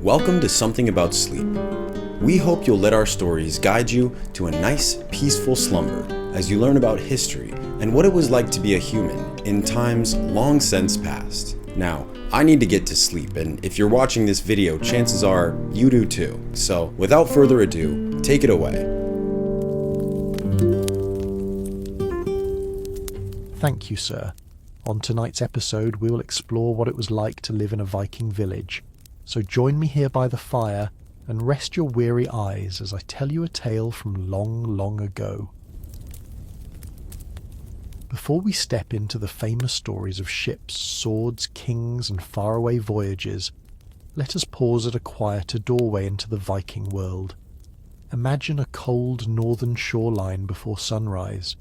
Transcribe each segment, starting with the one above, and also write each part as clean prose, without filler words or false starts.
Welcome to Something About Sleep. We hope you'll let our stories guide you to a nice, peaceful slumber as you learn about history and what it was like to be a human in times long since past. Now, I need to get to sleep, and if you're watching this video, chances are you do too. So, without further ado, take it away. Thank you, sir. On tonight's episode, we will explore what it was like to live in a Viking village. So join me here by the fire and rest your weary eyes as I tell you a tale from long, long ago. Before we step into the famous stories of ships, swords, kings, and faraway voyages, let us pause at a quieter doorway into the Viking world. Imagine a cold northern shoreline before sunrise.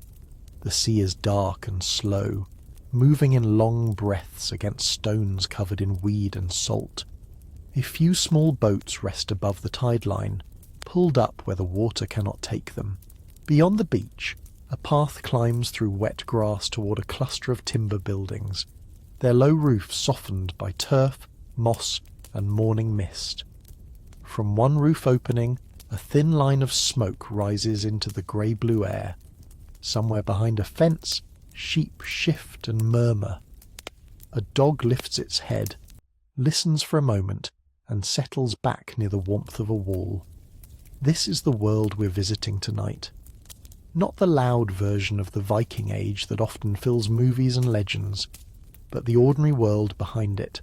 The sea is dark and slow, moving in long breaths against stones covered in weed and salt. A few small boats rest above the tide line, pulled up where the water cannot take them. Beyond the beach, a path climbs through wet grass toward a cluster of timber buildings, their low roofs softened by turf, moss, and morning mist. From one roof opening, a thin line of smoke rises into the grey-blue air. Somewhere behind a fence, sheep shift and murmur. A dog lifts its head, listens for a moment, and settles back near the warmth of a wall. This is the world we're visiting tonight. Not the loud version of the Viking-age that often fills movies and legends, but the ordinary world behind it.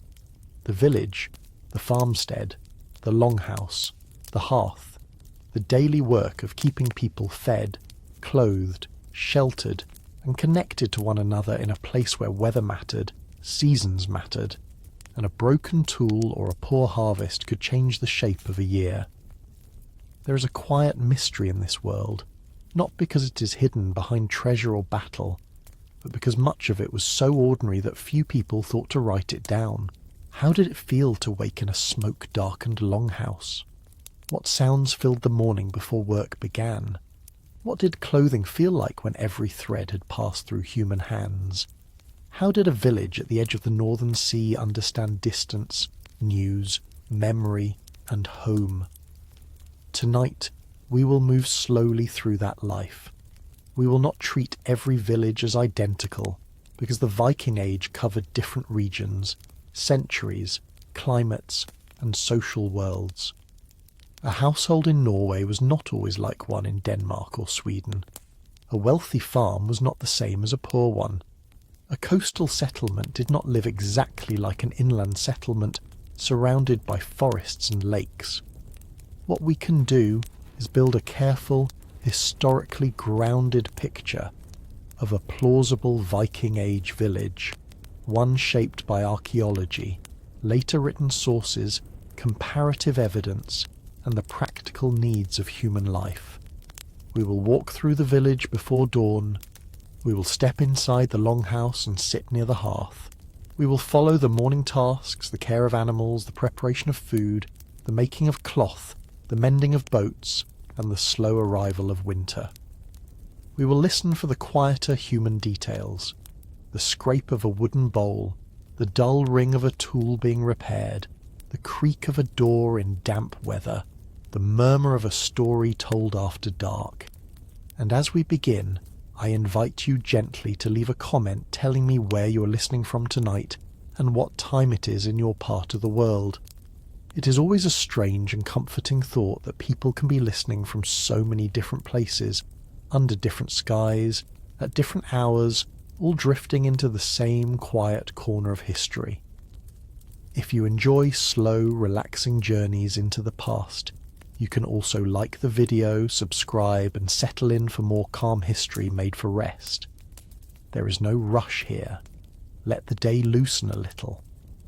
The village, the farmstead, the longhouse, the hearth, the daily work of keeping people fed, clothed, sheltered, and connected to one another in a place where weather mattered, seasons mattered, and a broken tool or a poor harvest could change the shape of a year. There is a quiet mystery in this world, not because it is hidden behind treasure or battle, but because much of it was so ordinary that few people thought to write it down. How did it feel to wake in a smoke-darkened longhouse? What sounds filled the morning before work began? What did clothing feel like when every thread had passed through human hands? How did a village at the edge of the northern sea understand distance, news, memory, and home? Tonight, we will move slowly through that life. We will not treat every village as identical, because the Viking Age covered different regions, centuries, climates, and social worlds. A household in Norway was not always like one in Denmark or Sweden. A wealthy farm was not the same as a poor one. A coastal settlement did not live exactly like an inland settlement surrounded by forests and lakes. What we can do is build a careful, historically grounded picture of a plausible Viking-age village, one shaped by archaeology, later written sources, comparative evidence, and the practical needs of human life. We will walk through the village before dawn. We will step inside the longhouse and sit near the hearth. We will follow the morning tasks, the care of animals, the preparation of food, the making of cloth, the mending of boats, and the slow arrival of winter. We will listen for the quieter human details, the scrape of a wooden bowl, the dull ring of a tool being repaired, the creak of a door in damp weather, the murmur of a story told after dark. And as we begin, I invite you gently to leave a comment telling me where you are listening from tonight and what time it is in your part of the world. It is always a strange and comforting thought that people can be listening from so many different places, under different skies, at different hours, all drifting into the same quiet corner of history. If you enjoy slow, relaxing journeys into the past, you can also like the video, subscribe, and settle in for more calm history made for rest. There is no rush here. Let the day loosen a little.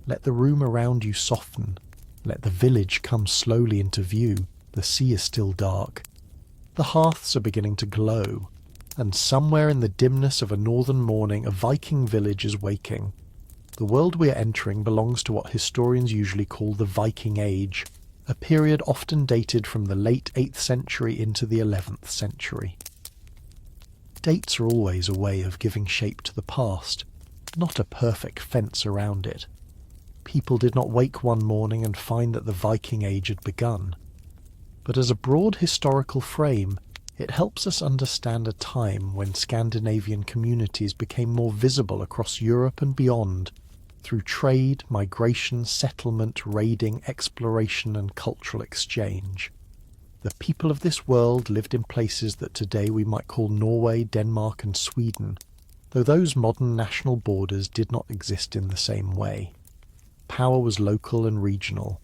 Let the room around you soften. Let the village come slowly into view. The sea is still dark. The hearths are beginning to glow, and somewhere in the dimness of a northern morning, a Viking village is waking. The world we are entering belongs to what historians usually call the Viking Age, a period often dated from the late 8th century into the 11th century. Dates are always a way of giving shape to the past, not a perfect fence around it. people did not wake one morning and find that the Viking-age had begun. But as a broad historical frame, it helps us understand a time when Scandinavian communities became more visible across Europe and beyond through trade, migration, settlement, raiding, exploration, and cultural exchange. The people of this world lived in places that today we might call Norway, Denmark, and Sweden, though those modern national borders did not exist in the same way. Power was local and regional.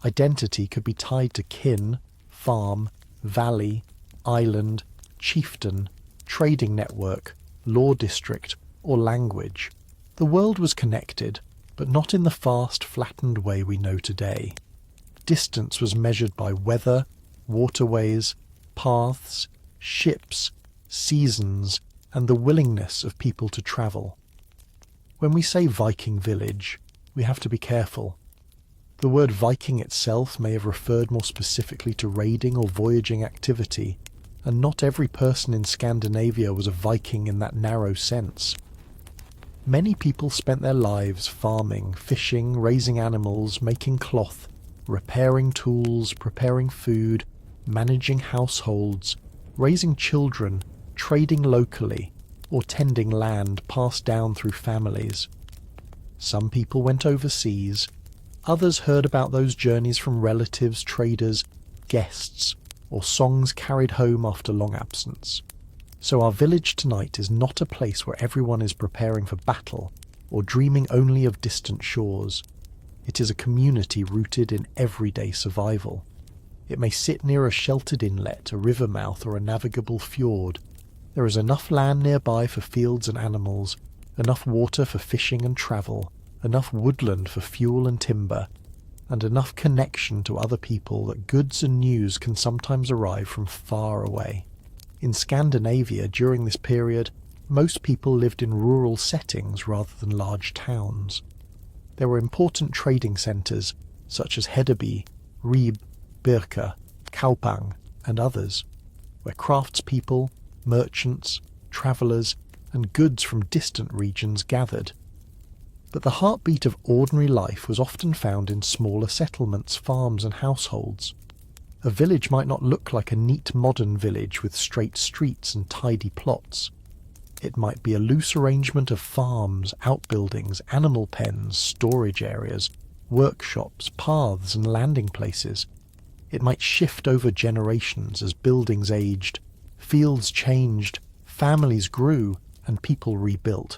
Identity could be tied to kin, farm, valley, island, chieftain, trading network, law district, or language. The world was connected, but not in the fast, flattened way we know today. Distance was measured by weather, waterways, paths, ships, seasons, and the willingness of people to travel. When we say Viking village, we have to be careful. The word Viking itself may have referred more specifically to raiding or voyaging activity, and not every person in Scandinavia was a Viking in that narrow sense. Many people spent their lives farming, fishing, raising animals, making cloth, repairing tools, preparing food, managing households, raising children, trading locally, or tending land passed down through families. Some people went overseas. Others heard about those journeys from relatives, traders, guests, or songs carried home after long absence. So our village tonight is not a place where everyone is preparing for battle or dreaming only of distant shores. It is a community rooted in everyday survival. It may sit near a sheltered inlet, a river mouth, or a navigable fjord. There is enough land nearby for fields and animals, enough water for fishing and travel, enough woodland for fuel and timber, and enough connection to other people that goods and news can sometimes arrive from far away. In Scandinavia during this period, most people lived in rural settings rather than large towns. There were important trading centres such as Hedeby, Ribe, Birka, Kaupang, and others, where craftspeople, merchants, travellers, and goods from distant regions gathered. But the heartbeat of ordinary life was often found in smaller settlements, farms, and households. A village might not look like a neat modern village with straight streets and tidy plots. It might be a loose arrangement of farms, outbuildings, animal pens, storage areas, workshops, paths, and landing places. It might shift over generations as buildings aged, fields changed, families grew, and people rebuilt.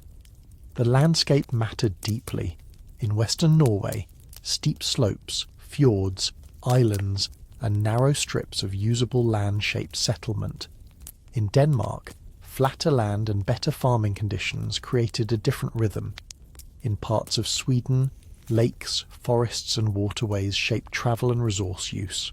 The landscape mattered deeply. In western Norway, steep slopes, fjords, islands, and narrow strips of usable land shaped settlement. In Denmark, flatter land and better farming conditions created a different rhythm. In parts of Sweden, lakes, forests, and waterways shaped travel and resource use.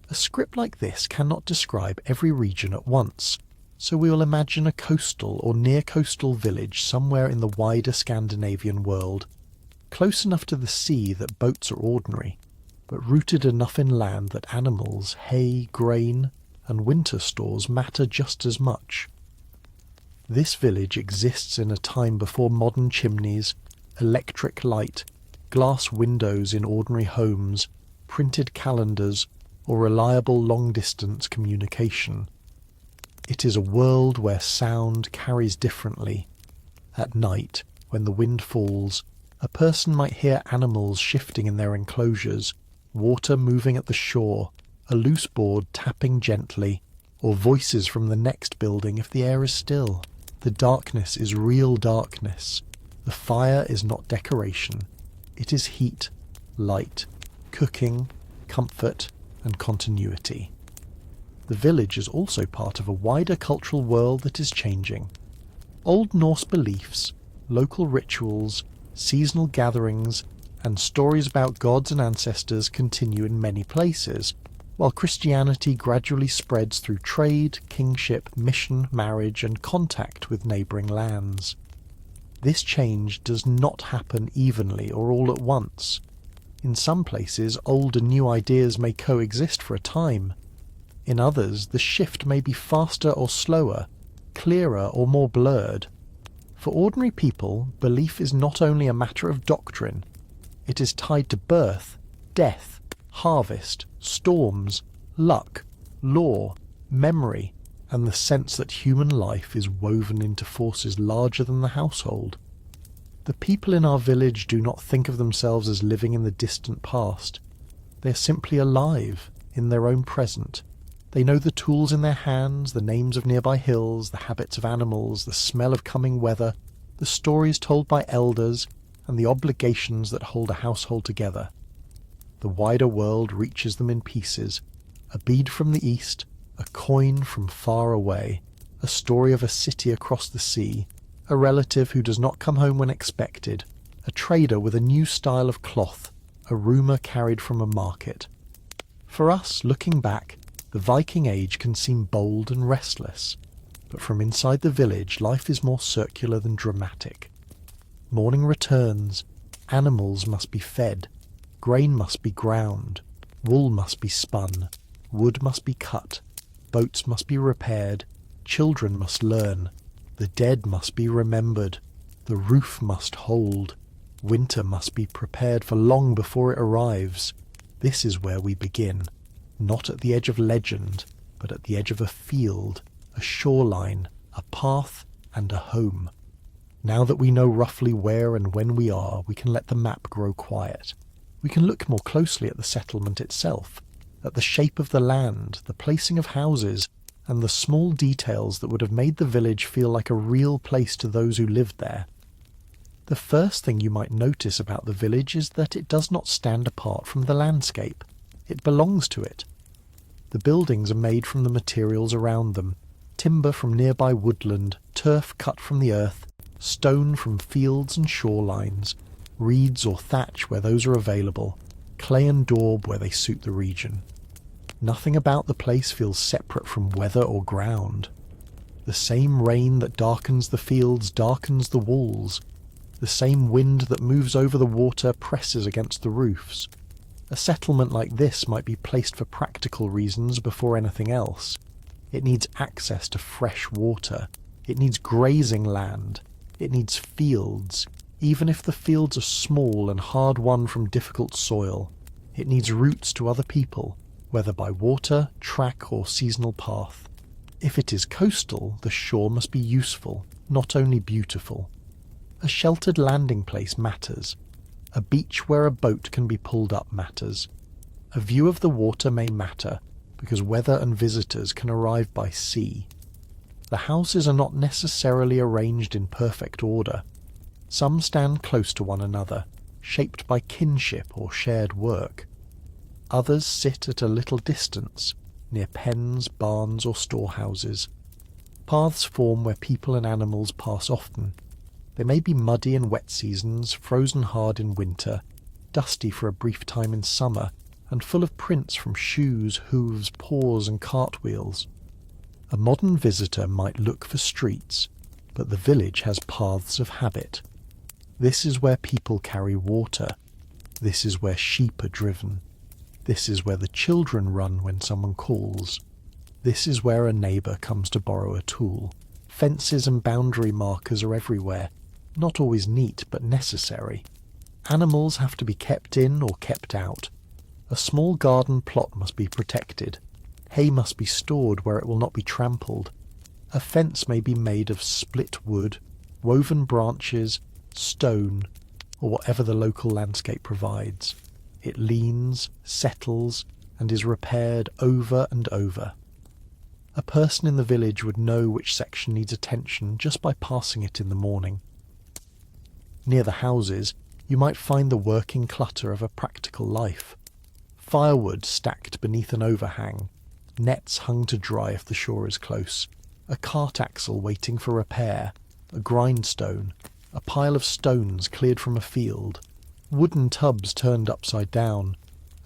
A script like this cannot describe every region at once, so we will imagine a coastal or near-coastal village somewhere in the wider Scandinavian world, close enough to the sea that boats are ordinary, but rooted enough in land that animals, hay, grain, and winter stores matter just as much. This village exists in a time before modern chimneys, electric light, glass windows in ordinary homes, printed calendars, or reliable long-distance communication. It is a world where sound carries differently. At night, when the wind falls, a person might hear animals shifting in their enclosures, water moving at the shore, a loose board tapping gently, or voices from the next building if the air is still. The darkness is real darkness. The fire is not decoration. It is heat, light, cooking, comfort, and continuity. The village is also part of a wider cultural world that is changing. Old Norse beliefs, local rituals, seasonal gatherings, and stories about gods and ancestors continue in many places, while Christianity gradually spreads through trade, kingship, mission, marriage, and contact with neighbouring lands. This change does not happen evenly or all at once. In some places, old and new ideas may coexist for a time. In others, the shift may be faster or slower, clearer or more blurred. For ordinary people, belief is not only a matter of doctrine, It is tied to birth, death, harvest, storms, luck, law, memory, and the sense that human life is woven into forces larger than the household. The people in our village do not think of themselves as living in the distant past. They are simply alive in their own present. They know the tools in their hands, the names of nearby hills, the habits of animals, the smell of coming weather, the stories told by elders, and the obligations that hold a household together. The wider world reaches them in pieces, a bead from the east, a coin from far away, a story of a city across the sea, a relative who does not come home when expected, a trader with a new style of cloth, a rumour carried from a market. For us, looking back, the Viking Age can seem bold and restless, but from inside the village life is more circular than dramatic. Morning returns, animals must be fed, grain must be ground, wool must be spun, wood must be cut, boats must be repaired, children must learn, the dead must be remembered, the roof must hold, winter must be prepared for long before it arrives. This is where we begin, not at the edge of legend, but at the edge of a field, a shoreline, a path, and a home. Now that we know roughly where and when we are, we can let the map grow quiet. We can look more closely at the settlement itself, at the shape of the land, the placing of houses, and the small details that would have made the village feel like a real place to those who lived there. The first thing you might notice about the village is that it does not stand apart from the landscape. It belongs to it. The buildings are made from the materials around them, timber from nearby woodland, turf cut from the earth, stone from fields and shorelines, reeds or thatch where those are available, clay and daub where they suit the region. Nothing about the place feels separate from weather or ground. The same rain that darkens the fields darkens the walls. The same wind that moves over the water presses against the roofs. A settlement like this might be placed for practical reasons before anything else. It needs access to fresh water. It needs grazing land. It needs fields, even if the fields are small and hard-won from difficult soil. It needs routes to other people, whether by water, track, or seasonal path. If it is coastal, the shore must be useful, not only beautiful. A sheltered landing place matters. A beach where a boat can be pulled up matters. A view of the water may matter, because weather and visitors can arrive by sea. The houses are not necessarily arranged in perfect order. Some stand close to one another, shaped by kinship or shared work. Others sit at a little distance, near pens, barns, or storehouses. Paths form where people and animals pass often. They may be muddy in wet seasons, frozen hard in winter, dusty for a brief time in summer, and full of prints from shoes, hooves, paws, and cartwheels. A modern visitor might look for streets, but the village has paths of habit. This is where people carry water. This is where sheep are driven. This is where the children run when someone calls. This is where a neighbour comes to borrow a tool. Fences and boundary markers are everywhere, not always neat but necessary. Animals have to be kept in or kept out. A small garden plot must be protected. Hay must be stored where it will not be trampled. A fence may be made of split wood, woven branches, stone, or whatever the local landscape provides. It leans, settles, and is repaired over and over. A person in the village would know which section needs attention just by passing it in the morning. Near the houses, you might find the working clutter of a practical life. Firewood stacked beneath an overhang, nets hung to dry if the shore is close, a cart axle waiting for repair, a grindstone, a pile of stones cleared from a field, wooden tubs turned upside down,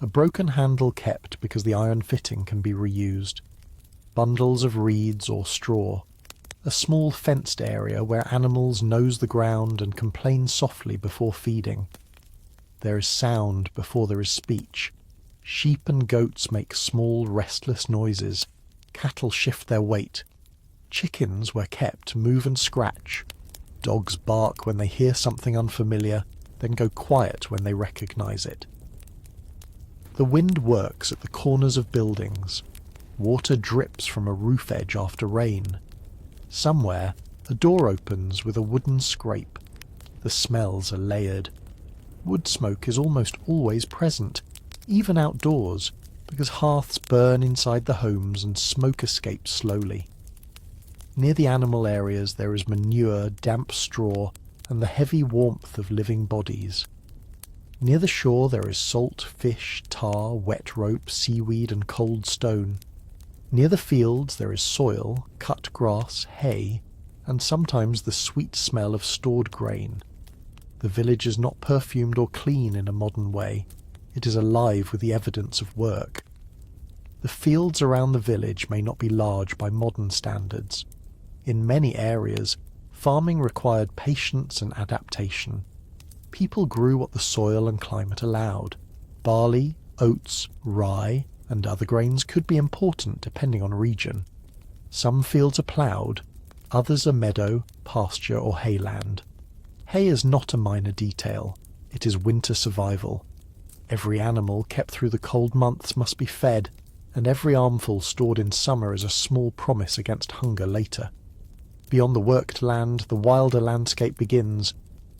a broken handle kept because the iron fitting can be reused, bundles of reeds or straw, a small fenced area where animals nose the ground and complain softly before feeding. There is sound before there is speech. Sheep and goats make small, restless noises. Cattle shift their weight. Chickens, where kept, move and scratch. Dogs bark when they hear something unfamiliar. then go quiet when they recognize it. The wind works at the corners of buildings. Water drips from a roof edge after rain. Somewhere, a door opens with a wooden scrape. The smells are layered. Wood smoke is almost always present, even outdoors, because hearths burn inside the homes and smoke escapes slowly. Near the animal areas there is manure, damp straw, and the heavy warmth of living bodies. Near the shore there is salt, fish, tar, wet rope, seaweed, and cold stone. Near the fields there is soil, cut grass, hay, and sometimes the sweet smell of stored grain. The village is not perfumed or clean in a modern way. It is alive with the evidence of work. The fields around the village may not be large by modern standards. In many areas, farming required patience and adaptation. People grew what the soil and climate allowed. Barley, oats, rye, and other grains could be important depending on region. Some fields are ploughed, others are meadow, pasture, or hayland. Hay is not a minor detail. It is winter survival. Every animal kept through the cold months must be fed, and every armful stored in summer is a small promise against hunger later. Beyond the worked land, the wilder landscape begins.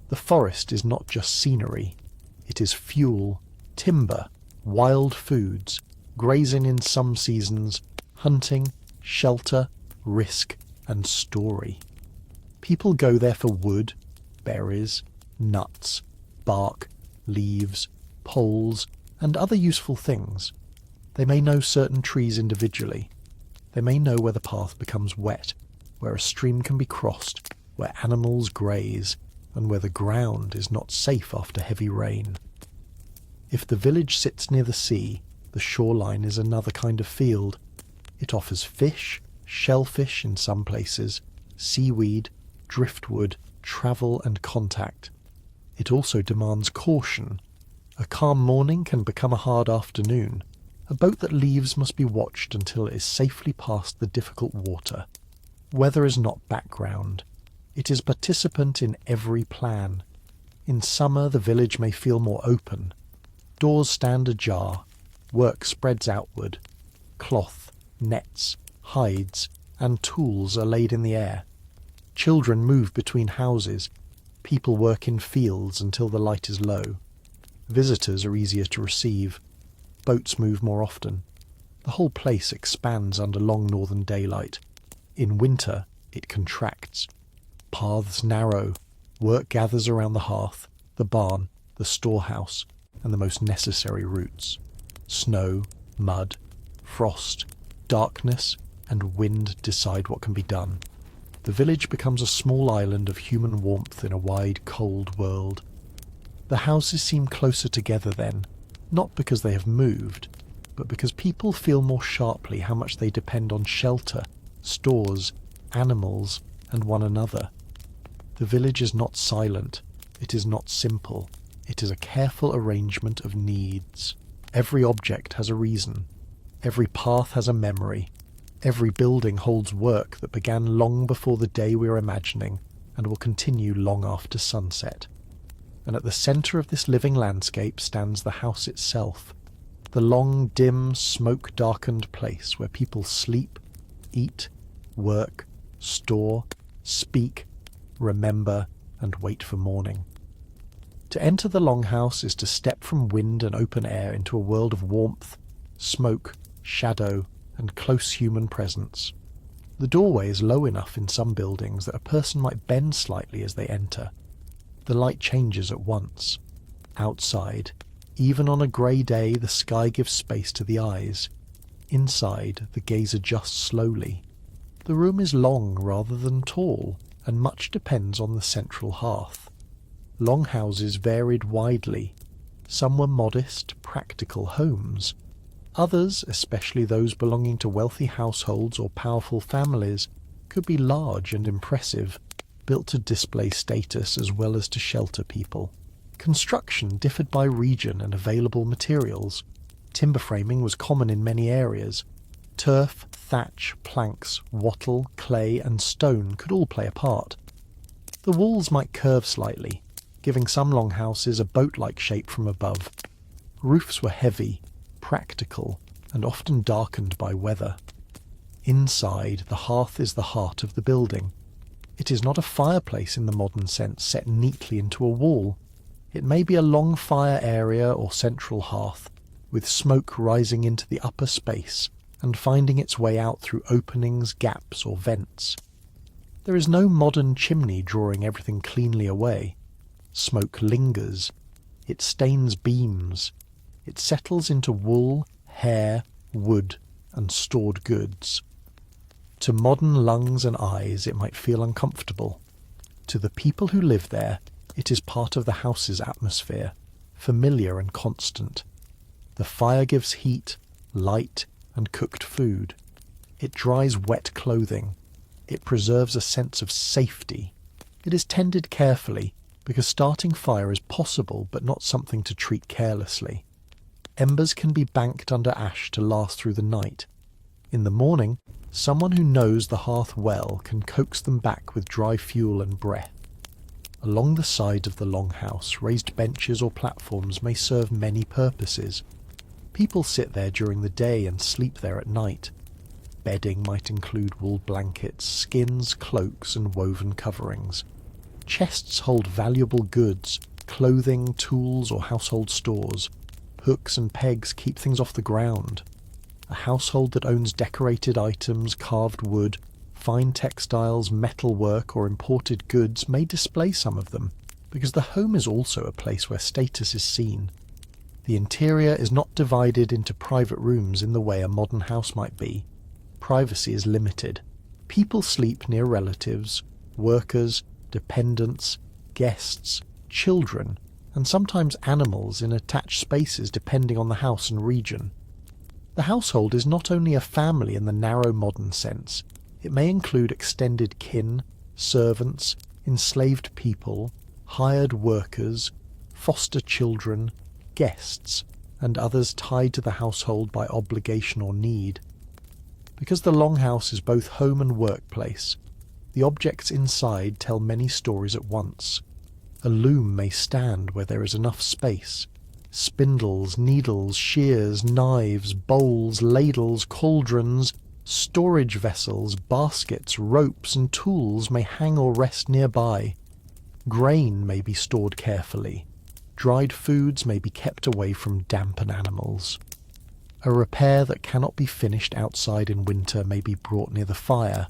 The forest is not just scenery. It is fuel, timber, wild foods, grazing in some seasons, hunting, shelter, risk, and story. People go there for wood, berries, nuts, bark, leaves, poles, and other useful things. They may know certain trees individually. They may know where the path becomes wet, where a stream can be crossed, where animals graze, and where the ground is not safe after heavy rain. If the village sits near the sea, the shoreline is another kind of field. It offers fish, shellfish in some places, seaweed, driftwood, travel and contact. It also demands caution. A calm morning can become a hard afternoon. A boat that leaves must be watched until it is safely past the difficult water. Weather is not background. It is participant in every plan. In summer the village may feel more open. Doors stand ajar. Work spreads outward. Cloth, nets, hides, and tools are laid in the air. Children move between houses. People work in fields until the light is low. Visitors are easier to receive. Boats move more often. The whole place expands under long northern daylight. In winter, it contracts. Paths narrow. Work gathers around the hearth, the barn, the storehouse, and the most necessary routes. Snow, mud, frost, darkness, and wind decide what can be done. The village becomes a small island of human warmth in a wide, cold world. The houses seem closer together then, not because they have moved, but because people feel more sharply how much they depend on shelter, stores, animals, and one another. The village is not silent, it is not simple, it is a careful arrangement of needs. Every object has a reason, every path has a memory, every building holds work that began long before the day we are imagining and will continue long after sunset. And at the centre of this living landscape stands the house itself, the long, dim, smoke-darkened place where people sleep, eat, work, store, speak, remember, and wait for morning. To enter the longhouse is to step from wind and open air into a world of warmth, smoke, shadow, and close human presence. The doorway is low enough in some buildings that a person might bend slightly as they enter. The light changes at once. Outside, even on a grey day, the sky gives space to the eyes. Inside, the gaze adjusts slowly. The room is long rather than tall, and much depends on the central hearth. Longhouses varied widely. Some were modest, practical homes. Others, especially those belonging to wealthy households or powerful families, could be large and impressive, built to display status as well as to shelter people. Construction differed by region and available materials. Timber framing was common in many areas. Turf, thatch, planks, wattle, clay, and stone could all play a part. The walls might curve slightly. giving some longhouses a boat-like shape from above. Roofs were heavy, practical, and often darkened by weather. Inside, the hearth is the heart of the building. It is not a fireplace in the modern sense set neatly into a wall. It may be a long fire area or central hearth, with smoke rising into the upper space and finding its way out through openings, gaps, or vents. There is no modern chimney drawing everything cleanly away. Smoke lingers. It stains beams. It settles into wool, hair, wood, and stored goods. To modern lungs and eyes it might feel uncomfortable. To the people who live there, it is part of the house's atmosphere, familiar and constant. The fire gives heat, light, and cooked food. It dries wet clothing. It preserves a sense of safety. It is tended carefully, because starting fire is possible but not something to treat carelessly. Embers can be banked under ash to last through the night. In the morning, someone who knows the hearth well can coax them back with dry fuel and breath. Along the side of the longhouse, raised benches or platforms may serve many purposes. People sit there during the day and sleep there at night. Bedding might include wool blankets, skins, cloaks, and woven coverings. Chests hold valuable goods, clothing, tools, or household stores. Hooks and pegs keep things off the ground. A household that owns decorated items, carved wood, fine textiles, metalwork, or imported goods may display some of them, because the home is also a place where status is seen. The interior is not divided into private rooms in the way a modern house might be. Privacy is limited. People sleep near relatives, workers, dependents, guests, children, and sometimes animals in attached spaces depending on the house and region. The household is not only a family in the narrow modern sense, it may include extended kin, servants, enslaved people, hired workers, foster children, guests, and others tied to the household by obligation or need. Because the longhouse is both home and workplace, the objects inside tell many stories at once. A loom may stand where there is enough space. Spindles, needles, shears, knives, bowls, ladles, cauldrons, storage vessels, baskets, ropes, and tools may hang or rest nearby. Grain may be stored carefully. Dried foods may be kept away from damp and animals. A repair that cannot be finished outside in winter may be brought near the fire.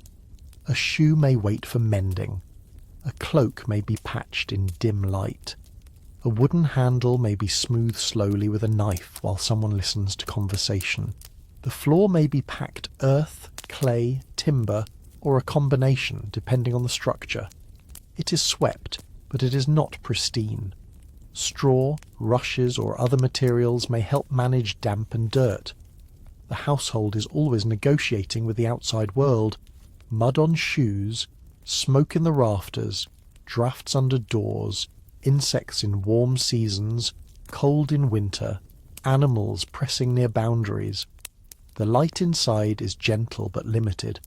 A shoe may wait for mending. A cloak may be patched in dim light. A wooden handle may be smoothed slowly with a knife while someone listens to conversation. The floor may be packed earth, clay, timber, or a combination depending on the structure. It is swept, but it is not pristine. Straw, rushes, or other materials may help manage damp and dirt. The household is always negotiating with the outside world. Mud on shoes, smoke in the rafters, drafts under doors, insects in warm seasons, cold in winter, animals pressing near boundaries. The light inside is gentle but limited.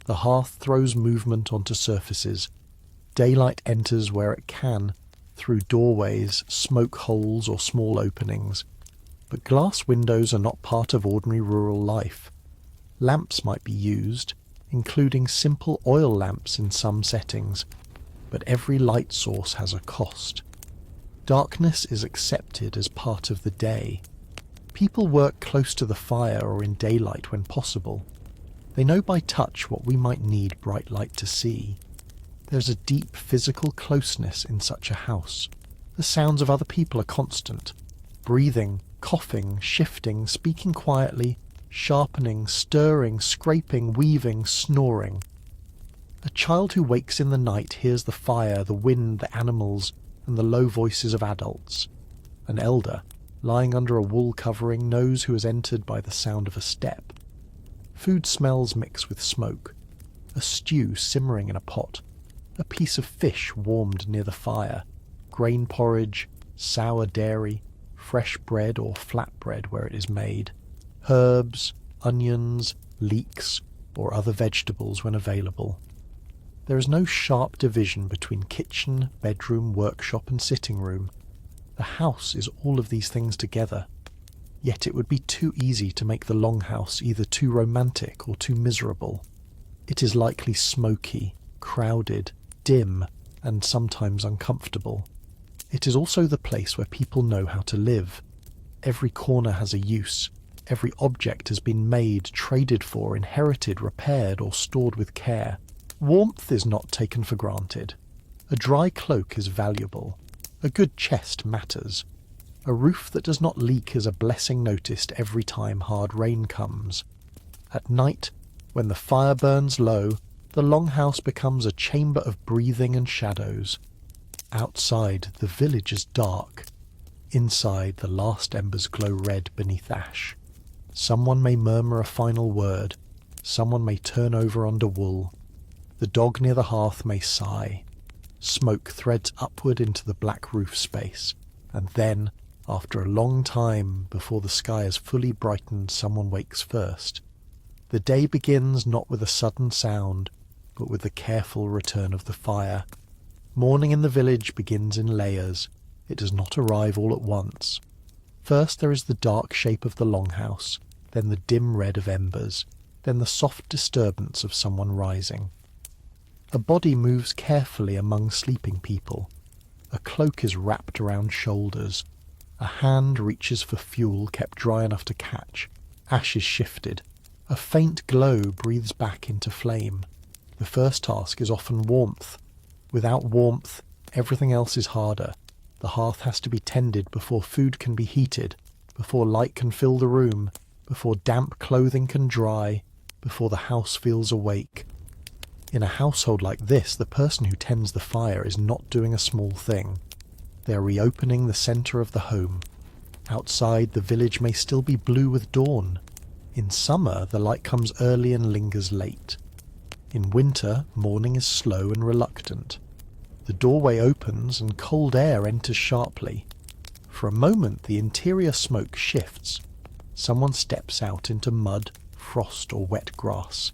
The hearth throws movement onto surfaces. Daylight enters where it can, through doorways, smoke holes, or small openings. But glass windows are not part of ordinary rural life. Lamps might be used, including simple oil lamps in some settings, but every light source has a cost. Darkness is accepted as part of the day. People work close to the fire or in daylight when possible. They know by touch what we might need bright light to see. There's a deep physical closeness in such a house. The sounds of other people are constant. Breathing, coughing, shifting, speaking quietly, sharpening, stirring, scraping, weaving, snoring. A child who wakes in the night hears the fire, the wind, the animals, and the low voices of adults. An elder, lying under a wool covering, knows who has entered by the sound of a step. Food smells mix with smoke. A stew simmering in a pot. A piece of fish warmed near the fire. Grain porridge, sour dairy, fresh bread or flatbread where it is made. Herbs, onions, leeks, or other vegetables when available. There is no sharp division between kitchen, bedroom, workshop and sitting room. The house is all of these things together. Yet it would be too easy to make the longhouse either too romantic or too miserable. It is likely smoky, crowded, dim, and sometimes uncomfortable. It is also the place where people know how to live. Every corner has a use. Every object has been made, traded for, inherited, repaired, or stored with care. Warmth is not taken for granted. A dry cloak is valuable. A good chest matters. A roof that does not leak is a blessing noticed every time hard rain comes. At night, when the fire burns low, the longhouse becomes a chamber of breathing and shadows. Outside, the village is dark. Inside, the last embers glow red beneath ash. Someone may murmur a final word. Someone may turn over under wool. The dog near the hearth may sigh. Smoke threads upward into the black roof space. And then, after a long time, before the sky is fully brightened, someone wakes first. The day begins not with a sudden sound, but with the careful return of the fire. Morning in the village begins in layers. It does not arrive all at once. First there is the dark shape of the longhouse, then the dim red of embers, then the soft disturbance of someone rising. A body moves carefully among sleeping people. A cloak is wrapped around shoulders. A hand reaches for fuel kept dry enough to catch. Ash is shifted. A faint glow breathes back into flame. The first task is often warmth. Without warmth, everything else is harder. The hearth has to be tended before food can be heated, before light can fill the room, before damp clothing can dry, before the house feels awake. In a household like this, the person who tends the fire is not doing a small thing. They are reopening the centre of the home. Outside, the village may still be blue with dawn. In summer, the light comes early and lingers late. In winter, morning is slow and reluctant. The doorway opens and cold air enters sharply. For a moment, the interior smoke shifts. Someone steps out into mud, frost, or wet grass.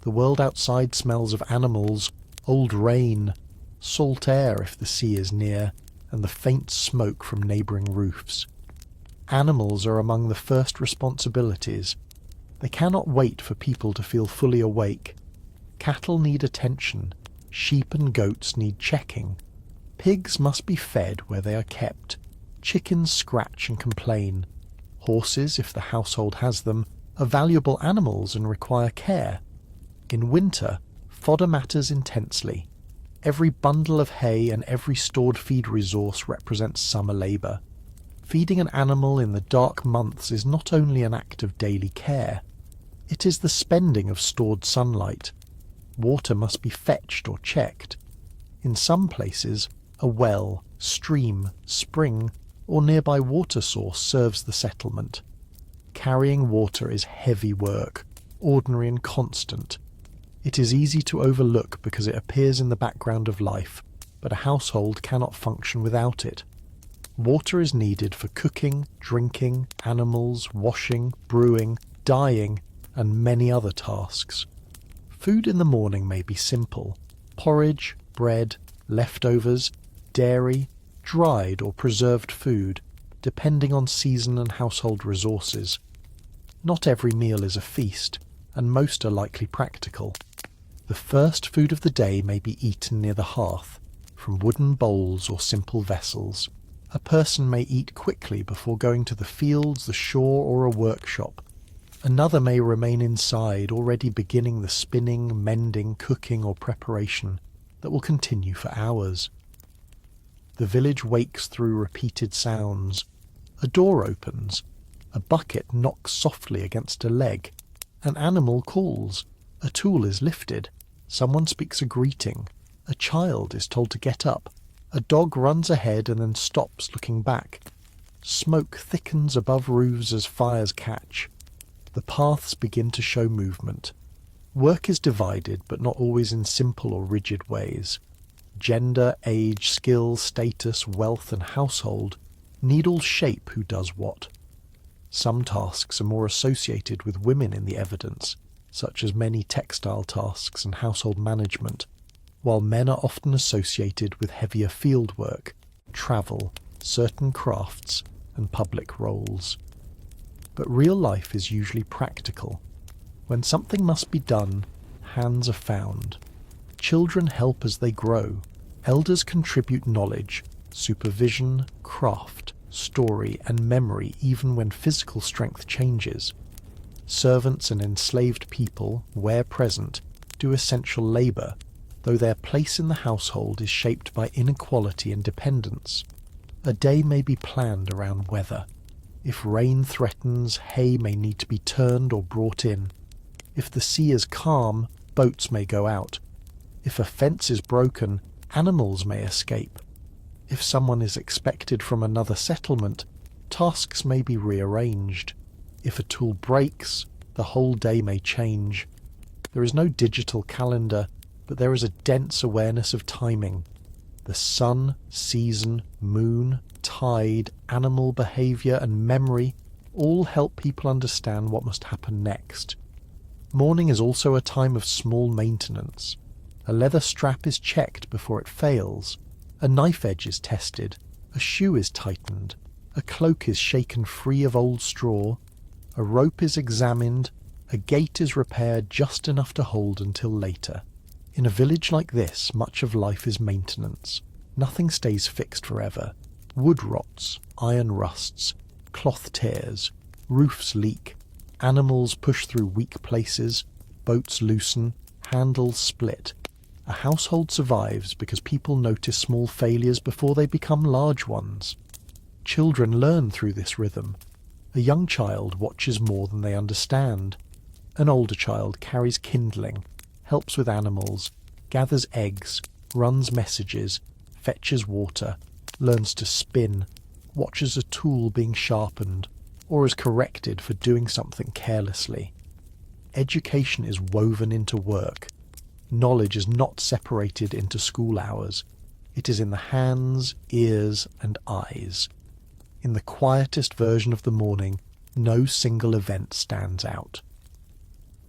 The world outside smells of animals, old rain, salt air if the sea is near, and the faint smoke from neighbouring roofs. Animals are among the first responsibilities. They cannot wait for people to feel fully awake. Cattle need attention. Sheep and goats need checking. Pigs must be fed where they are kept. Chickens scratch and complain. Horses, if the household has them, are valuable animals and require care. In winter, fodder matters intensely. Every bundle of hay and every stored feed resource represents summer labour. Feeding an animal in the dark months is not only an act of daily care, it is the spending of stored sunlight. Water must be fetched or checked. In some places, a well, stream, spring, or nearby water source serves the settlement. Carrying water is heavy work, ordinary and constant. It is easy to overlook because it appears in the background of life, but a household cannot function without it. Water is needed for cooking, drinking, animals, washing, brewing, dyeing, and many other tasks. Food in the morning may be simple: porridge, bread, leftovers, dairy, dried or preserved food, depending on season and household resources. Not every meal is a feast, and most are likely practical. The first food of the day may be eaten near the hearth, from wooden bowls or simple vessels. A person may eat quickly before going to the fields, the shore, or a workshop. Another may remain inside, already beginning the spinning, mending, cooking, or preparation that will continue for hours. The village wakes through repeated sounds. A door opens. A bucket knocks softly against a leg. An animal calls. A tool is lifted. Someone speaks a greeting. A child is told to get up. A dog runs ahead and then stops, looking back. Smoke thickens above roofs as fires catch. The paths begin to show movement. Work is divided, but not always in simple or rigid ways. Gender, age, skill, status, wealth, and household need all shape who does what. Some tasks are more associated with women in the evidence, such as many textile tasks and household management. while men are often associated with heavier field work, travel, certain crafts, and public roles. But real life is usually practical. When something must be done, hands are found. Children help as they grow. Elders contribute knowledge, supervision, craft, story, and memory even when physical strength changes. Servants and enslaved people, where present, do essential labour, though their place in the household is shaped by inequality and dependence. A day may be planned around weather. If rain threatens, hay may need to be turned or brought in. If the sea is calm, boats may go out. If a fence is broken, animals may escape. If someone is expected from another settlement, tasks may be rearranged. If a tool breaks, the whole day may change. There is no digital calendar, but there is a dense awareness of timing. The sun, season, moon, tide, animal behaviour and memory all help people understand what must happen next. Morning is also a time of small maintenance. A leather strap is checked before it fails. A knife edge is tested. A shoe is tightened. A cloak is shaken free of old straw. A rope is examined. A gate is repaired just enough to hold until later. In a village like this, much of life is maintenance. Nothing stays fixed forever. Wood rots, iron rusts, cloth tears, roofs leak, animals push through weak places, boats loosen, handles split. A household survives because people notice small failures before they become large ones. Children learn through this rhythm. A young child watches more than they understand. An older child carries kindling, helps with animals, gathers eggs, runs messages, fetches water, learns to spin, watches a tool being sharpened, or is corrected for doing something carelessly. Education is woven into work. Knowledge is not separated into school hours. It is in the hands, ears, and eyes. In the quietest version of the morning, no single event stands out.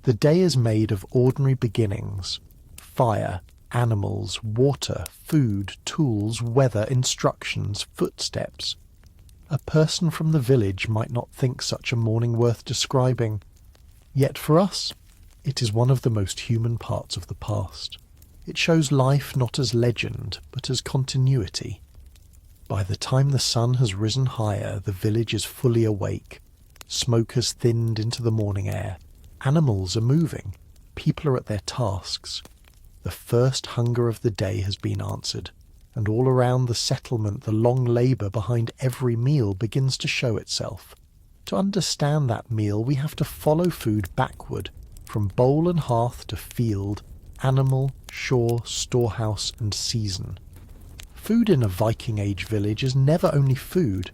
The day is made of ordinary beginnings: fire, animals, water, food, tools, weather, instructions, footsteps. A person from the village might not think such a morning worth describing. Yet for us, it is one of the most human parts of the past. It shows life not as legend, but as continuity. By the time the sun has risen higher, the village is fully awake. Smoke has thinned into the morning air. Animals are moving. People are at their tasks. The first hunger of the day has been answered, and all around the settlement the long labour behind every meal begins to show itself. To understand that meal, we have to follow food backward, from bowl and hearth to field, animal, shore, storehouse, and season. Food in a Viking-age village is never only food.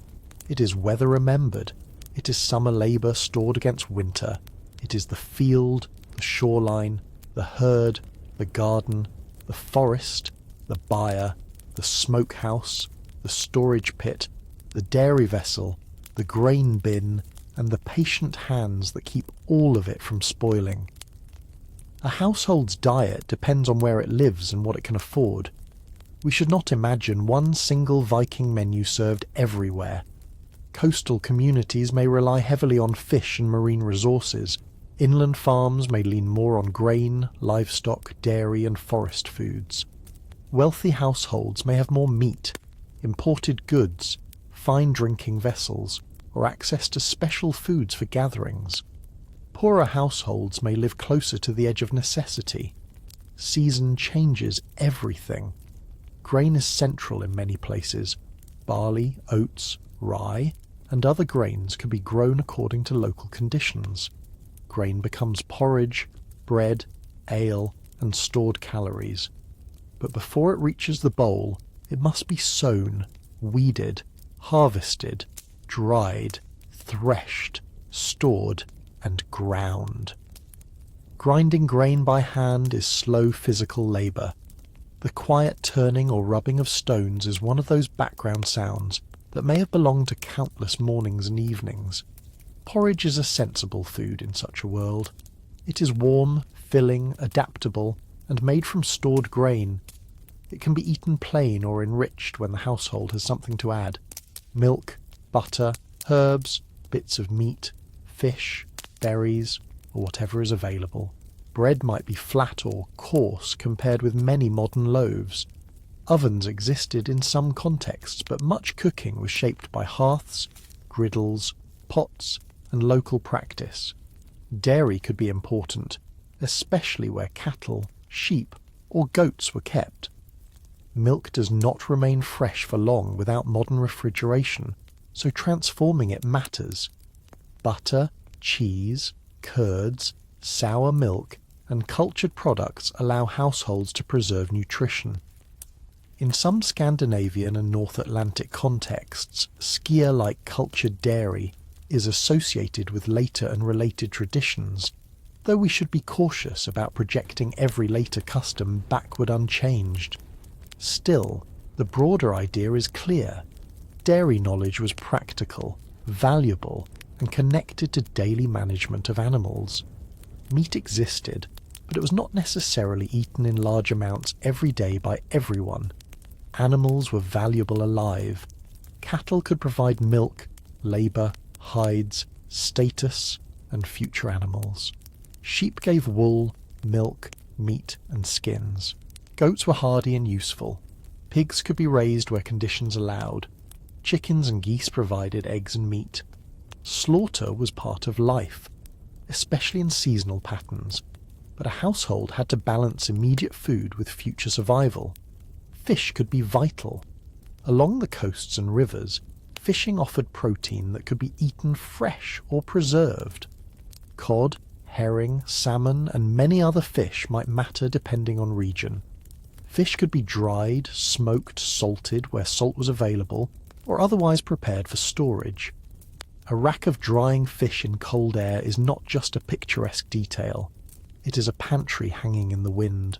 It is weather remembered. It is summer labour stored against winter. It is the field, the shoreline, the herd, the garden, the forest, the byre, the smokehouse, the storage pit, the dairy vessel, the grain bin, and the patient hands that keep all of it from spoiling. A household's diet depends on where it lives and what it can afford. We should not imagine one single Viking menu served everywhere. Coastal communities may rely heavily on fish and marine resources. Inland farms may lean more on grain, livestock, dairy, and forest foods. Wealthy households may have more meat, imported goods, fine drinking vessels, or access to special foods for gatherings. Poorer households may live closer to the edge of necessity. Season changes everything. Grain is central in many places. Barley, oats, rye, and other grains can be grown according to local conditions. Grain becomes porridge, bread, ale, and stored calories. But before it reaches the bowl, it must be sown, weeded, harvested, dried, threshed, stored, and ground. Grinding grain by hand is slow physical labour. The quiet turning or rubbing of stones is one of those background sounds that may have belonged to countless mornings and evenings. Porridge is a sensible food in such a world. It is warm, filling, adaptable, and made from stored grain, It can be eaten plain or enriched when the household has something to add. Milk, butter, herbs, bits of meat, fish, berries, or whatever is available. Bread might be flat or coarse compared with many modern loaves. Ovens existed in some contexts, but much cooking was shaped by hearths, griddles, pots, and local practice. Dairy could be important, especially where cattle, sheep, or goats were kept. Milk does not remain fresh for long without modern refrigeration, so transforming it matters. Butter, cheese, curds, sour milk, and cultured products allow households to preserve nutrition. In some Scandinavian and North Atlantic contexts, skyr-like cultured dairy is associated with later and related traditions, though we should be cautious about projecting every later custom backward unchanged. Still, the broader idea is clear. Dairy knowledge was practical, valuable, and connected to daily management of animals. Meat existed, but it was not necessarily eaten in large amounts every day by everyone. Animals were valuable alive. Cattle could provide milk, labour, hides, status, and future animals. Sheep gave wool, milk, meat, and skins. Goats were hardy and useful. Pigs could be raised where conditions allowed. Chickens and geese provided eggs and meat. Slaughter was part of life, especially in seasonal patterns, but a household had to balance immediate food with future survival. Fish could be vital. Along the coasts and rivers, fishing offered protein that could be eaten fresh or preserved. Cod, herring, salmon, and many other fish might matter depending on region. Fish could be dried, smoked, salted where salt was available, or otherwise prepared for storage. A rack of drying fish in cold air is not just a picturesque detail. It is a pantry hanging in the wind.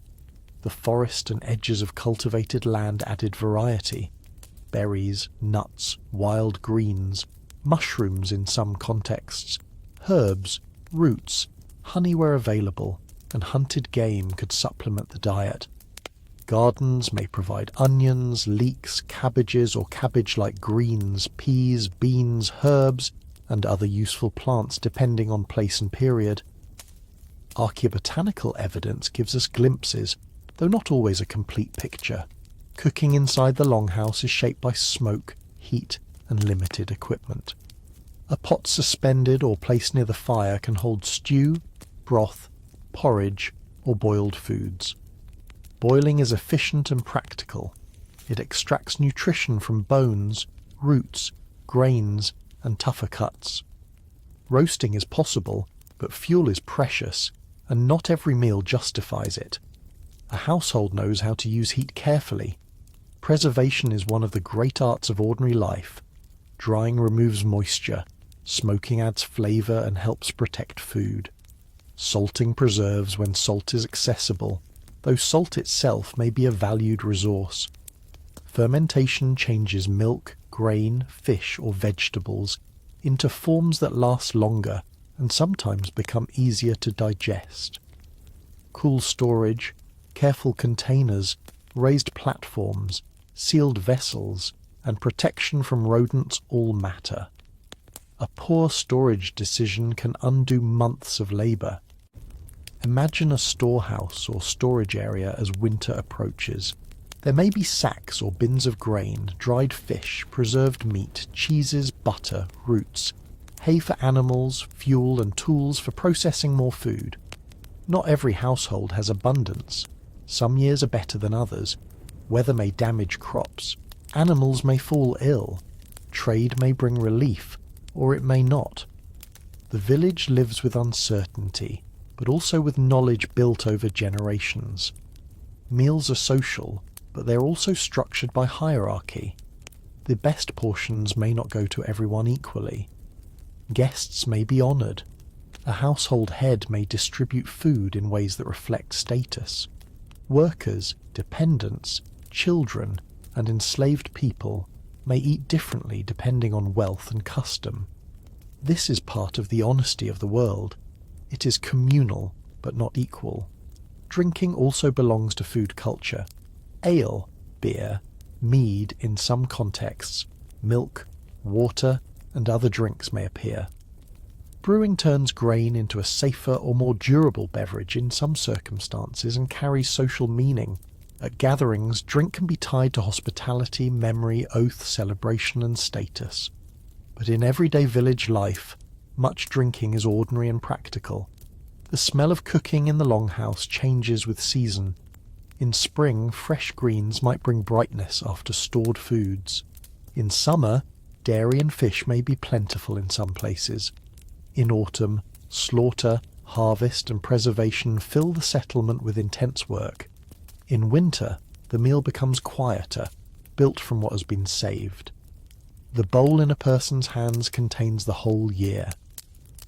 The forest and edges of cultivated land added variety. Berries, nuts, wild greens, mushrooms in some contexts, herbs, roots, honey were available, and hunted game could supplement the diet. Gardens may provide onions, leeks, cabbages or cabbage-like greens, peas, beans, herbs, and other useful plants depending on place and period. Archaeobotanical evidence gives us glimpses, though not always a complete picture. Cooking inside the longhouse is shaped by smoke, heat, and limited equipment. A pot suspended or placed near the fire can hold stew, broth, porridge, or boiled foods. Boiling is efficient and practical. It extracts nutrition from bones, roots, grains, and tougher cuts. Roasting is possible, but fuel is precious, and not every meal justifies it. A household knows how to use heat carefully. Preservation is one of the great arts of ordinary life. Drying removes moisture. Smoking adds flavour and helps protect food. Salting preserves when salt is accessible, though salt itself may be a valued resource. Fermentation changes milk, grain, fish or vegetables into forms that last longer and sometimes become easier to digest. Cool storage, careful containers, raised platforms, sealed vessels, and protection from rodents all matter. A poor storage decision can undo months of labour. Imagine a storehouse or storage area as winter approaches. There may be sacks or bins of grain, dried fish, preserved meat, cheeses, butter, roots, hay for animals, fuel and tools for processing more food. Not every household has abundance. Some years are better than others. Weather may damage crops. Animals may fall ill. Trade may bring relief, or it may not. The village lives with uncertainty, but also with knowledge built over generations. Meals are social, but they're also structured by hierarchy. The best portions may not go to everyone equally. Guests may be honoured. A household head may distribute food in ways that reflect status. Workers, dependents, children, and enslaved people may eat differently depending on wealth and custom. This is part of the honesty of the world. It is communal, but not equal. Drinking also belongs to food culture. ale, beer, mead in some contexts, milk, water, and other drinks may appear. Brewing turns grain into a safer or more durable beverage in some circumstances and carries social meaning. At gatherings, drink can be tied to hospitality, memory, oath, celebration, and status. But in everyday village life, much drinking is ordinary and practical. The smell of cooking in the longhouse changes with season. In spring, fresh greens might bring brightness after stored foods. In summer, dairy and fish may be plentiful in some places. In autumn, slaughter, harvest, and preservation fill the settlement with intense work. In winter, the meal becomes quieter, built from what has been saved. The bowl in a person's hands contains the whole year.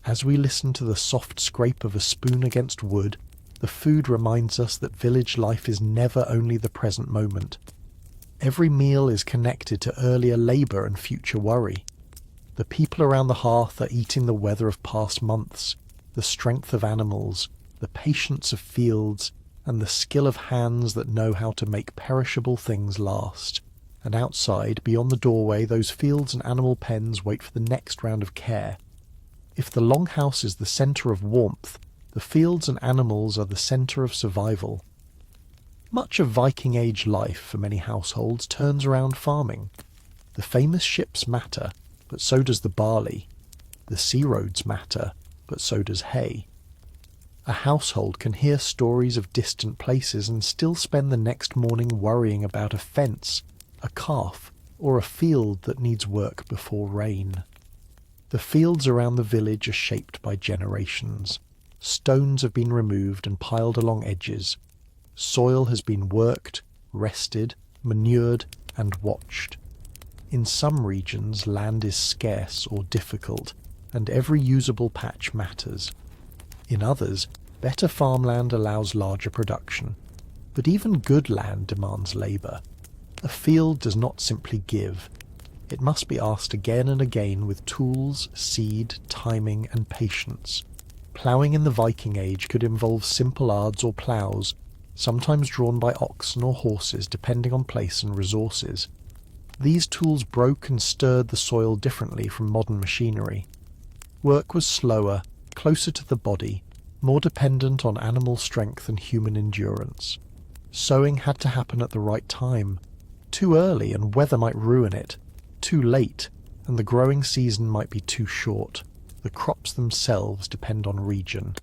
As we listen to the soft scrape of a spoon against wood, the food reminds us that village life is never only the present moment. Every meal is connected to earlier labour and future worry. The people around the hearth are eating the weather of past months, the strength of animals, the patience of fields, and the skill of hands that know how to make perishable things last. And outside, beyond the doorway, those fields and animal pens wait for the next round of care. If the longhouse is the centre of warmth, the fields and animals are the centre of survival. Much of Viking-age life for many households turns around farming. The famous ships matter, but so does the barley. The sea roads matter, but so does hay. A household can hear stories of distant places and still spend the next morning worrying about a fence, a calf, or a field that needs work before rain. The fields around the village are shaped by generations. Stones have been removed and piled along edges. Soil has been worked, rested, manured, and watched. In some regions, land is scarce or difficult, and every usable patch matters. In others, better farmland allows larger production. But even good land demands labour. A field does not simply give. It must be asked again and again with tools, seed, timing, and patience. Ploughing in the Viking Age could involve simple adze or ploughs, sometimes drawn by oxen or horses depending on place and resources. These tools broke and stirred the soil differently from modern machinery. Work was slower, closer to the body, more dependent on animal strength and human endurance. Sowing had to happen at the right time. Too early and weather might ruin it. Too late, and the growing season might be too short. The crops themselves depend on region.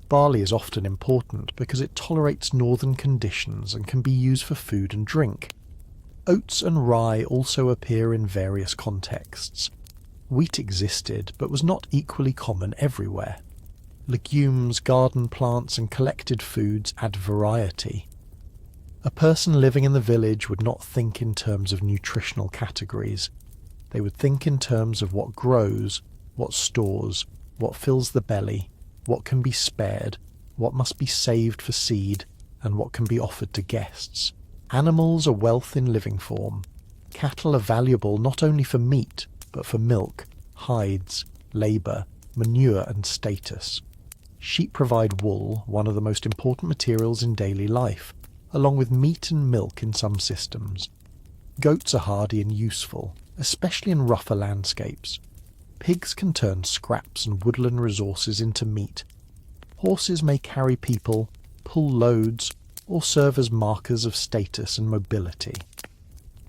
Barley is often important because it tolerates northern conditions and can be used for food and drink. Oats and rye also appear in various contexts. Wheat existed, but was not equally common everywhere. Legumes, garden plants, and collected foods add variety. A person living in the village would not think in terms of nutritional categories. They would think in terms of what grows, what stores, what fills the belly, what can be spared, what must be saved for seed, and what can be offered to guests. Animals are wealth in living form. Cattle are valuable not only for meat, but for milk, hides, labour, manure, and status. Sheep provide wool, one of the most important materials in daily life, along with meat and milk in some systems. Goats are hardy and useful, especially in rougher landscapes. Pigs can turn scraps and woodland resources into meat. Horses may carry people, pull loads, or serve as markers of status and mobility.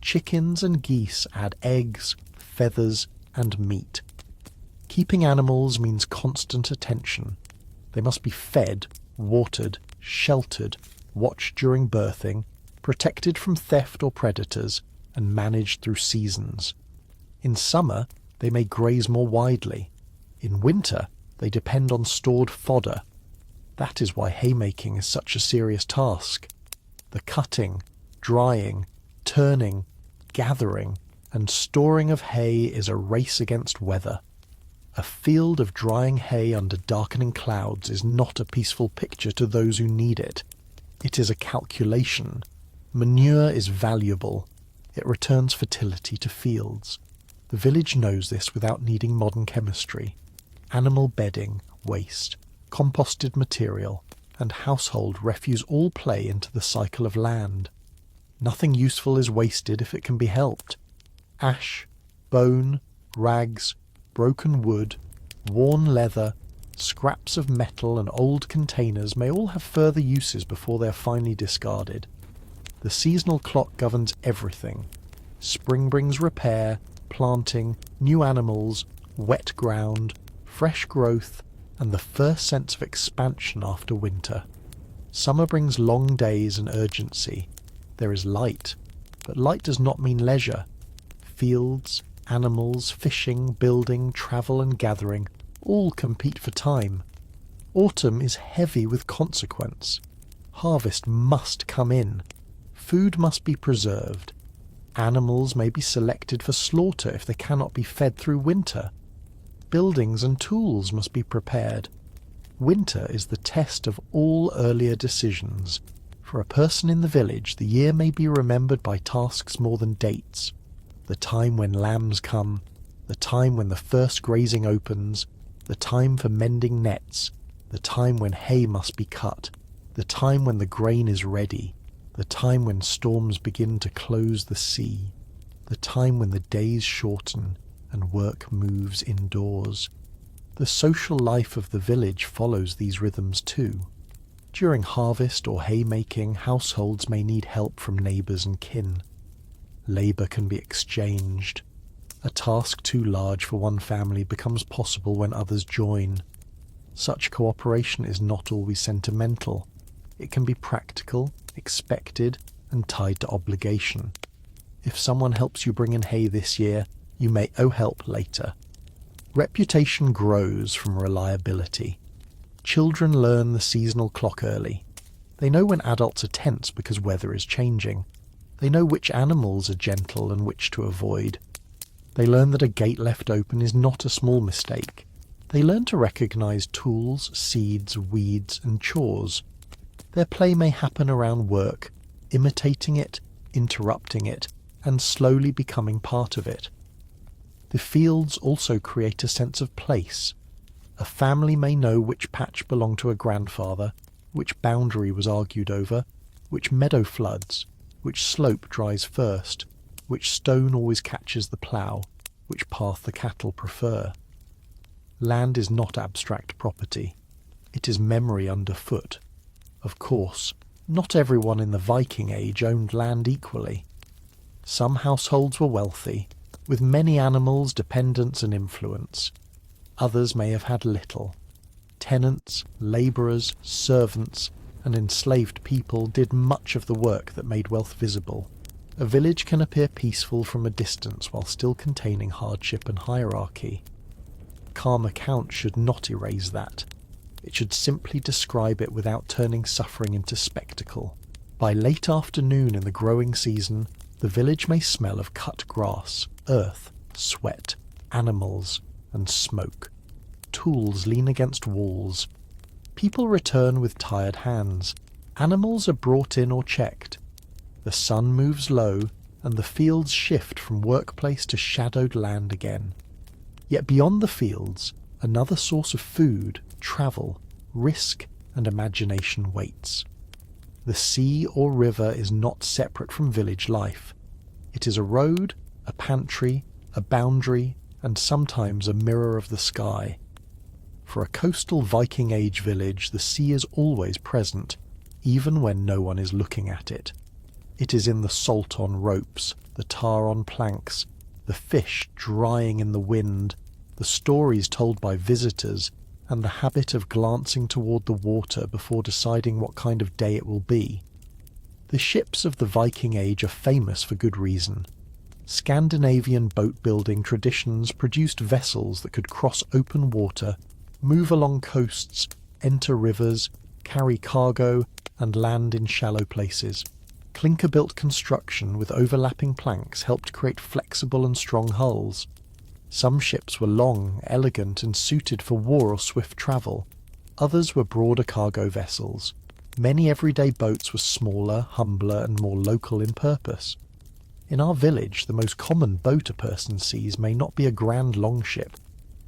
Chickens and geese add eggs, feathers, and meat. Keeping animals means constant attention. They must be fed, watered, sheltered, watched during birthing, protected from theft or predators, and managed through seasons. In summer, they may graze more widely. In winter, they depend on stored fodder. That is why haymaking is such a serious task. The cutting, drying, turning, gathering, and storing of hay is a race against weather. A field of drying hay under darkening clouds is not a peaceful picture to those who need it. It is a calculation. Manure is valuable. It returns fertility to fields. The village knows this without needing modern chemistry. Animal bedding, waste, composted material, and household refuse all play into the cycle of land. Nothing useful is wasted if it can be helped. Ash, bone, rags, broken wood, worn leather, scraps of metal and old containers may all have further uses before they are finally discarded. The seasonal clock governs everything. Spring brings repair, planting, new animals, wet ground, fresh growth, and the first sense of expansion after winter. Summer brings long days and urgency. There is light, but light does not mean leisure. Fields, animals, fishing, building, travel and gathering all compete for time. Autumn is heavy with consequence. Harvest must come in. Food must be preserved. Animals may be selected for slaughter if they cannot be fed through winter. Buildings and tools must be prepared. Winter is the test of all earlier decisions. For a person in the village, the year may be remembered by tasks more than dates. The time when lambs come, the time when the first grazing opens, the time for mending nets, the time when hay must be cut, the time when the grain is ready, the time when storms begin to close the sea, the time when the days shorten and work moves indoors. The social life of the village follows these rhythms too. During harvest or haymaking, households may need help from neighbours and kin. Labour can be exchanged. A task too large for one family becomes possible when others join. Such cooperation is not always sentimental. It can be practical, expected, and tied to obligation. If someone helps you bring in hay this year, you may owe help later. Reputation grows from reliability. Children learn the seasonal clock early. They know when adults are tense because weather is changing. They know which animals are gentle and which to avoid. They learn that a gate left open is not a small mistake. They learn to recognise tools, seeds, weeds, and chores. Their play may happen around work, imitating it, interrupting it, and slowly becoming part of it. The fields also create a sense of place. A family may know which patch belonged to a grandfather, which boundary was argued over, which meadow floods, which slope dries first, which stone always catches the plough, which path the cattle prefer. Land is not abstract property. It is memory underfoot. Of course, not everyone in the Viking-age owned land equally. Some households were wealthy, with many animals, dependents and influence. Others may have had little. Tenants, labourers, servants, and enslaved people did much of the work that made wealth visible. A village can appear peaceful from a distance while still containing hardship and hierarchy. Calm account should not erase that. It should simply describe it without turning suffering into spectacle. By late afternoon in the growing season, the village may smell of cut grass, earth, sweat, animals, and smoke. Tools lean against walls. People return with tired hands. Animals are brought in or checked. The sun moves low, and the fields shift from workplace to shadowed land again. Yet beyond the fields, another source of food, travel, risk, and imagination waits. The sea or river is not separate from village life. It is a road, a pantry, a boundary, and sometimes a mirror of the sky. For a coastal Viking-age village, the sea is always present, even when no one is looking at it. It is in the salt on ropes, the tar on planks, the fish drying in the wind, the stories told by visitors, and the habit of glancing toward the water before deciding what kind of day it will be. The ships of the Viking Age are famous for good reason. Scandinavian boat-building traditions produced vessels that could cross open water, move along coasts, enter rivers, carry cargo, and land in shallow places. Clinker-built construction with overlapping planks helped create flexible and strong hulls. Some ships were long, elegant, and suited for war or swift travel. Others were broader cargo vessels. Many everyday boats were smaller, humbler, and more local in purpose. In our village, the most common boat a person sees may not be a grand longship.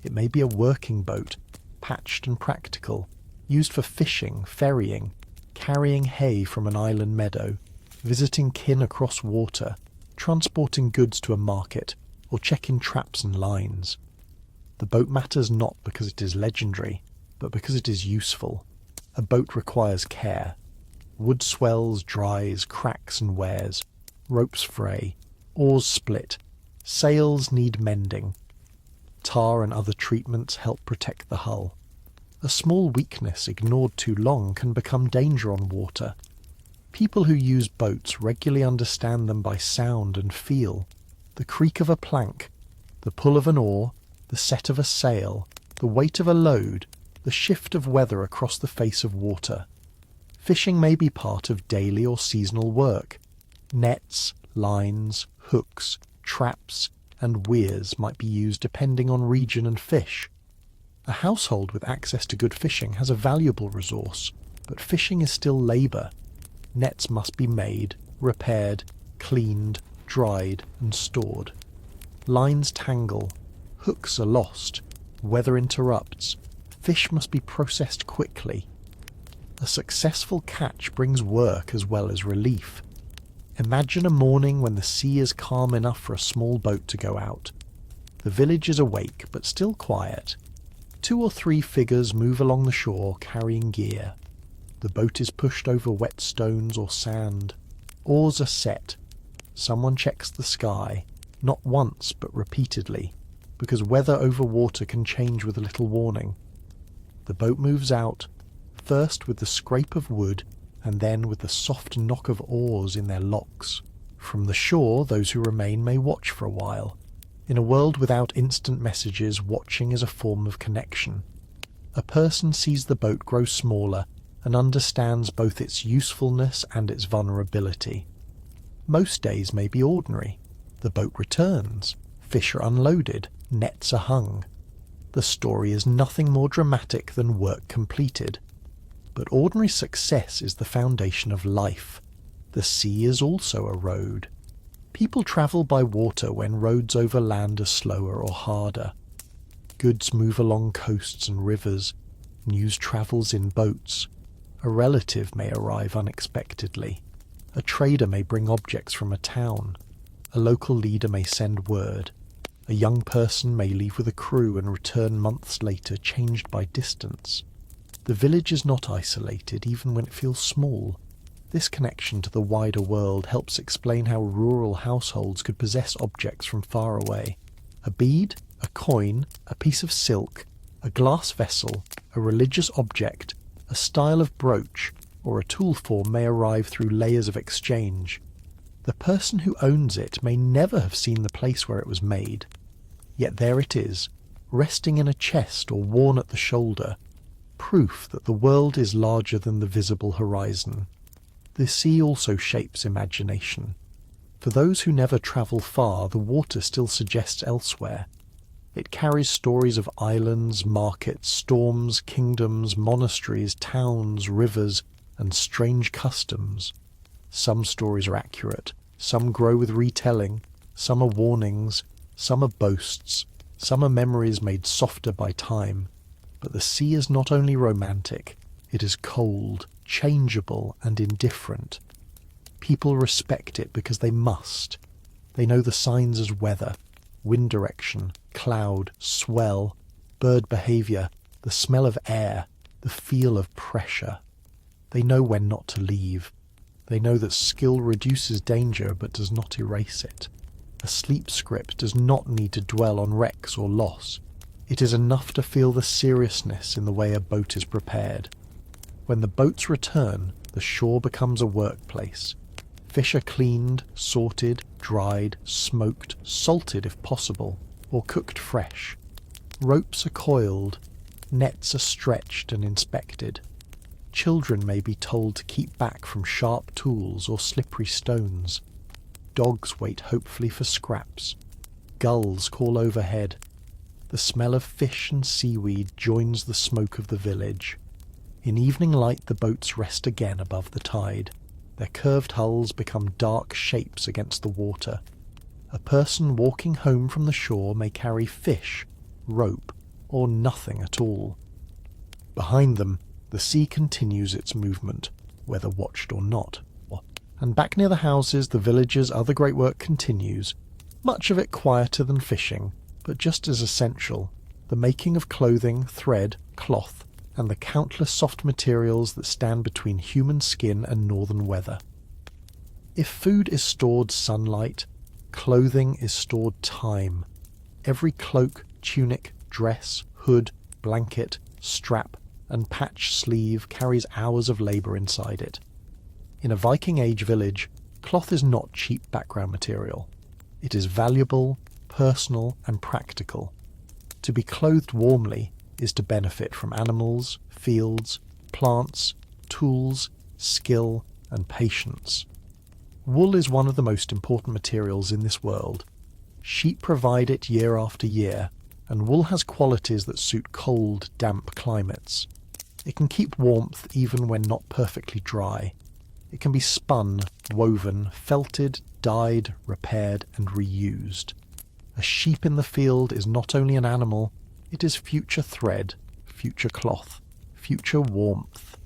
It may be a working boat, patched and practical, used for fishing, ferrying, carrying hay from an island meadow, visiting kin across water, transporting goods to a market, or checking traps and lines. The boat matters not because it is legendary, but because it is useful. A boat requires care. Wood swells, dries, cracks and wears. Ropes fray. Oars split. Sails need mending. Tar and other treatments help protect the hull. A small weakness ignored too long can become danger on water. People who use boats regularly understand them by sound and feel. The creak of a plank, the pull of an oar, the set of a sail, the weight of a load, the shift of weather across the face of water. Fishing may be part of daily or seasonal work. Nets, lines, hooks, traps, and weirs might be used depending on region and fish. A household with access to good fishing has a valuable resource, but fishing is still labour. Nets must be made, repaired, cleaned, dried, and stored. Lines tangle, hooks are lost, weather interrupts, fish must be processed quickly. A successful catch brings work as well as relief. Imagine a morning when the sea is calm enough for a small boat to go out. The village is awake, but still quiet. 2 or 3 figures move along the shore carrying gear. The boat is pushed over wet stones or sand. Oars are set. Someone checks the sky, not once but repeatedly, because weather over water can change with little warning. The boat moves out, first with the scrape of wood, and then with the soft knock of oars in their locks. From the shore, those who remain may watch for a while. In a world without instant messages, watching is a form of connection. A person sees the boat grow smaller and understands both its usefulness and its vulnerability. Most days may be ordinary. The boat returns, fish are unloaded, nets are hung. The story is nothing more dramatic than work completed. But ordinary success is the foundation of life. The sea is also a road. People travel by water when roads over land are slower or harder. Goods move along coasts and rivers. News travels in boats. A relative may arrive unexpectedly. A trader may bring objects from a town. A local leader may send word. A young person may leave with a crew and return months later changed by distance. The village is not isolated even when it feels small. This connection to the wider world helps explain how rural households could possess objects from far away. A bead, a coin, a piece of silk, a glass vessel, a religious object, a style of brooch, or a tool form may arrive through layers of exchange. The person who owns it may never have seen the place where it was made. Yet there it is, resting in a chest or worn at the shoulder, proof that the world is larger than the visible horizon. The sea also shapes imagination. For those who never travel far, the water still suggests elsewhere. It carries stories of islands, markets, storms, kingdoms, monasteries, towns, rivers, and strange customs. Some stories are accurate, some grow with retelling, some are warnings, some are boasts, some are memories made softer by time. But the sea is not only romantic, it is cold, changeable, and indifferent. People respect it because they must. They know the signs as weather, wind direction, cloud, swell, bird behaviour, the smell of air, the feel of pressure. They know when not to leave. They know that skill reduces danger but does not erase it. A sleep script does not need to dwell on wrecks or loss. It is enough to feel the seriousness in the way a boat is prepared. When the boats return, the shore becomes a workplace. Fish are cleaned, sorted, dried, smoked, salted if possible, or cooked fresh. Ropes are coiled, nets are stretched and inspected. Children may be told to keep back from sharp tools or slippery stones. Dogs wait hopefully for scraps. Gulls call overhead. The smell of fish and seaweed joins the smoke of the village. In evening light the boats rest again above the tide. Their curved hulls become dark shapes against the water. A person walking home from the shore may carry fish, rope, or nothing at all. Behind them, the sea continues its movement, whether watched or not. And back near the houses, the villagers' other great work continues, much of it quieter than fishing, but just as essential, the making of clothing, thread, cloth, and the countless soft materials that stand between human skin and northern weather. If food is stored sunlight, clothing is stored time. Every cloak, tunic, dress, hood, blanket, strap, and patch sleeve carries hours of labour inside it. In a Viking-age village, cloth is not cheap background material. It is valuable, personal, and practical. To be clothed warmly is to benefit from animals, fields, plants, tools, skill, and patience. Wool is one of the most important materials in this world. Sheep provide it year after year, and wool has qualities that suit cold, damp climates. It can keep warmth even when not perfectly dry. It can be spun, woven, felted, dyed, repaired, and reused. A sheep in the field is not only an animal, it is future thread, future cloth, future warmth.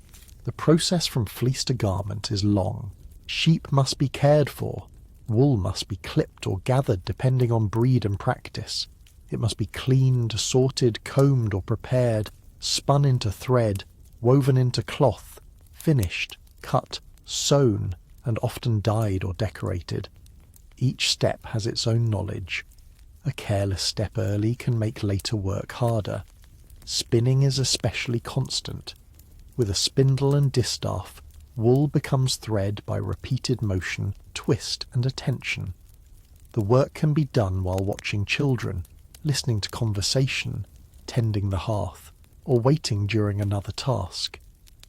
The process from fleece to garment is long. Sheep must be cared for. Wool must be clipped or gathered depending on breed and practice. It must be cleaned, sorted, combed or prepared, spun into thread, woven into cloth, finished, cut, sewn, and often dyed or decorated. Each step has its own knowledge. A careless step early can make later work harder. Spinning is especially constant. With a spindle and distaff, wool becomes thread by repeated motion, twist, and attention. The work can be done while watching children, listening to conversation, tending the hearth, or waiting during another task.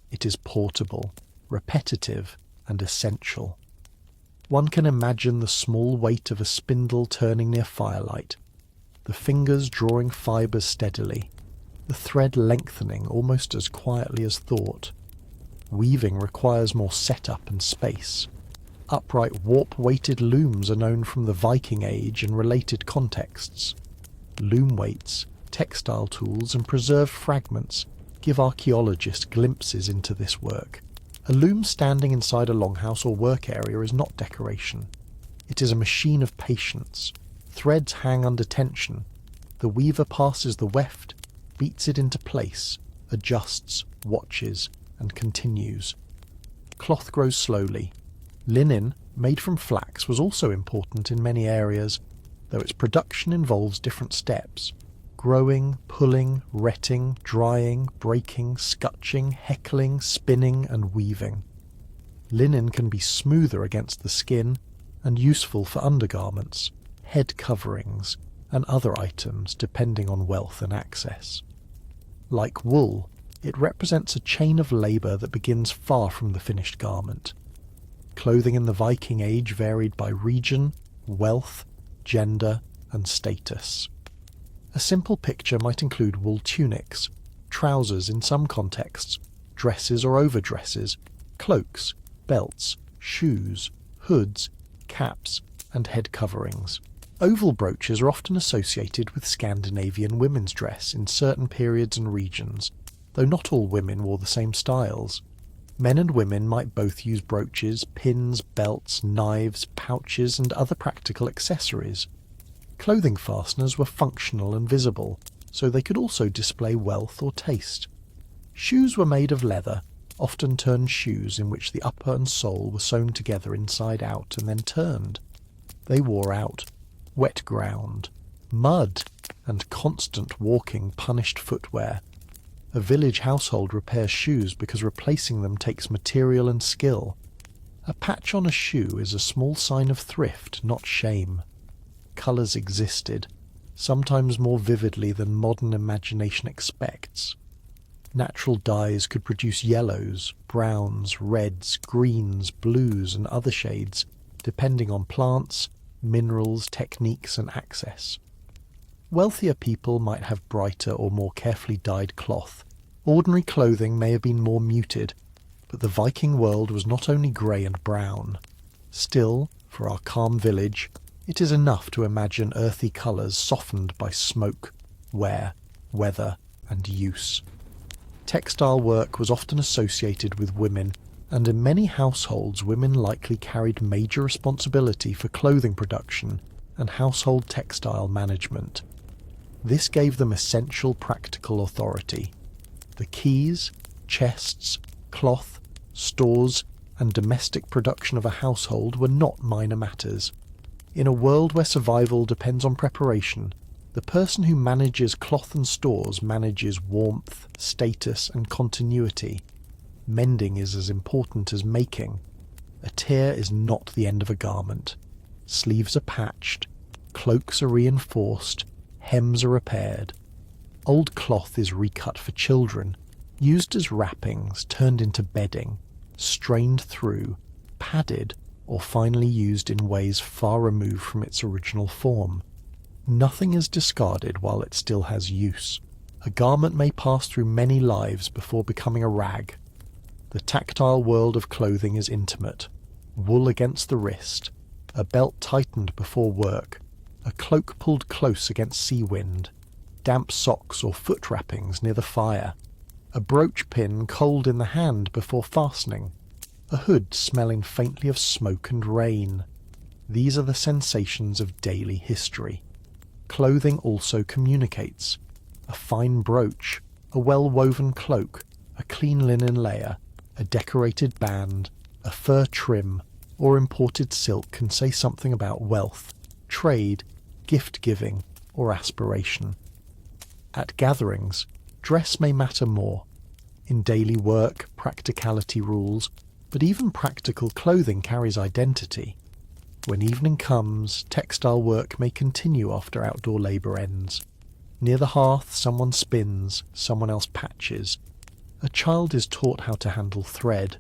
It is portable, repetitive, and essential. One can imagine the small weight of a spindle turning near firelight, the fingers drawing fibres steadily, the thread lengthening almost as quietly as thought. Weaving requires more setup and space. Upright warp-weighted looms are known from the Viking-age and related contexts. Loom weights, textile tools, and preserved fragments give archaeologists glimpses into this work. A loom standing inside a longhouse or work area is not decoration. It is a machine of patience. Threads hang under tension. The weaver passes the weft, beats it into place, adjusts, watches, and continues. Cloth grows slowly. Linen, made from flax, was also important in many areas, though its production involves different steps: growing, pulling, retting, drying, breaking, scutching, heckling, spinning, and weaving. Linen can be smoother against the skin and useful for undergarments, head coverings, and other items depending on wealth and access. Like wool, it represents a chain of labour that begins far from the finished garment. Clothing in the Viking Age varied by region, wealth, gender, and status. A simple picture might include wool tunics, trousers in some contexts, dresses or overdresses, cloaks, belts, shoes, hoods, caps, and head coverings. Oval brooches are often associated with Scandinavian women's dress in certain periods and regions, though not all women wore the same styles. Men and women might both use brooches, pins, belts, knives, pouches, and other practical accessories. Clothing fasteners were functional and visible, so they could also display wealth or taste. Shoes were made of leather, often turned shoes in which the upper and sole were sewn together inside out and then turned. They wore out. Wet ground, mud, and constant walking punished footwear. A village household repairs shoes because replacing them takes material and skill. A patch on a shoe is a small sign of thrift, not shame. Colours existed, sometimes more vividly than modern imagination expects. Natural dyes could produce yellows, browns, reds, greens, blues, and other shades, depending on plants, minerals, techniques, and access. Wealthier people might have brighter or more carefully dyed cloth. Ordinary clothing may have been more muted, but the Viking world was not only grey and brown. Still, for our calm village, it is enough to imagine earthy colours softened by smoke, wear, weather, and use. Textile work was often associated with women and in many households women likely carried major responsibility for clothing production and household textile management. This gave them essential practical authority. The keys, chests, cloth, stores, and domestic production of a household were not minor matters. In a world where survival depends on preparation, the person who manages cloth and stores manages warmth, status, and continuity. Mending is as important as making. A tear is not the end of a garment. Sleeves are patched, cloaks are reinforced, hems are repaired. Old cloth is recut for children, used as wrappings, turned into bedding, strained through, padded, or finally used in ways far removed from its original form. Nothing is discarded while it still has use. A garment may pass through many lives before becoming a rag. The tactile world of clothing is intimate. Wool against the wrist, a belt tightened before work, a cloak pulled close against sea wind, damp socks or foot wrappings near the fire, a brooch pin cold in the hand before fastening, a hood smelling faintly of smoke and rain. These are the sensations of daily history. Clothing also communicates. A fine brooch, a well-woven cloak, a clean linen layer, a decorated band, a fur trim, or imported silk can say something about wealth, trade, gift-giving, or aspiration. At gatherings, dress may matter more. In daily work, practicality rules, but even practical clothing carries identity. When evening comes, textile work may continue after outdoor labour ends. Near the hearth, someone spins, someone else patches. A child is taught how to handle thread.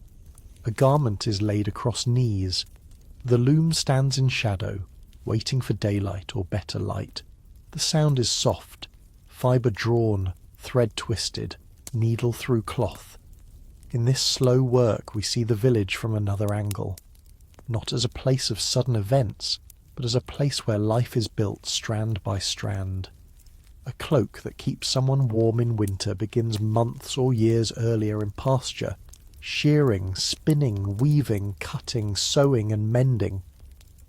A garment is laid across knees. The loom stands in shadow, waiting for daylight or better light. The sound is soft, fibre drawn, thread twisted, needle through cloth. In this slow work we see the village from another angle, not as a place of sudden events, but as a place where life is built strand by strand. A cloak that keeps someone warm in winter begins months or years earlier in pasture, shearing, spinning, weaving, cutting, sewing and mending.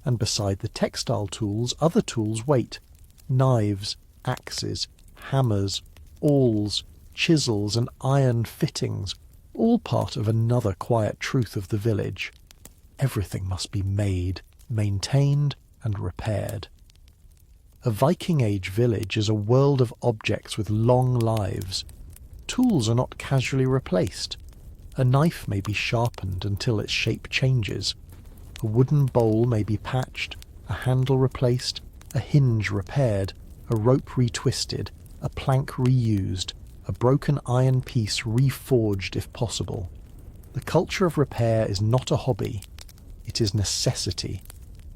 And beside the textile tools, other tools wait. Knives, axes, hammers, awls, chisels and iron fittings, all part of another quiet truth of the village. Everything must be made, maintained and repaired. A Viking-age village is a world of objects with long lives. Tools are not casually replaced. A knife may be sharpened until its shape changes. A wooden bowl may be patched, a handle replaced, a hinge repaired, a rope retwisted, a plank reused, a broken iron piece reforged if possible. The culture of repair is not a hobby. It is necessity.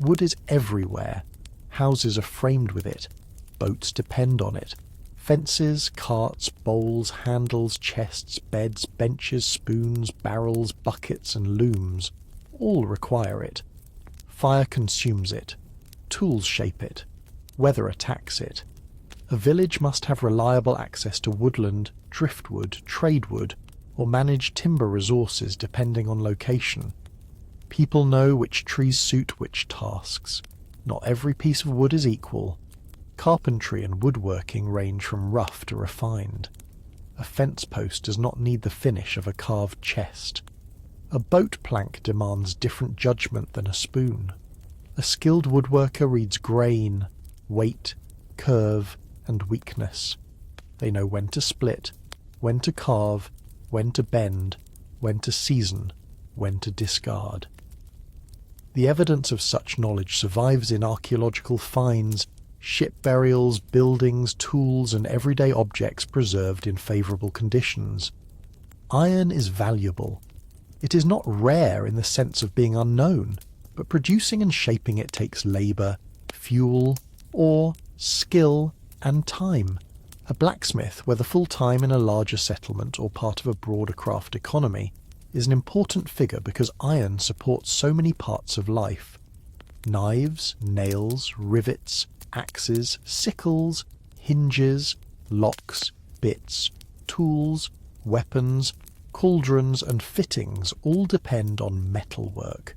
Wood is everywhere. Houses are framed with it. Boats depend on it. Fences, carts, bowls, handles, chests, beds, benches, spoons, barrels, buckets and looms all require it. Fire consumes it. Tools shape it. Weather attacks it. A village must have reliable access to woodland, driftwood, tradewood, or manage timber resources depending on location. People know which trees suit which tasks. Not every piece of wood is equal. Carpentry and woodworking range from rough to refined. A fence post does not need the finish of a carved chest. A boat plank demands different judgment than a spoon. A skilled woodworker reads grain, weight, curve, and weakness. They know when to split, when to carve, when to bend, when to season, when to discard. The evidence of such knowledge survives in archaeological finds, ship burials, buildings, tools, and everyday objects preserved in favourable conditions. Iron is valuable. It is not rare in the sense of being unknown, but producing and shaping it takes labour, fuel, ore, skill, and time. A blacksmith, whether full-time in a larger settlement or part of a broader craft economy, is an important figure because iron supports so many parts of life. Knives, nails, rivets, axes, sickles, hinges, locks, bits, tools, weapons, cauldrons and fittings all depend on metalwork.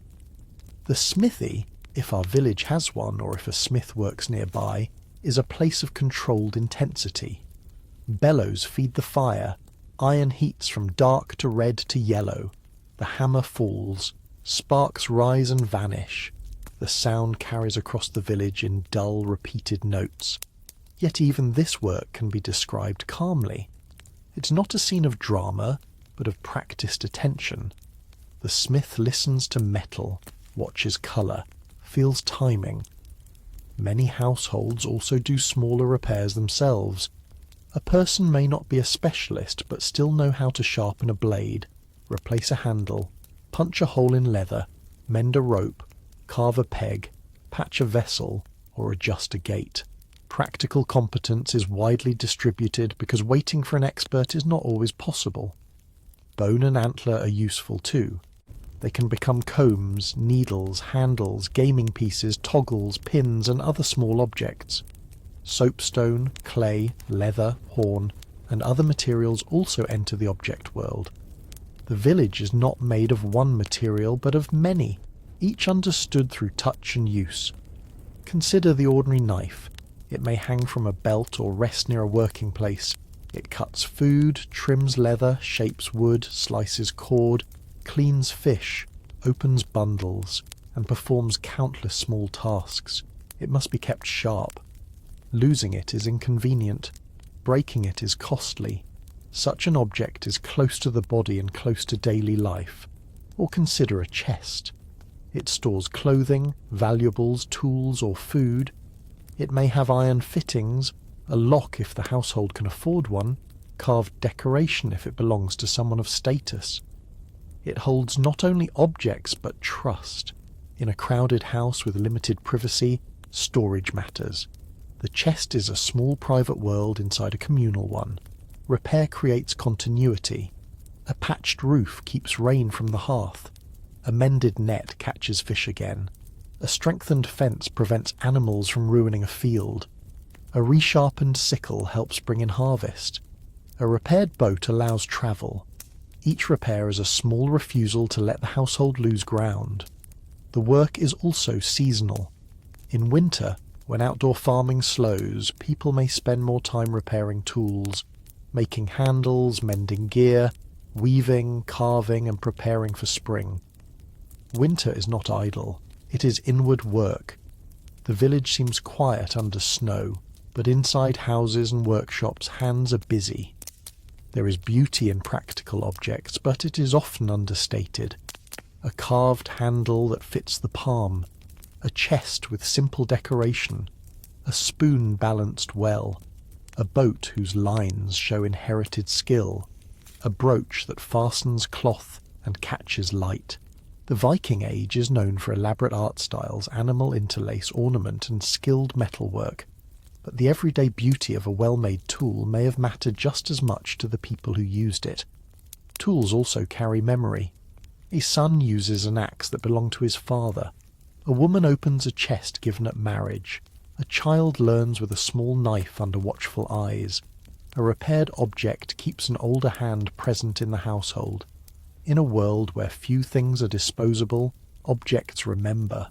The smithy, if our village has one or if a smith works nearby, is a place of controlled intensity. Bellows feed the fire, iron heats from dark to red to yellow, the hammer falls, sparks rise and vanish, the sound carries across the village in dull, repeated notes. Yet even this work can be described calmly. It's not a scene of drama, but of practiced attention. The smith listens to metal, watches colour, feels timing. Many households also do smaller repairs themselves. A person may not be a specialist, but still know how to sharpen a blade, replace a handle, punch a hole in leather, mend a rope, carve a peg, patch a vessel, or adjust a gate. Practical competence is widely distributed because waiting for an expert is not always possible. Bone and antler are useful too. They can become combs, needles, handles, gaming pieces, toggles, pins, and other small objects. Soapstone, clay, leather, horn, and other materials also enter the object world. The village is not made of one material, but of many, each understood through touch and use. Consider the ordinary knife. It may hang from a belt or rest near a working place. It cuts food, trims leather, shapes wood, slices cord, cleans fish, opens bundles, and performs countless small tasks. It must be kept sharp. Losing it is inconvenient. Breaking it is costly. Such an object is close to the body and close to daily life. Or consider a chest. It stores clothing, valuables, tools, or food. It may have iron fittings, a lock if the household can afford one, carved decoration if it belongs to someone of status. It holds not only objects but trust. In a crowded house with limited privacy, storage matters. The chest is a small private world inside a communal one. Repair creates continuity. A patched roof keeps rain from the hearth. A mended net catches fish again. A strengthened fence prevents animals from ruining a field. A resharpened sickle helps bring in harvest. A repaired boat allows travel. Each repair is a small refusal to let the household lose ground. The work is also seasonal. In winter, when outdoor farming slows, people may spend more time repairing tools, making handles, mending gear, weaving, carving, and preparing for spring. Winter is not idle. It is inward work. The village seems quiet under snow, but inside houses and workshops hands are busy. There is beauty in practical objects, but it is often understated. A carved handle that fits the palm, a chest with simple decoration, a spoon balanced well, a boat whose lines show inherited skill, a brooch that fastens cloth and catches light. The Viking-age is known for elaborate art styles, animal interlace, ornament, and skilled metalwork, but the everyday beauty of a well-made tool may have mattered just as much to the people who used it. Tools also carry memory. A son uses an axe that belonged to his father. A woman opens a chest given at marriage. A child learns with a small knife under watchful eyes. A repaired object keeps an older hand present in the household. In a world where few things are disposable, objects remember.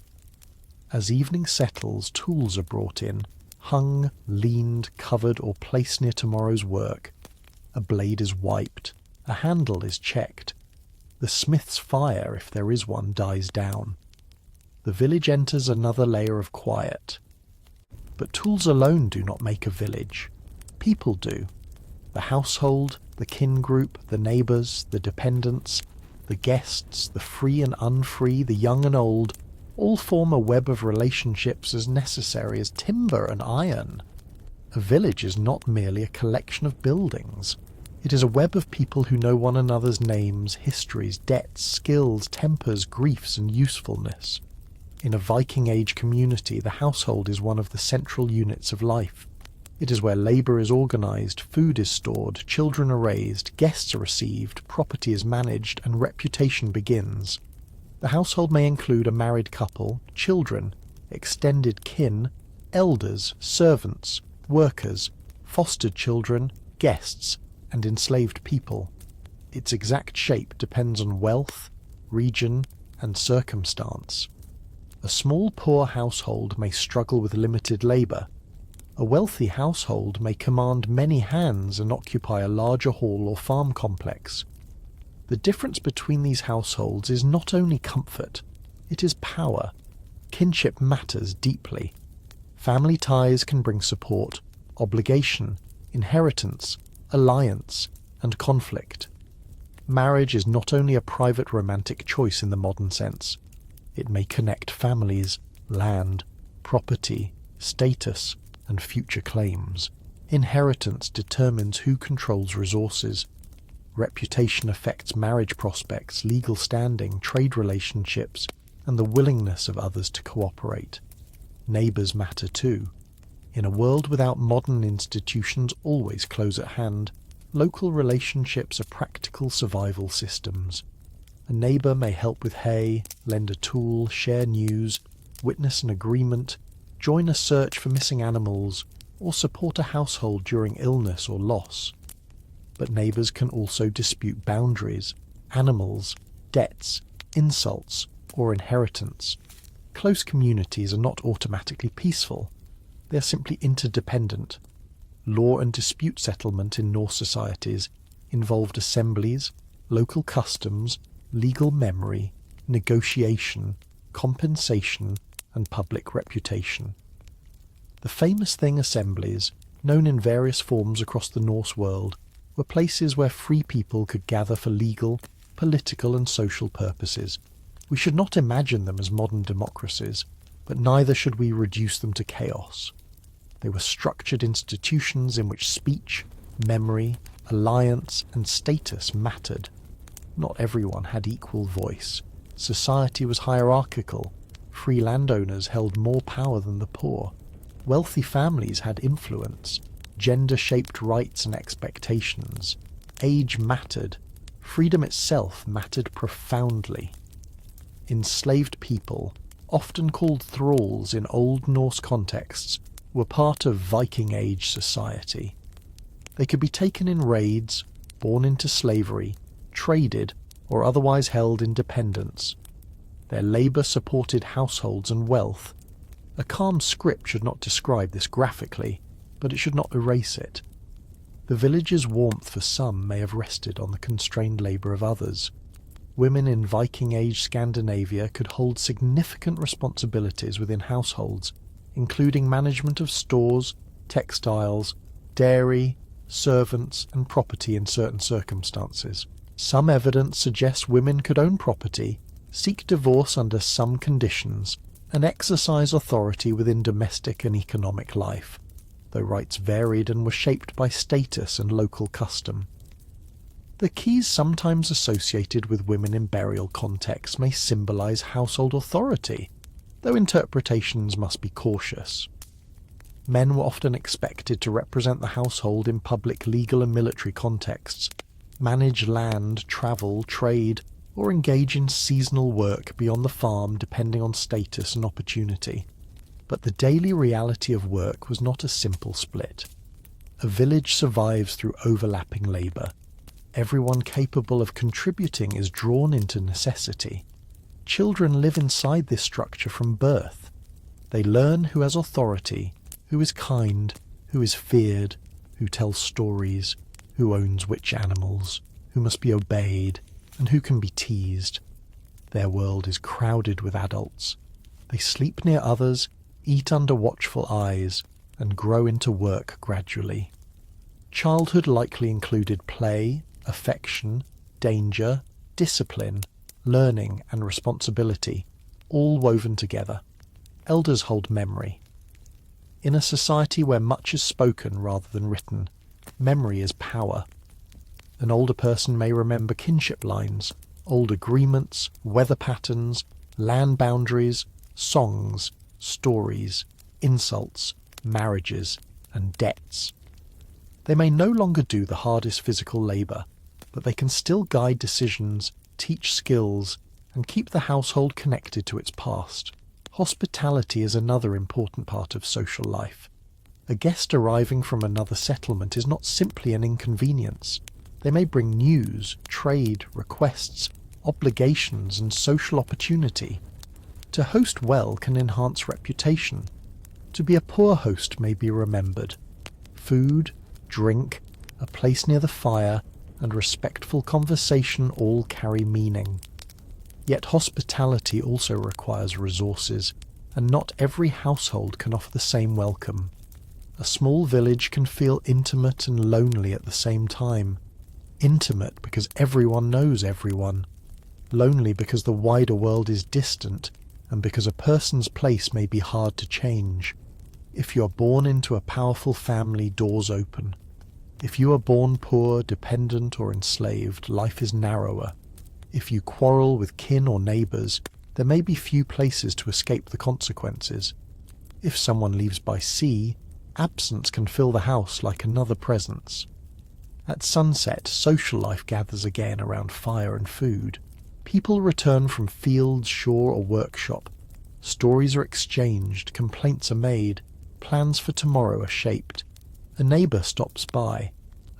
As evening settles, tools are brought in, hung, leaned, covered, or placed near tomorrow's work. A blade is wiped. A handle is checked. The smith's fire, if there is one, dies down. The village enters another layer of quiet. But tools alone do not make a village. People do. The household, the kin group, the neighbours, the dependents, the guests, the free and unfree, the young and old, all form a web of relationships as necessary as timber and iron. A village is not merely a collection of buildings. It is a web of people who know one another's names, histories, debts, skills, tempers, griefs, and usefulness. In a Viking-age community, the household is one of the central units of life. It is where labour is organised, food is stored, children are raised, guests are received, property is managed, and reputation begins. The household may include a married couple, children, extended kin, elders, servants, workers, fostered children, guests, and enslaved people. Its exact shape depends on wealth, region, and circumstance. A small poor household may struggle with limited labour. A wealthy household may command many hands and occupy a larger hall or farm complex. The difference between these households is not only comfort, it is power. Kinship matters deeply. Family ties can bring support, obligation, inheritance, alliance, and conflict. Marriage is not only a private romantic choice in the modern sense. It may connect families, land, property, status, and future claims. Inheritance determines who controls resources. Reputation affects marriage prospects, legal standing, trade relationships, and the willingness of others to cooperate. Neighbours matter too. In a world without modern institutions always close at hand, local relationships are practical survival systems. A neighbour may help with hay, lend a tool, share news, witness an agreement, join a search for missing animals, or support a household during illness or loss. But neighbours can also dispute boundaries, animals, debts, insults, or inheritance. Close communities are not automatically peaceful. They are simply interdependent. Law and dispute settlement in Norse societies involved assemblies, local customs, legal memory, negotiation, compensation, and public reputation. The famous thing assemblies, known in various forms across the Norse world, were places where free people could gather for legal, political, and social purposes. We should not imagine them as modern democracies, but neither should we reduce them to chaos. They were structured institutions in which speech, memory, alliance, and status mattered. Not everyone had equal voice. Society was hierarchical. Free landowners held more power than the poor. Wealthy families had influence. Gender shaped rights and expectations. Age mattered. Freedom itself mattered profoundly. Enslaved people, often called thralls in Old Norse contexts, were part of Viking-age society. They could be taken in raids, born into slavery, traded, or otherwise held in dependence. Their labour supported households and wealth. A calm script should not describe this graphically, but it should not erase it. The village's warmth for some may have rested on the constrained labour of others. Women in Viking-age Scandinavia could hold significant responsibilities within households, including management of stores, textiles, dairy, servants, and property in certain circumstances. Some evidence suggests women could own property, seek divorce under some conditions, and exercise authority within domestic and economic life, though rights varied and were shaped by status and local custom. The keys sometimes associated with women in burial contexts may symbolize household authority, though interpretations must be cautious. Men were often expected to represent the household in public legal and military contexts, manage land, travel, trade, or engage in seasonal work beyond the farm depending on status and opportunity. But the daily reality of work was not a simple split. A village survives through overlapping labour. Everyone capable of contributing is drawn into necessity. Children live inside this structure from birth. They learn who has authority, who is kind, who is feared, who tells stories, who owns which animals, who must be obeyed, and who can be teased. Their world is crowded with adults. They sleep near others, eat under watchful eyes, and grow into work gradually. Childhood likely included play, affection, danger, discipline, learning, and responsibility, all woven together. Elders hold memory. In a society where much is spoken rather than written, memory is power. An older person may remember kinship lines, old agreements, weather patterns, land boundaries, songs, stories, insults, marriages, and debts. They may no longer do the hardest physical labour, but they can still guide decisions, teach skills, and keep the household connected to its past. Hospitality is another important part of social life. A guest arriving from another settlement is not simply an inconvenience. They may bring news, trade, requests, obligations and social opportunity. To host well can enhance reputation. To be a poor host may be remembered. Food, drink, a place near the fire, and respectful conversation all carry meaning. Yet hospitality also requires resources, and not every household can offer the same welcome. A small village can feel intimate and lonely at the same time. Intimate because everyone knows everyone. Lonely because the wider world is distant, and because a person's place may be hard to change. If you are born into a powerful family, doors open. If you are born poor, dependent or enslaved, life is narrower. If you quarrel with kin or neighbours, there may be few places to escape the consequences. If someone leaves by sea, absence can fill the house like another presence. At sunset, social life gathers again around fire and food. People return from fields, shore or workshop. Stories are exchanged, complaints are made, plans for tomorrow are shaped. A neighbour stops by.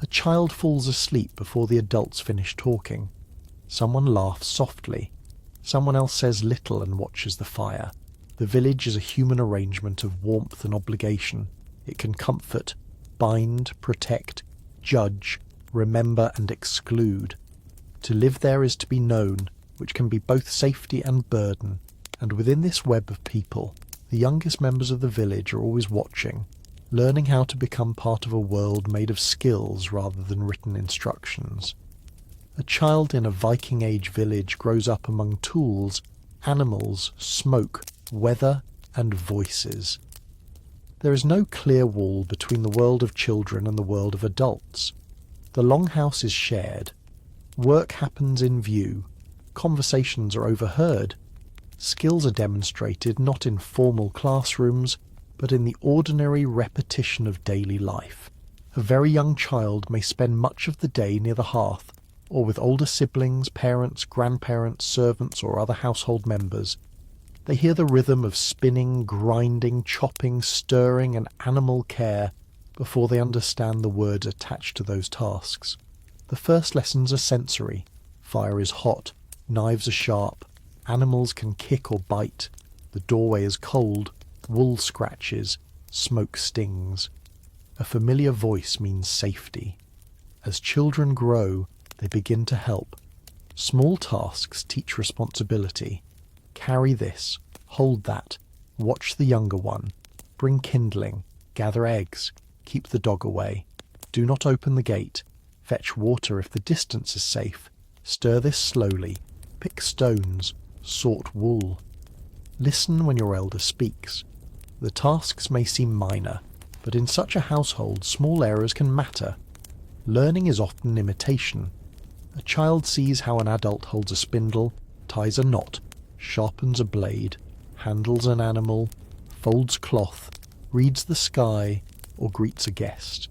A child falls asleep before the adults finish talking. Someone laughs softly. Someone else says little and watches the fire. The village is a human arrangement of warmth and obligation. It can comfort, bind, protect, judge, remember and exclude. To live there is to be known, which can be both safety and burden, and within this web of people, the youngest members of the village are always watching, learning how to become part of a world made of skills rather than written instructions. A child in a Viking-age village grows up among tools, animals, smoke, weather, and voices. There is no clear wall between the world of children and the world of adults. The longhouse is shared. Work happens in view. Conversations are overheard. Skills are demonstrated not in formal classrooms, but in the ordinary repetition of daily life. A very young child may spend much of the day near the hearth, or with older siblings, parents, grandparents, servants, or other household members. They hear the rhythm of spinning, grinding, chopping, stirring, and animal care before they understand the words attached to those tasks. The first lessons are sensory. Fire is hot, knives are sharp, animals can kick or bite, the doorway is cold, wool scratches, smoke stings. A familiar voice means safety. As children grow, they begin to help. Small tasks teach responsibility. Carry this, hold that, watch the younger one, bring kindling, gather eggs, keep the dog away, do not open the gate, fetch water if the distance is safe, stir this slowly, pick stones, sort wool. Listen when your elder speaks. The tasks may seem minor, but in such a household small errors can matter. Learning is often imitation. A child sees how an adult holds a spindle, ties a knot, sharpens a blade, handles an animal, folds cloth, reads the sky, or greets a guest.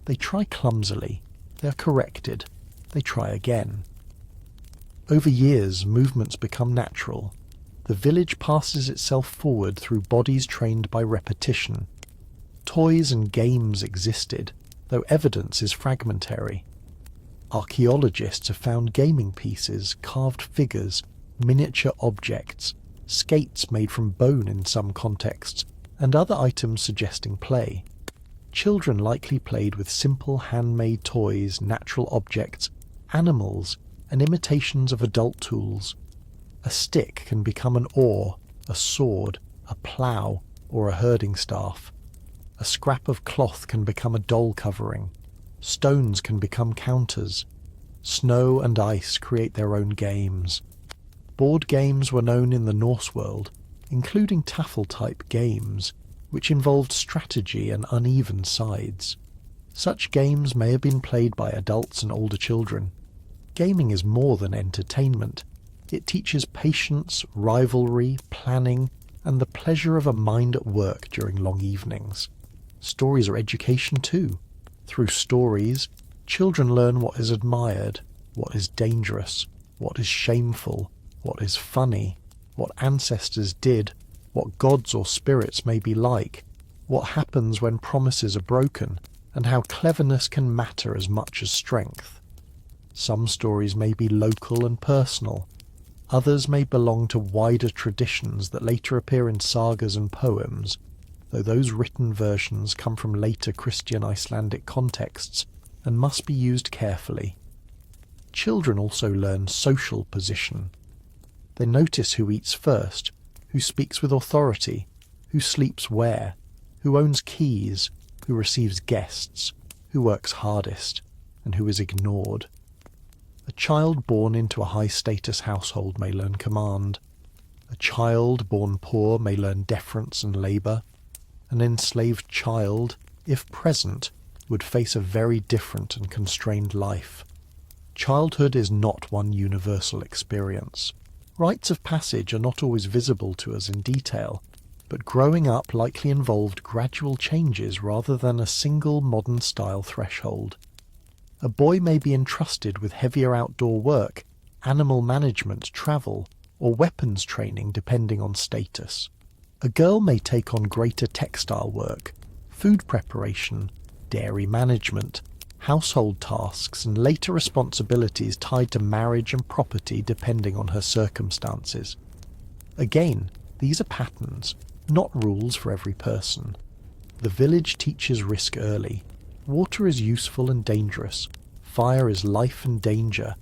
They try clumsily. They are corrected. They try again. Over years, movements become natural. The village passes itself forward through bodies trained by repetition. Toys and games existed, though evidence is fragmentary. Archaeologists have found gaming pieces, carved figures, miniature objects, skates made from bone in some contexts, and other items suggesting play. Children likely played with simple handmade toys, natural objects, animals, and imitations of adult tools. A stick can become an oar, a sword, a plough, or a herding staff. A scrap of cloth can become a doll covering. Stones can become counters. Snow and ice create their own games. Board games were known in the Norse world, including Tafel-type games, which involved strategy and uneven sides. Such games may have been played by adults and older children. Gaming is more than entertainment. It teaches patience, rivalry, planning, and the pleasure of a mind at work during long evenings. Stories are education too. Through stories, children learn what is admired, what is dangerous, what is shameful, what is funny, what ancestors did, what gods or spirits may be like, what happens when promises are broken, and how cleverness can matter as much as strength. Some stories may be local and personal. Others may belong to wider traditions that later appear in sagas and poems, though those written versions come from later Christian Icelandic contexts and must be used carefully. Children also learn social position. They notice who eats first, who speaks with authority, who sleeps where, who owns keys, who receives guests, who works hardest, and who is ignored. A child born into a high-status household may learn command. A child born poor may learn deference and labour. An enslaved child, if present, would face a very different and constrained life. Childhood is not one universal experience. Rites of passage are not always visible to us in detail, but growing up likely involved gradual changes rather than a single modern-style threshold. A boy may be entrusted with heavier outdoor work, animal management, travel, or weapons training depending on status. A girl may take on greater textile work, food preparation, dairy management, household tasks, and later responsibilities tied to marriage and property depending on her circumstances. Again, these are patterns, not rules for every person. The village teaches risk early. Water is useful and dangerous. Fire is life and danger.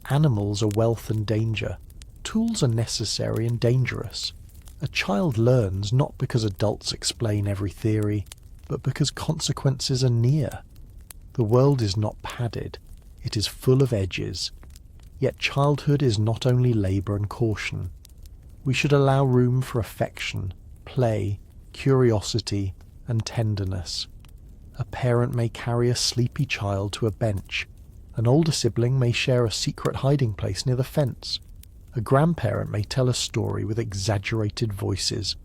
Animals are wealth and danger. Tools are necessary and dangerous. A child learns not because adults explain every theory, but because consequences are near. The world is not padded. It is full of edges. Yet childhood is not only labour and caution. We should allow room for affection, play, curiosity, and tenderness. A parent may carry a sleepy child to a bench. An older sibling may share a secret hiding place near the fence. A grandparent may tell a story with exaggerated voices.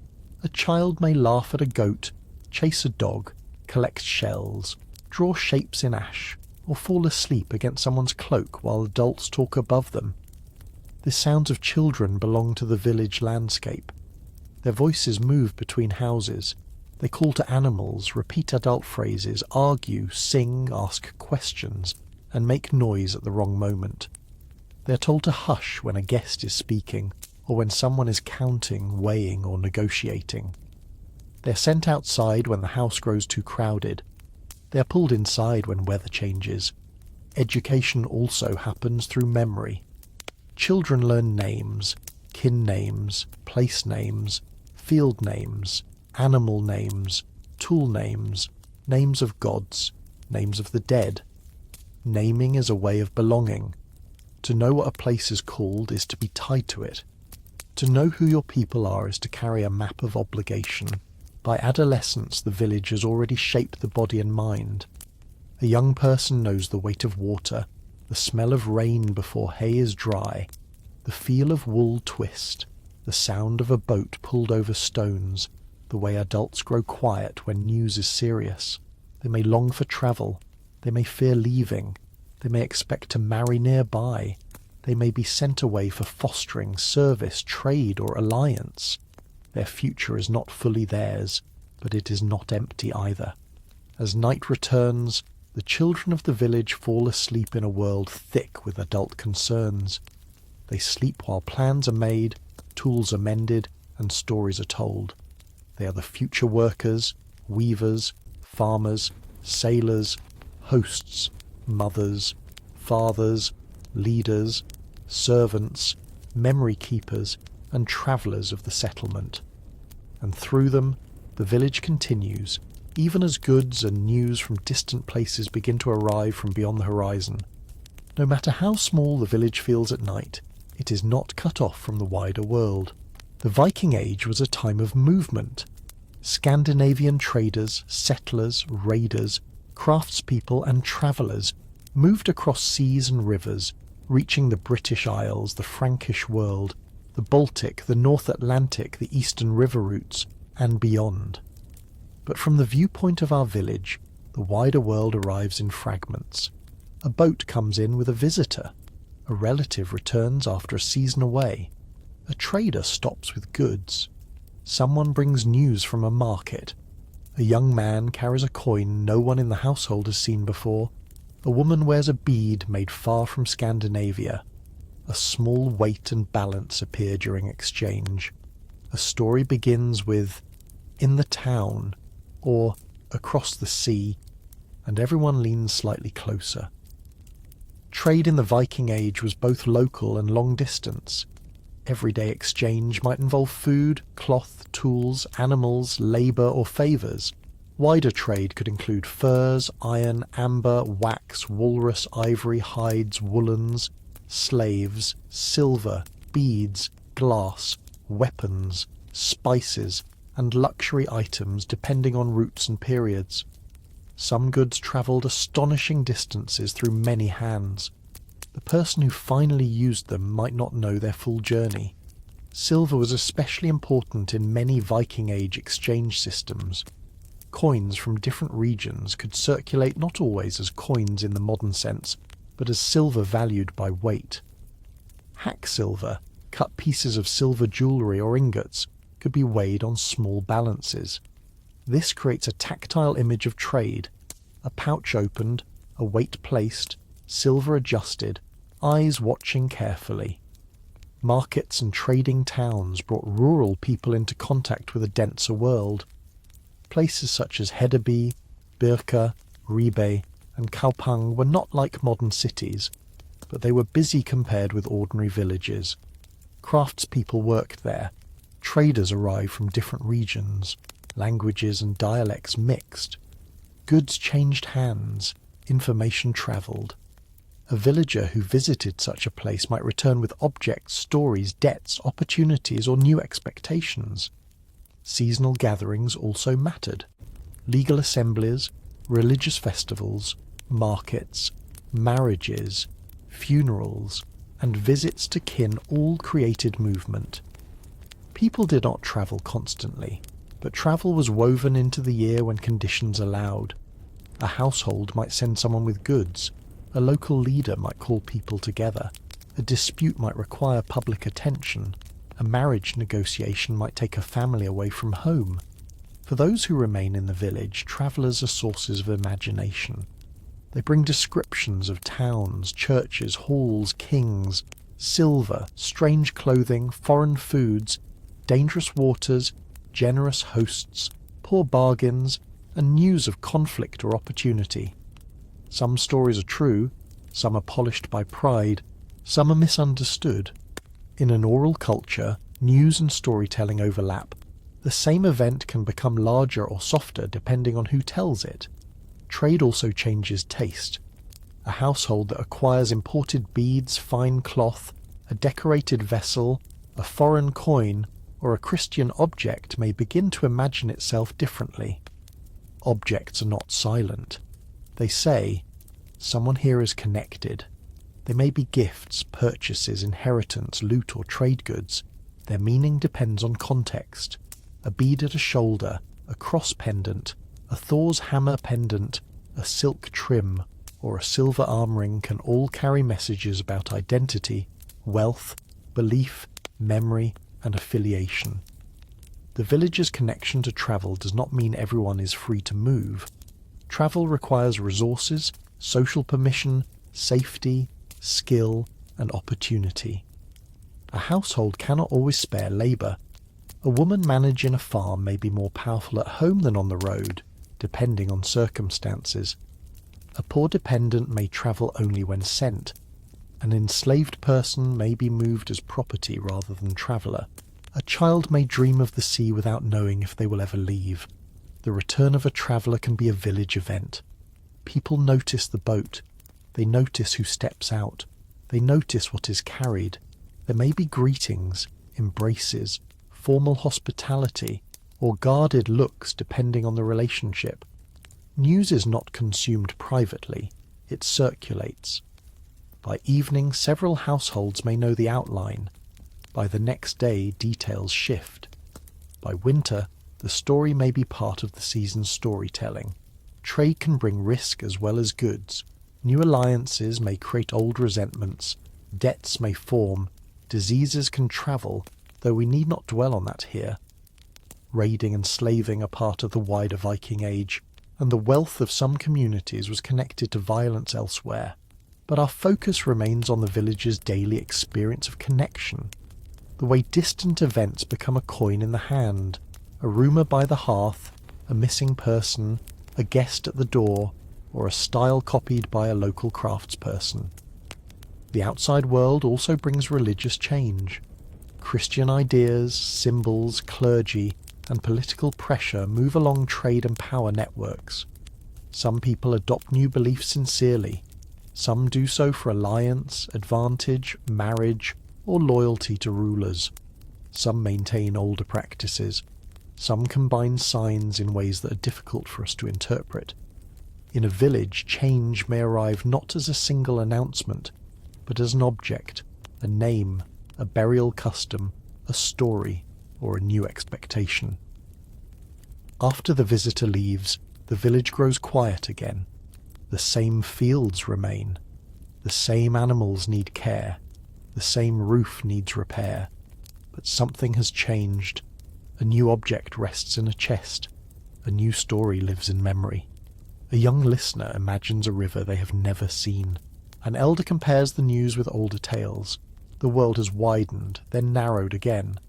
A child may laugh at a goat, chase a dog, collect shells, draw shapes in ash, or fall asleep against someone's cloak while adults talk above them. The sounds of children belong to the village landscape. Their voices move between houses. They call to animals, repeat adult phrases, argue, sing, ask questions, and make noise at the wrong moment. They are told to hush when a guest is speaking, or when someone is counting, weighing, or negotiating. They are sent outside when the house grows too crowded. They are pulled inside when weather changes. Education also happens through memory. Children learn names, kin names, place names, field names, animal names, tool names, names of gods, names of the dead. Naming is a way of belonging. To know what a place is called is to be tied to it. To know who your people are is to carry a map of obligation. By adolescence, the village has already shaped the body and mind. A young person knows the weight of water, the smell of rain before hay is dry, the feel of wool twist, the sound of a boat pulled over stones, the way adults grow quiet when news is serious. They may long for travel. They may fear leaving. They may expect to marry nearby. They may be sent away for fostering, service, trade, or alliance. Their future is not fully theirs, but it is not empty either. As night returns, the children of the village fall asleep in a world thick with adult concerns. They sleep while plans are made, tools are mended, and stories are told. They are the future workers, weavers, farmers, sailors, hosts, mothers, fathers, leaders, servants, memory keepers, and travellers of the settlement. And through them, the village continues, even as goods and news from distant places begin to arrive from beyond the horizon. No matter how small the village feels at night, it is not cut off from the wider world. The Viking-age was a time of movement. Scandinavian traders, settlers, raiders, craftspeople and travellers moved across seas and rivers, reaching the British Isles, the Frankish world, the Baltic, the North Atlantic, the Eastern river routes, and beyond. But from the viewpoint of our village, the wider world arrives in fragments. A boat comes in with a visitor. A relative returns after a season away. A trader stops with goods. Someone brings news from a market. A young man carries a coin no one in the household has seen before. A woman wears a bead made far from Scandinavia. A small weight and balance appear during exchange. A story begins with "in the town" or "across the sea," and everyone leans slightly closer. Trade in the Viking Age was both local and long distance. Everyday exchange might involve food, cloth, tools, animals, labour or favours. Wider trade could include furs, iron, amber, wax, walrus, ivory, hides, woolens, slaves, silver, beads, glass, weapons, spices, and luxury items depending on routes and periods. Some goods travelled astonishing distances through many hands. The person who finally used them might not know their full journey. Silver was especially important in many Viking-age exchange systems. Coins from different regions could circulate not always as coins in the modern sense, but as silver valued by weight. Hack silver, cut pieces of silver jewellery or ingots, could be weighed on small balances. This creates a tactile image of trade: a pouch opened, a weight placed, silver adjusted, eyes watching carefully. Markets and trading towns brought rural people into contact with a denser world. Places such as Hedeby, Birka, Ribe, and Kaupang were not like modern cities, but they were busy compared with ordinary villages. Craftspeople worked there. Traders arrived from different regions. Languages and dialects mixed. Goods changed hands. Information travelled. A villager who visited such a place might return with objects, stories, debts, opportunities, or new expectations. Seasonal gatherings also mattered. Legal assemblies, religious festivals, markets, marriages, funerals, and visits to kin all created movement. People did not travel constantly, but travel was woven into the year when conditions allowed. A household might send someone with goods. A local leader might call people together. A dispute might require public attention. A marriage negotiation might take a family away from home. For those who remain in the village, travellers are sources of imagination. They bring descriptions of towns, churches, halls, kings, silver, strange clothing, foreign foods, dangerous waters, generous hosts, poor bargains, and news of conflict or opportunity. Some stories are true, some are polished by pride, some are misunderstood. In an oral culture, news and storytelling overlap. The same event can become larger or softer depending on who tells it. Trade also changes taste. A household that acquires imported beads, fine cloth, a decorated vessel, a foreign coin, or a Christian object may begin to imagine itself differently. Objects are not silent. They say, "Someone here is connected." They may be gifts, purchases, inheritance, loot, or trade goods. Their meaning depends on context. A bead at a shoulder, a cross pendant, a Thor's hammer pendant, a silk trim, or a silver arm ring can all carry messages about identity, wealth, belief, memory, and affiliation. The village's connection to travel does not mean everyone is free to move. Travel requires resources, social permission, safety, skill, and opportunity. A household cannot always spare labour. A woman managing a farm may be more powerful at home than on the road, depending on circumstances. A poor dependent may travel only when sent. An enslaved person may be moved as property rather than traveller. A child may dream of the sea without knowing if they will ever leave. The return of a traveller can be a village event. People notice the boat. They notice who steps out. They notice what is carried. There may be greetings, embraces, formal hospitality, or guarded looks depending on the relationship. News is not consumed privately. It circulates. By evening, several households may know the outline. By the next day, details shift. By winter, the story may be part of the season's storytelling. Trade can bring risk as well as goods. New alliances may create old resentments. Debts may form. Diseases can travel, though we need not dwell on that here. Raiding and slaving are part of the wider Viking Age. and the wealth of some communities was connected to violence elsewhere. But our focus remains on the village's daily experience of connection, the way distant events become a coin in the hand, a rumour by the hearth, a missing person, a guest at the door, or a style copied by a local craftsperson. The outside world also brings religious change. Christian ideas, symbols, clergy, and political pressure move along trade and power networks. Some people adopt new beliefs sincerely. Some do so for alliance, advantage, marriage, or loyalty to rulers. Some maintain older practices. Some combine signs in ways that are difficult for us to interpret. In a village, change may arrive not as a single announcement, but as an object, a name, a burial custom, a story, or a new expectation. After the visitor leaves, the village grows quiet again. The same fields remain. The same animals need care. The same roof needs repair. But something has changed. A new object rests in a chest. A new story lives in memory. A young listener imagines a river they have never seen. An elder compares the news with older tales. The world has widened, then narrowed again.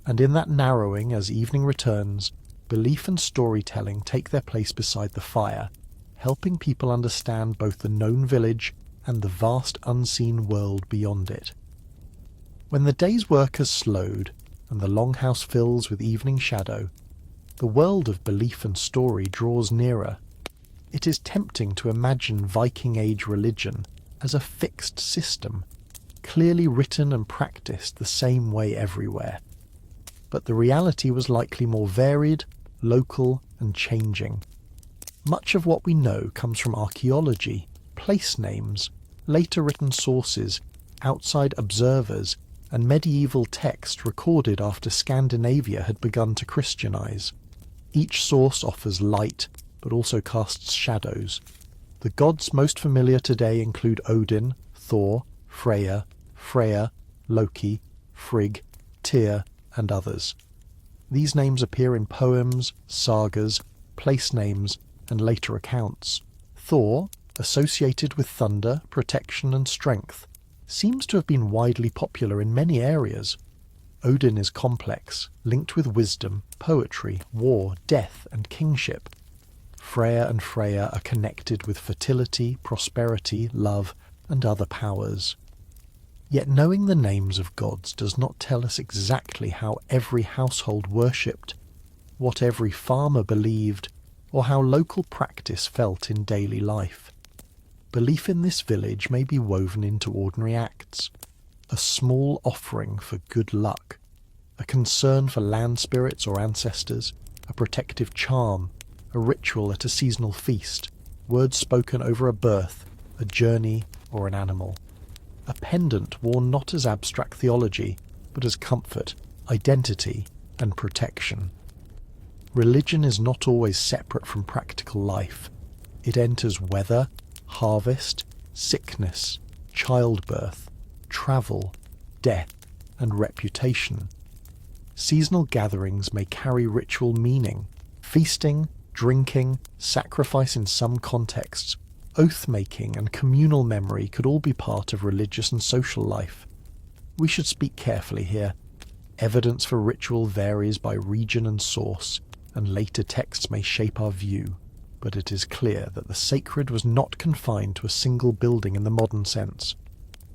And in that narrowing, as evening returns, belief and storytelling take their place beside the fire, helping people understand both the known village and the vast unseen world beyond it. When the day's work has slowed, and the longhouse fills with evening shadow, the world of belief and story draws nearer. It is tempting to imagine Viking-age religion as a fixed system, clearly written and practiced the same way everywhere. But the reality was likely more varied, local, and changing. Much of what we know comes from archaeology, place names, later written sources, outside observers, and medieval text recorded after Scandinavia had begun to Christianize. Each source offers light, but also casts shadows. The gods most familiar today include Odin, Thor, Freya, Loki, Frigg, Tyr, and others. These names appear in poems, sagas, place names, and later accounts. Thor, associated with thunder, protection, and strength, seems to have been widely popular in many areas. Odin is complex, linked with wisdom, poetry, war, death, and kingship. Freya and Freya are connected with fertility, prosperity, love, and other powers. Yet knowing the names of gods does not tell us exactly how every household worshipped, what every farmer believed, or how local practice felt in daily life. Belief in this village may be woven into ordinary acts. A small offering for good luck, a concern for land spirits or ancestors, a protective charm, a ritual at a seasonal feast, words spoken over a birth, a journey, or an animal. A pendant worn not as abstract theology, but as comfort, identity, and protection. Religion is not always separate from practical life. It enters weather, harvest, sickness, childbirth, travel, death, and reputation. Seasonal gatherings may carry ritual meaning. Feasting, drinking, sacrifice in some contexts, oath-making and communal memory could all be part of religious and social life. We should speak carefully here. Evidence for ritual varies by region and source, and later texts may shape our view, but it is clear that the sacred was not confined to a single building in the modern sense.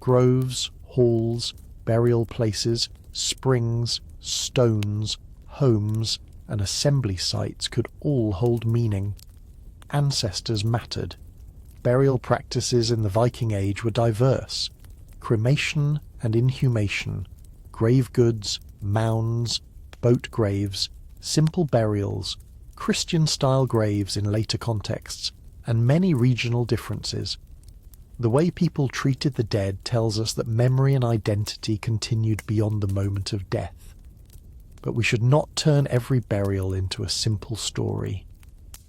Groves, halls, burial places, springs, stones, homes, and assembly sites could all hold meaning. Ancestors mattered. Burial practices in the Viking Age were diverse. Cremation and inhumation, grave goods, mounds, boat graves, simple burials, Christian-style graves in later contexts, and many regional differences. The way people treated the dead tells us that memory and identity continued beyond the moment of death. But we should not turn every burial into a simple story.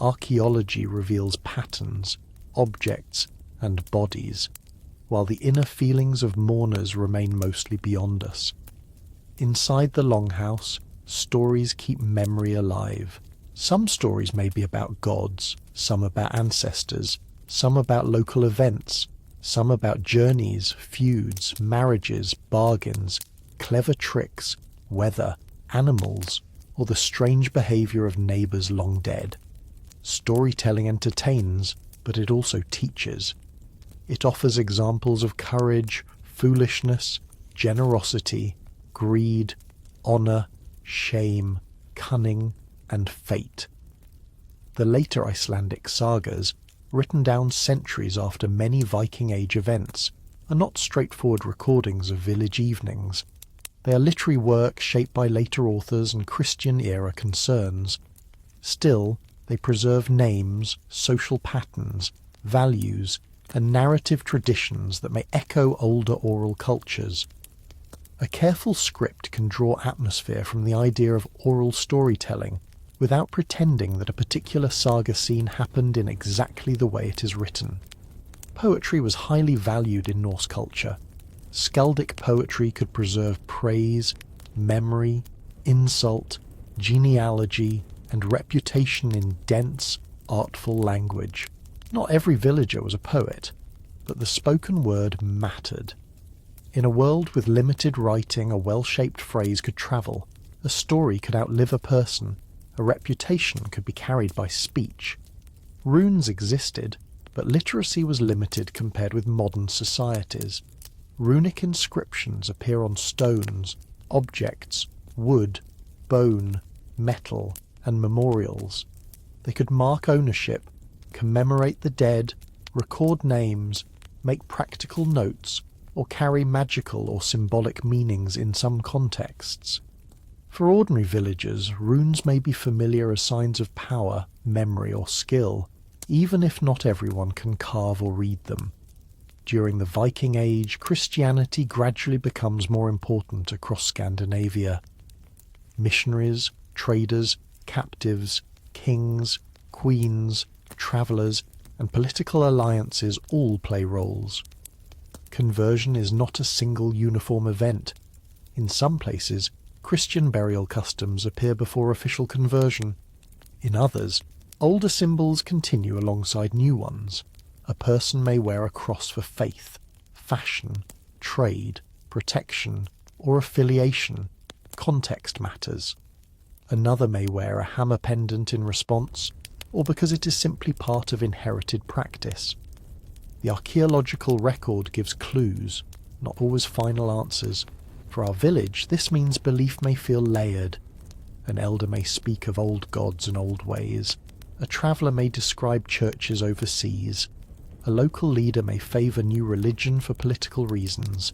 Archaeology reveals patterns, objects, and bodies, while the inner feelings of mourners remain mostly beyond us. Inside the longhouse, stories keep memory alive. Some stories may be about gods, some about ancestors, some about local events, some about journeys, feuds, marriages, bargains, clever tricks, weather, animals, or the strange behaviour of neighbours long dead. Storytelling entertains, but it also teaches. It offers examples of courage, foolishness, generosity, greed, honour, shame, cunning, and fate. The later Icelandic sagas, written down centuries after many Viking-age events, are not straightforward recordings of village evenings. They are literary works shaped by later authors and Christian-era concerns. Still, they preserve names, social patterns, values, and narrative traditions that may echo older oral cultures. A careful script can draw atmosphere from the idea of oral storytelling without pretending that a particular saga scene happened in exactly the way it is written. Poetry was highly valued in Norse culture. Skaldic poetry could preserve praise, memory, insult, genealogy, and reputation in dense, artful language. Not every villager was a poet, but the spoken word mattered. In a world with limited writing, a well-shaped phrase could travel, a story could outlive a person, a reputation could be carried by speech. Runes existed, but literacy was limited compared with modern societies. Runic inscriptions appear on stones, objects, wood, bone, metal, and memorials. They could mark ownership, commemorate the dead, record names, make practical notes, or carry magical or symbolic meanings in some contexts. For ordinary villagers, runes may be familiar as signs of power, memory, or skill, even if not everyone can carve or read them. During the Viking Age, Christianity gradually becomes more important across Scandinavia. Missionaries, traders, captives, kings, queens, travellers, and political alliances all play roles. Conversion is not a single uniform event. In some places, Christian burial customs appear before official conversion. In others, older symbols continue alongside new ones. A person may wear a cross for faith, fashion, trade, protection, or affiliation. Context matters. Another may wear a hammer pendant in response, or because it is simply part of inherited practice. The archaeological record gives clues, not always final answers. For our village, this means belief may feel layered. An elder may speak of old gods and old ways. A traveller may describe churches overseas. A local leader may favour new religion for political reasons.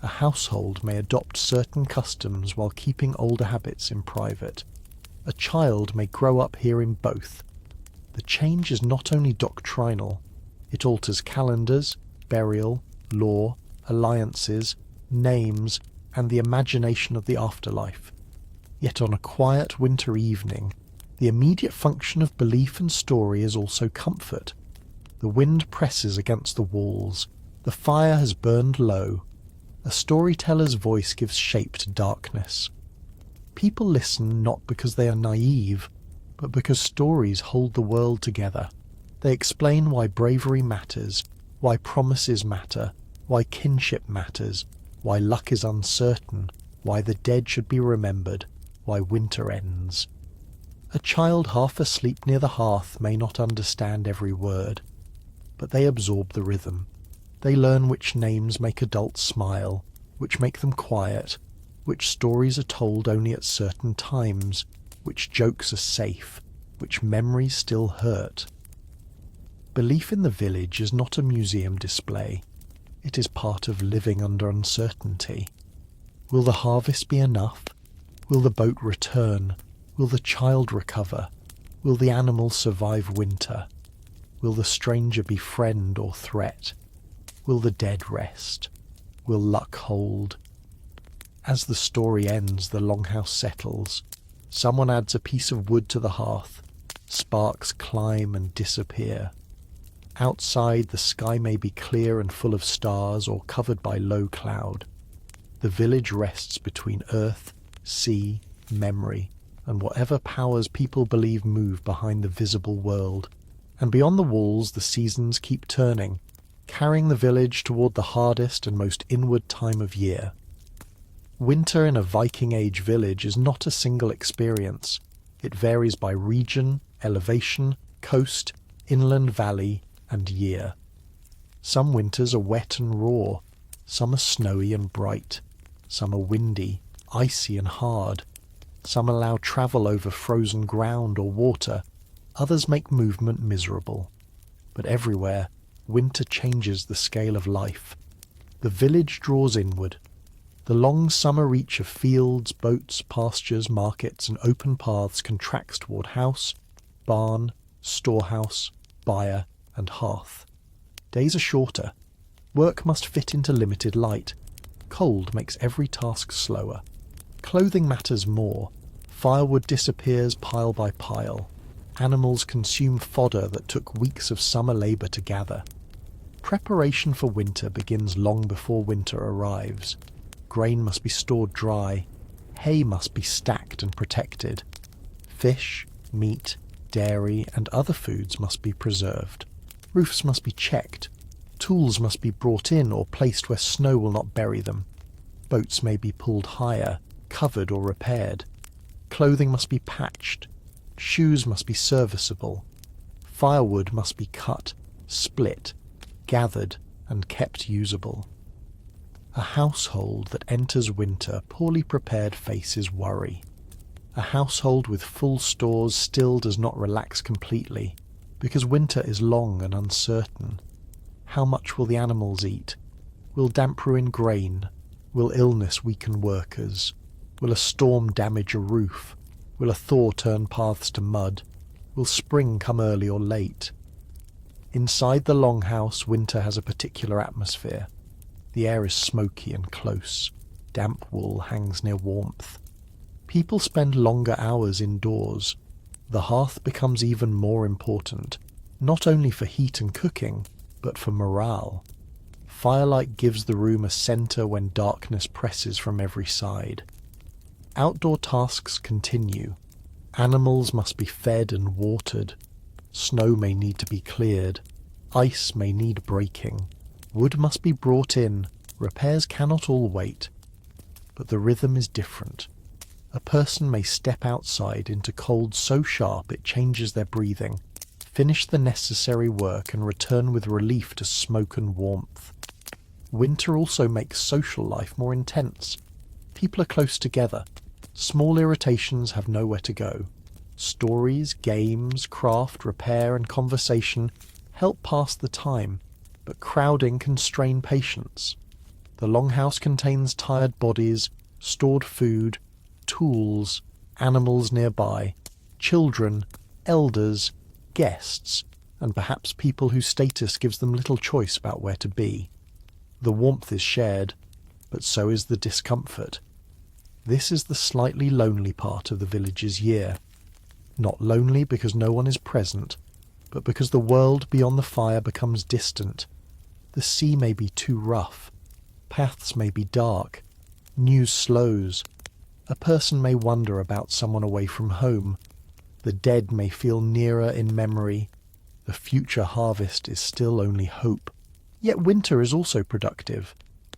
A household may adopt certain customs while keeping older habits in private. A child may grow up hearing both. The change is not only doctrinal, it alters calendars, burial, law, alliances, names, and the imagination of the afterlife. Yet on a quiet winter evening, the immediate function of belief and story is also comfort. The wind presses against the walls, the fire has burned low. A storyteller's voice gives shape to darkness. People listen not because they are naive, but because stories hold the world together. They explain why bravery matters, why promises matter, why kinship matters, why luck is uncertain, why the dead should be remembered, why winter ends. A child half asleep near the hearth may not understand every word, but they absorb the rhythm. They learn which names make adults smile, which make them quiet, which stories are told only at certain times, which jokes are safe, which memories still hurt. Belief in the village is not a museum display. It is part of living under uncertainty. Will the harvest be enough? Will the boat return? Will the child recover? Will the animal survive winter? Will the stranger be friend or threat? Will the dead rest? Will luck hold? As the story ends, the longhouse settles. Someone adds a piece of wood to the hearth. Sparks climb and disappear. Outside, the sky may be clear and full of stars or covered by low cloud. The village rests between earth, sea, memory, and whatever powers people believe move behind the visible world. And beyond the walls the seasons keep turning, carrying the village toward the hardest and most inward time of year. Winter in a Viking-age village is not a single experience. It varies by region, elevation, coast, inland valley, and year. Some winters are wet and raw, some are snowy and bright, some are windy, icy and hard, some allow travel over frozen ground or water, others make movement miserable. But everywhere, winter changes the scale of life. The village draws inward. The long summer reach of fields, boats, pastures, markets, and open paths contracts toward house, barn, storehouse, byre, and hearth. Days are shorter. Work must fit into limited light. Cold makes every task slower. Clothing matters more. Firewood disappears pile by pile. Animals consume fodder that took weeks of summer labour to gather. Preparation for winter begins long before winter arrives. Grain must be stored dry. Hay must be stacked and protected. Fish, meat, dairy, and other foods must be preserved. Roofs must be checked. Tools must be brought in or placed where snow will not bury them. Boats may be pulled higher, covered or repaired. Clothing must be patched. Shoes must be serviceable. Firewood must be cut, split, gathered, and kept usable. A household that enters winter poorly prepared faces worry. A household with full stores still does not relax completely, because winter is long and uncertain. How much will the animals eat? Will damp ruin grain? Will illness weaken workers? Will a storm damage a roof? Will a thaw turn paths to mud? Will spring come early or late? Inside the longhouse, winter has a particular atmosphere. The air is smoky and close. Damp wool hangs near warmth. People spend longer hours indoors. The hearth becomes even more important, not only for heat and cooking, but for morale. Firelight gives the room a centre when darkness presses from every side. Outdoor tasks continue. Animals must be fed and watered. Snow may need to be cleared. Ice may need breaking. Wood must be brought in. Repairs cannot all wait. But the rhythm is different. A person may step outside into cold so sharp it changes their breathing, finish the necessary work and return with relief to smoke and warmth. Winter also makes social life more intense. People are close together. Small irritations have nowhere to go. Stories, games, craft, repair and conversation help pass the time, but crowding can strain patience. The longhouse contains tired bodies, stored food, tools, animals nearby, children, elders, guests, and perhaps people whose status gives them little choice about where to be. The warmth is shared, but so is the discomfort. This is the slightly lonely part of the village's year. Not lonely because no one is present, but because the world beyond the fire becomes distant. The sea may be too rough. Paths may be dark. News slows. A person may wonder about someone away from home. The dead may feel nearer in memory. The future harvest is still only hope. Yet winter is also productive.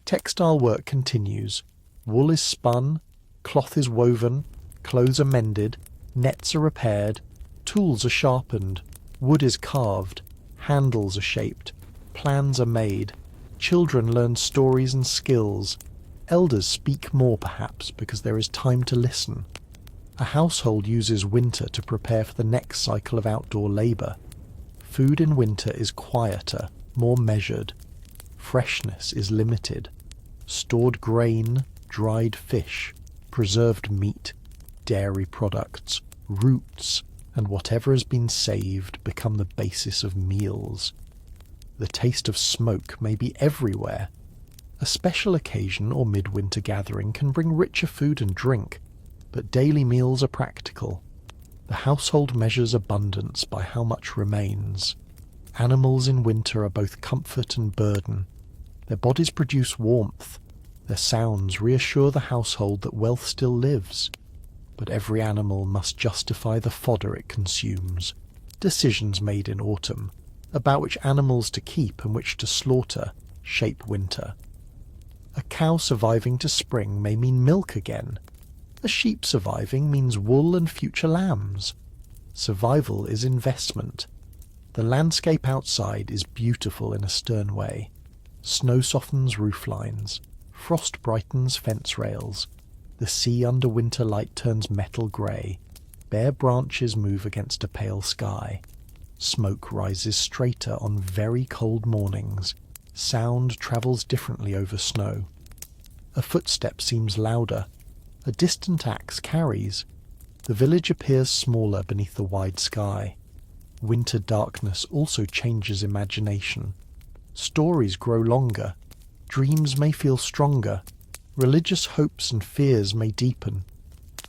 Textile work continues. Wool is spun, cloth is woven, clothes are mended, nets are repaired, tools are sharpened, wood is carved, handles are shaped, plans are made, children learn stories and skills, elders speak more perhaps because there is time to listen. A household uses winter to prepare for the next cycle of outdoor labour. Food in winter is quieter, more measured. Freshness is limited. Stored grain, dried fish, preserved meat, dairy products, roots, and whatever has been saved become the basis of meals. The taste of smoke may be everywhere. A special occasion or midwinter gathering can bring richer food and drink, but daily meals are practical. The household measures abundance by how much remains. Animals in winter are both comfort and burden. Their bodies produce warmth. Their sounds reassure the household that wealth still lives. But every animal must justify the fodder it consumes. Decisions made in autumn, about which animals to keep and which to slaughter, shape winter. A cow surviving to spring may mean milk again. A sheep surviving means wool and future lambs. Survival is investment. The landscape outside is beautiful in a stern way. Snow softens roof lines. Frost brightens fence rails. The sea under winter light turns metal grey. Bare branches move against a pale sky. Smoke rises straighter on very cold mornings. Sound travels differently over snow. A footstep seems louder. A distant axe carries. The village appears smaller beneath the wide sky. Winter darkness also changes imagination. Stories grow longer. Dreams may feel stronger. Religious hopes and fears may deepen.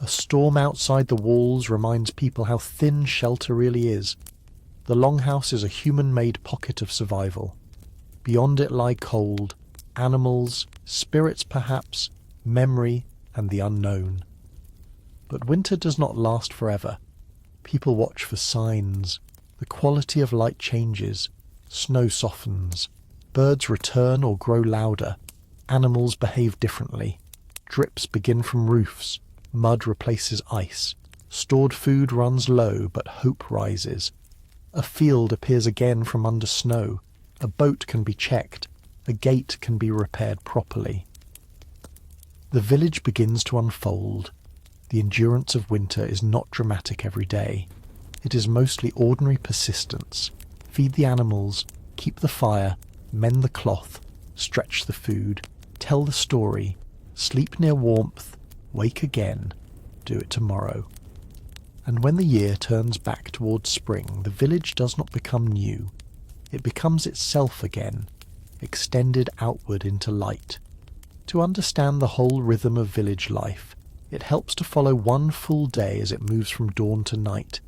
A storm outside the walls reminds people how thin shelter really is. The longhouse is a human-made pocket of survival. Beyond it lie cold, animals, spirits perhaps, memory, and the unknown. But winter does not last forever. People watch for signs. The quality of light changes. Snow softens. Birds return or grow louder. Animals behave differently. Drips begin from roofs. Mud replaces ice. Stored food runs low, but hope rises. A field appears again from under snow. A boat can be checked. A gate can be repaired properly. The village begins to unfold. The endurance of winter is not dramatic every day. It is mostly ordinary persistence. Feed the animals, keep the fire, mend the cloth, stretch the food, tell the story, sleep near warmth, wake again, do it tomorrow. And when the year turns back towards spring, the village does not become new. It becomes itself again, extended outward into light. To understand the whole rhythm of village life, it helps to follow one full day as it moves from dawn to night,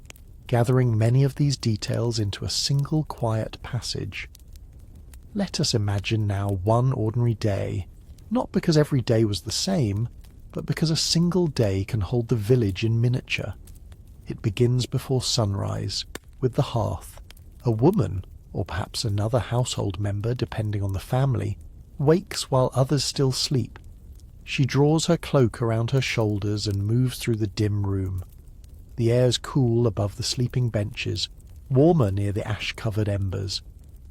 gathering many of these details into a single quiet passage. Let us imagine now one ordinary day, not because every day was the same, but because a single day can hold the village in miniature. It begins before sunrise, with the hearth. A woman, or perhaps another household member depending on the family, wakes while others still sleep. She draws her cloak around her shoulders and moves through the dim room. The air is cool above the sleeping benches, warmer near the ash-covered embers.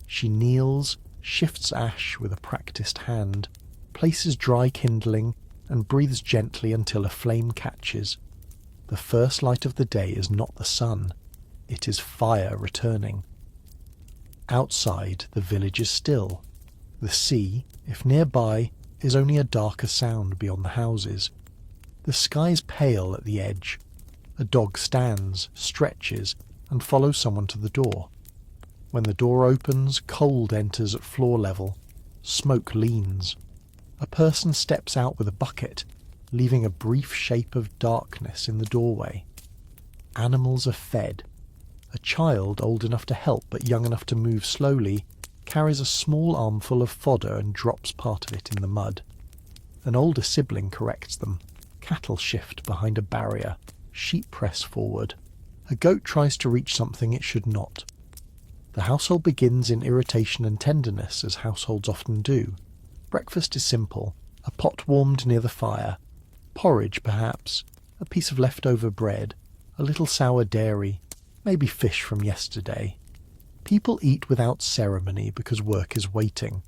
She kneels, shifts ash with a practised hand, places dry kindling, and breathes gently until a flame catches. The first light of the day is not the sun, it is fire returning. Outside, the village is still. The sea, if nearby, is only a darker sound beyond the houses. The sky is pale at the edge. A dog stands, stretches, and follows someone to the door. When the door opens, cold enters at floor level. Smoke leans. A person steps out with a bucket, leaving a brief shape of darkness in the doorway. Animals are fed. A child, old enough to help but young enough to move slowly, carries a small armful of fodder and drops part of it in the mud. An older sibling corrects them. Cattle shift behind a barrier. Sheep press forward. A goat tries to reach something it should not. The household begins in irritation and tenderness, as households often do. Breakfast is simple. A pot warmed near the fire. Porridge, perhaps. A piece of leftover bread. A little sour dairy. Maybe fish from yesterday. People eat without ceremony because work is waiting.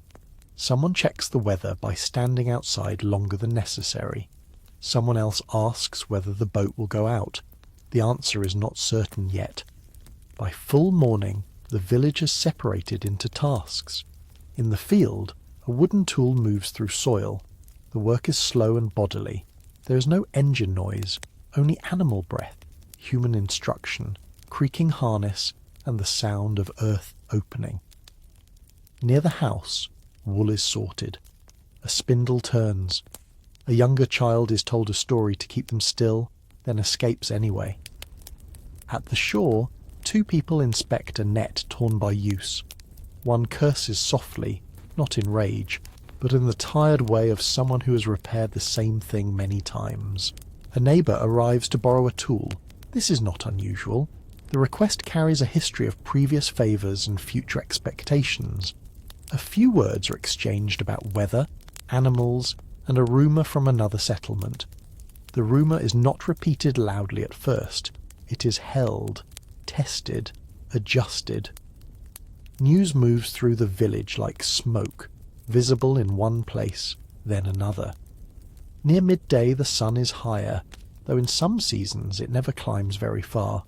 Someone checks the weather by standing outside longer than necessary. Someone else asks whether the boat will go out. The answer is not certain yet. By full morning, the village is separated into tasks. In the field, a wooden tool moves through soil. The work is slow and bodily. There is no engine noise, only animal breath, human instruction, creaking harness, and the sound of earth opening. Near the house, wool is sorted. A spindle turns. A younger child is told a story to keep them still, then escapes anyway. At the shore, two people inspect a net torn by use. One curses softly, not in rage, but in the tired way of someone who has repaired the same thing many times. A neighbour arrives to borrow a tool. This is not unusual. The request carries a history of previous favours and future expectations. A few words are exchanged about weather, animals, and a rumour from another settlement. The rumour is not repeated loudly at first. It is held, tested, adjusted. News moves through the village like smoke, visible in one place, then another. Near midday the sun is higher, though in some seasons it never climbs very far.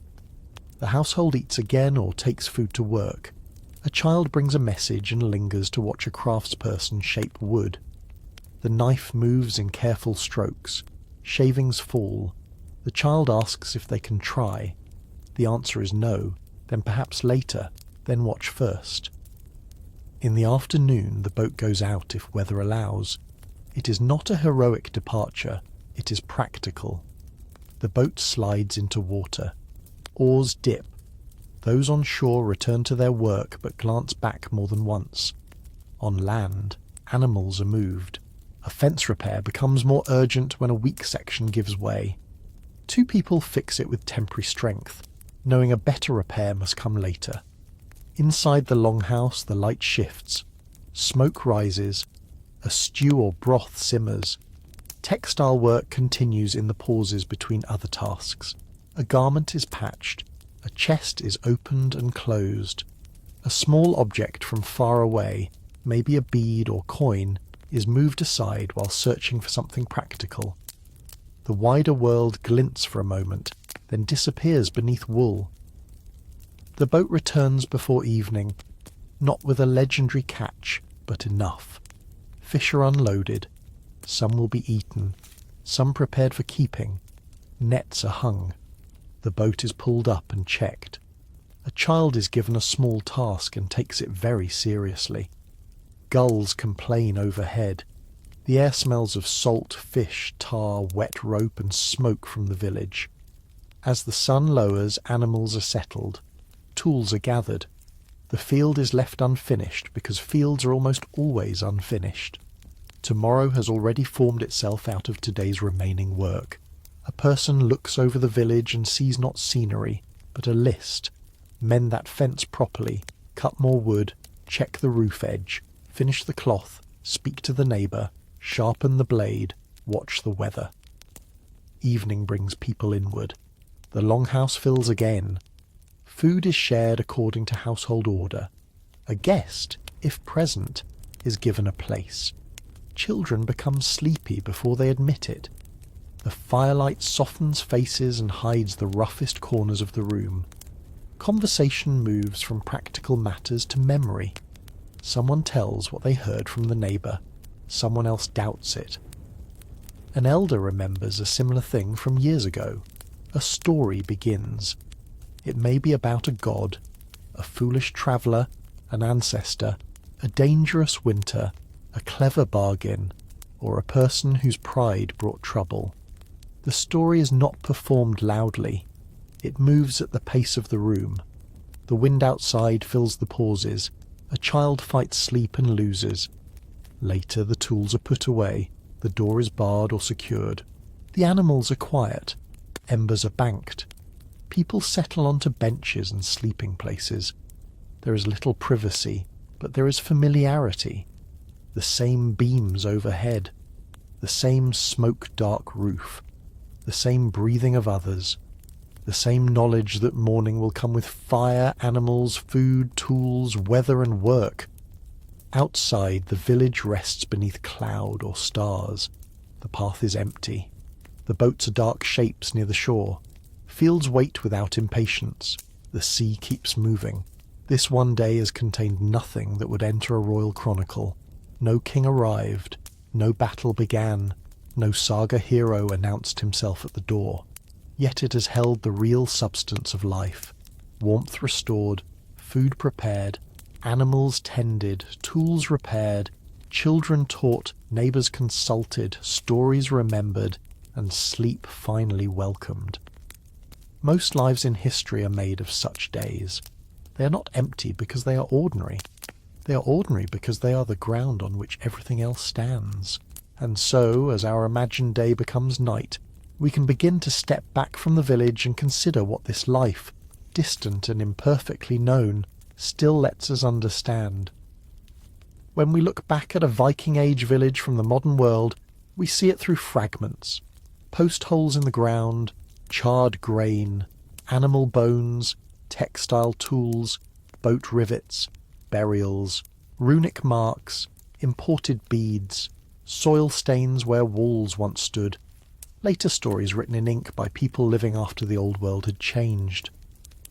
The household eats again or takes food to work. A child brings a message and lingers to watch a craftsperson shape wood. The knife moves in careful strokes. Shavings fall. The child asks if they can try. The answer is no, then perhaps later, then watch first. In the afternoon the boat goes out if weather allows. It is not a heroic departure, it is practical. The boat slides into water. Oars dip. Those on shore return to their work but glance back more than once. On land, animals are moved. A fence repair becomes more urgent when a weak section gives way. Two people fix it with temporary strength, knowing a better repair must come later. Inside the longhouse the light shifts. Smoke rises. A stew or broth simmers. Textile work continues in the pauses between other tasks. A garment is patched. A chest is opened and closed. A small object from far away, maybe a bead or coin, is moved aside while searching for something practical. The wider world glints for a moment, then disappears beneath wool. The boat returns before evening, not with a legendary catch, but enough. Fish are unloaded. Some will be eaten. Some prepared for keeping. Nets are hung. The boat is pulled up and checked. A child is given a small task and takes it very seriously. Gulls complain overhead. The air smells of salt, fish, tar, wet rope and smoke from the village. As the sun lowers, animals are settled. Tools are gathered. The field is left unfinished because fields are almost always unfinished. Tomorrow has already formed itself out of today's remaining work. A person looks over the village and sees not scenery, but a list. Mend that fence properly, cut more wood, check the roof edge, finish the cloth, speak to the neighbour, sharpen the blade, watch the weather. Evening brings people inward. The longhouse fills again. Food is shared according to household order. A guest, if present, is given a place. Children become sleepy before they admit it. The firelight softens faces and hides the roughest corners of the room. Conversation moves from practical matters to memory. Someone tells what they heard from the neighbour. Someone else doubts it. An elder remembers a similar thing from years ago. A story begins. It may be about a god, a foolish traveller, an ancestor, a dangerous winter, a clever bargain, or a person whose pride brought trouble. The story is not performed loudly. It moves at the pace of the room. The wind outside fills the pauses. A child fights sleep and loses. Later the tools are put away. The door is barred or secured. The animals are quiet. Embers are banked. People settle onto benches and sleeping places. There is little privacy, but there is familiarity. The same beams overhead. The same smoke-dark roof. The same breathing of others. The same knowledge that morning will come with fire, animals, food, tools, weather and work. Outside, the village rests beneath cloud or stars. The path is empty. The boats are dark shapes near the shore. Fields wait without impatience. The sea keeps moving. This one day has contained nothing that would enter a royal chronicle. No king arrived. No battle began. No saga hero announced himself at the door. Yet it has held the real substance of life. Warmth restored, food prepared, animals tended, tools repaired, children taught, neighbours consulted, stories remembered, and sleep finally welcomed. Most lives in history are made of such days. They are not empty because they are ordinary. They are ordinary because they are the ground on which everything else stands. And so, as our imagined day becomes night, we can begin to step back from the village and consider what this life, distant and imperfectly known, still lets us understand. When we look back at a Viking-age village from the modern world, we see it through fragments: post holes in the ground, charred grain, animal bones, textile tools, boat rivets, burials, runic marks, imported beads, soil stains where walls once stood, later stories written in ink by people living after the old world had changed.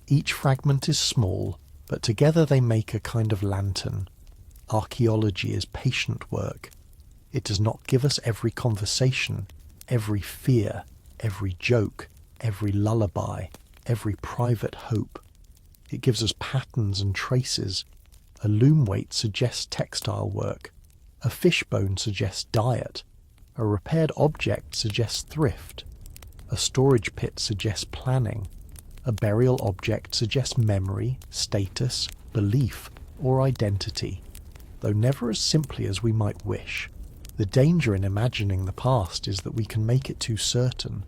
Each fragment is small, but together they make a kind of lantern. Archaeology is patient work. It does not give us every conversation, every fear, every joke, every lullaby, every private hope. It gives us patterns and traces. A loom weight suggests textile work. A fishbone suggests diet. A repaired object suggests thrift. A storage pit suggests planning. A burial object suggests memory, status, belief, or identity, though never as simply as we might wish. The danger in imagining the past is that we can make it too certain.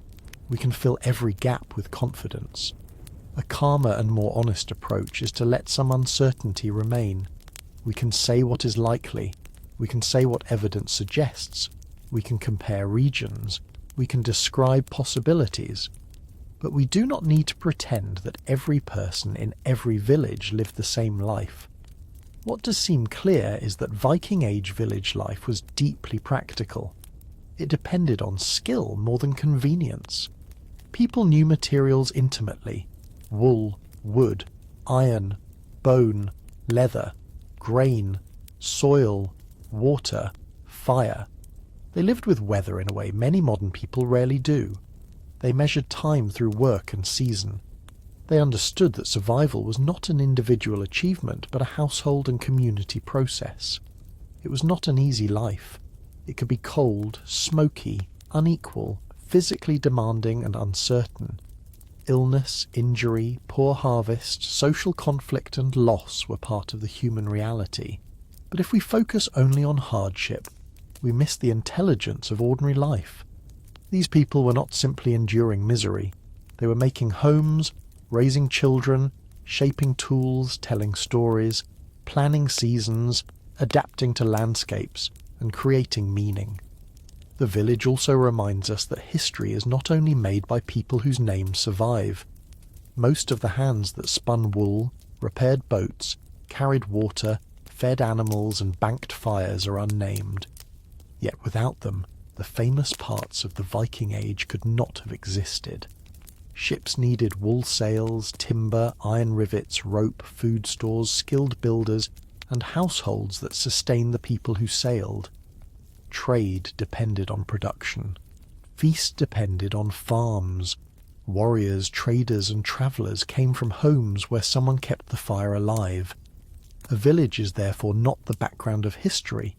We can fill every gap with confidence. A calmer and more honest approach is to let some uncertainty remain. We can say what is likely. We can say what evidence suggests. We can compare regions. We can describe possibilities. But we do not need to pretend that every person in every village lived the same life. What does seem clear is that Viking-age village life was deeply practical. It depended on skill more than convenience. People knew materials intimately: wool, wood, iron, bone, leather, grain, soil, water, fire. They lived with weather in a way many modern people rarely do. They measured time through work and season. They understood that survival was not an individual achievement, but a household and community process. It was not an easy life. It could be cold, smoky, unequal, physically demanding and uncertain. Illness, injury, poor harvest, social conflict and loss were part of the human reality. But if we focus only on hardship, we miss the intelligence of ordinary life. These people were not simply enduring misery. They were making homes, raising children, shaping tools, telling stories, planning seasons, adapting to landscapes, and creating meaning. The village also reminds us that history is not only made by people whose names survive. Most of the hands that spun wool, repaired boats, carried water, fed animals, and banked fires are unnamed. Yet without them, the famous parts of the Viking Age could not have existed. Ships needed wool sails, timber, iron rivets, rope, food stores, skilled builders, and households that sustained the people who sailed. Trade depended on production. Feast depended on farms. Warriors, traders, and travellers came from homes where someone kept the fire alive. A village is therefore not the background of history.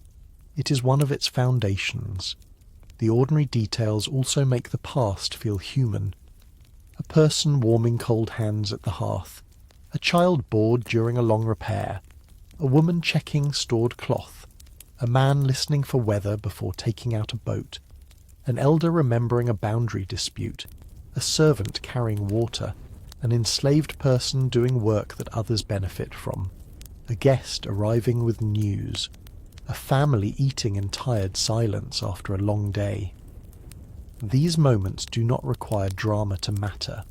It is one of its foundations. The ordinary details also make the past feel human. A person warming cold hands at the hearth, a child bored during a long repair, a woman checking stored cloth, a man listening for weather before taking out a boat, an elder remembering a boundary dispute, a servant carrying water, an enslaved person doing work that others benefit from, a guest arriving with news, a family eating in tired silence after a long day. These moments do not require drama to matter.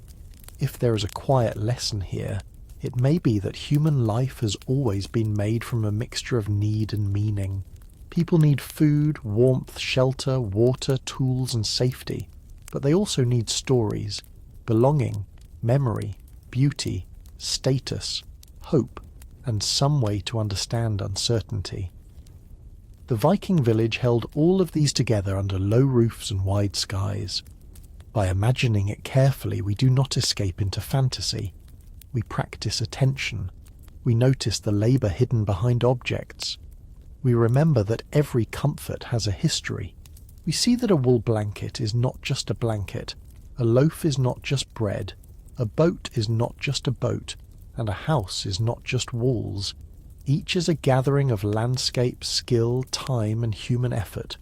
If there is a quiet lesson here, it may be that human life has always been made from a mixture of need and meaning. People need food, warmth, shelter, water, tools, and safety, but they also need stories, belonging, memory, beauty, status, hope, and some way to understand uncertainty. The Viking village held all of these together under low roofs and wide skies. By imagining it carefully, we do not escape into fantasy. We practice attention. We notice the labour hidden behind objects. We remember that every comfort has a history. We see that a wool blanket is not just a blanket, a loaf is not just bread, a boat is not just a boat, and a house is not just walls. Each is a gathering of landscape, skill, time, and human effort.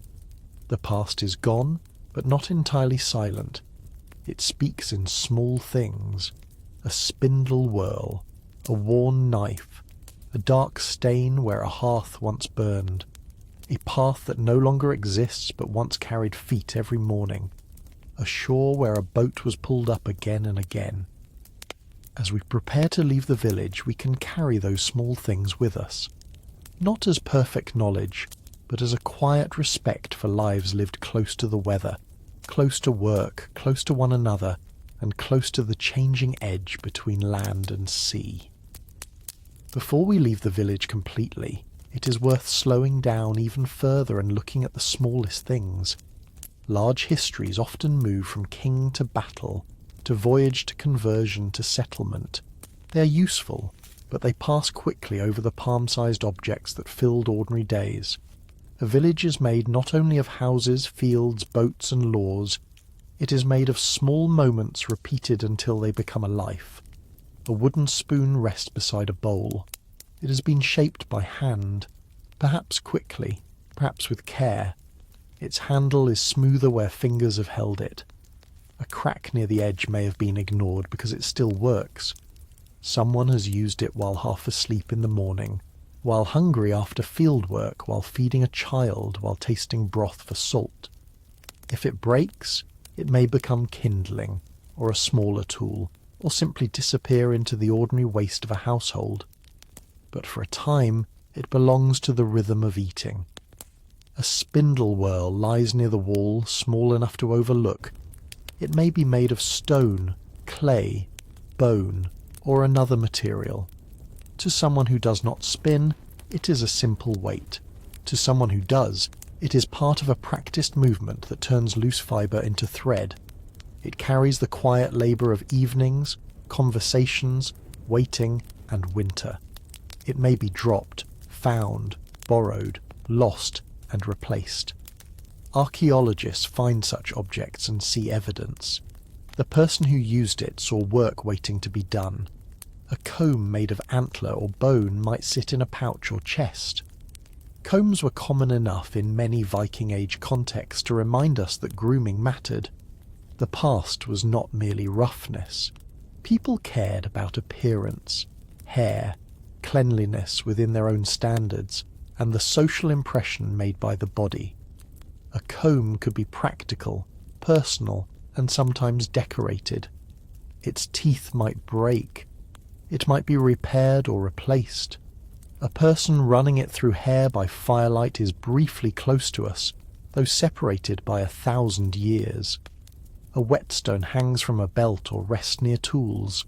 The past is gone, but not entirely silent. It speaks in small things. a spindle whirl, a worn knife, a dark stain where a hearth once burned, a path that no longer exists but once carried feet every morning, a shore where a boat was pulled up again and again. As we prepare to leave the village, we can carry those small things with us, not as perfect knowledge, but as a quiet respect for lives lived close to the weather, close to work, close to one another, and close to the changing edge between land and sea. Before we leave the village completely, it is worth slowing down even further and looking at the smallest things. Large histories often move from king to battle, to voyage to conversion to settlement. They are useful, but they pass quickly over the palm-sized objects that filled ordinary days. A village is made not only of houses, fields, boats and laws, it is made of small moments repeated until they become a life. A wooden spoon rests beside a bowl. It has been shaped by hand, perhaps quickly, perhaps with care. Its handle is smoother where fingers have held it. A crack near the edge may have been ignored because it still works. Someone has used it while half asleep in the morning, while hungry after field work, while feeding a child, while tasting broth for salt. If it breaks, it may become kindling, or a smaller tool, or simply disappear into the ordinary waste of a household. But for a time, it belongs to the rhythm of eating. A spindle whirl lies near the wall, small enough to overlook. It may be made of stone, clay, bone, or another material. To someone who does not spin, it is a simple weight. To someone who does, it is part of a practiced movement that turns loose fibre into thread. It carries the quiet labour of evenings, conversations, waiting, and winter. It may be dropped, found, borrowed, lost, and replaced. Archaeologists find such objects and see evidence. The person who used it saw work waiting to be done. A comb made of antler or bone might sit in a pouch or chest. Combs were common enough in many Viking-age contexts to remind us that grooming mattered. The past was not merely roughness. People cared about appearance, hair, cleanliness within their own standards, and the social impression made by the body. A comb could be practical, personal, and sometimes decorated. Its teeth might break. It might be repaired or replaced. A person running it through hair by firelight is briefly close to us, though separated by 1,000 years. A whetstone hangs from a belt or rests near tools.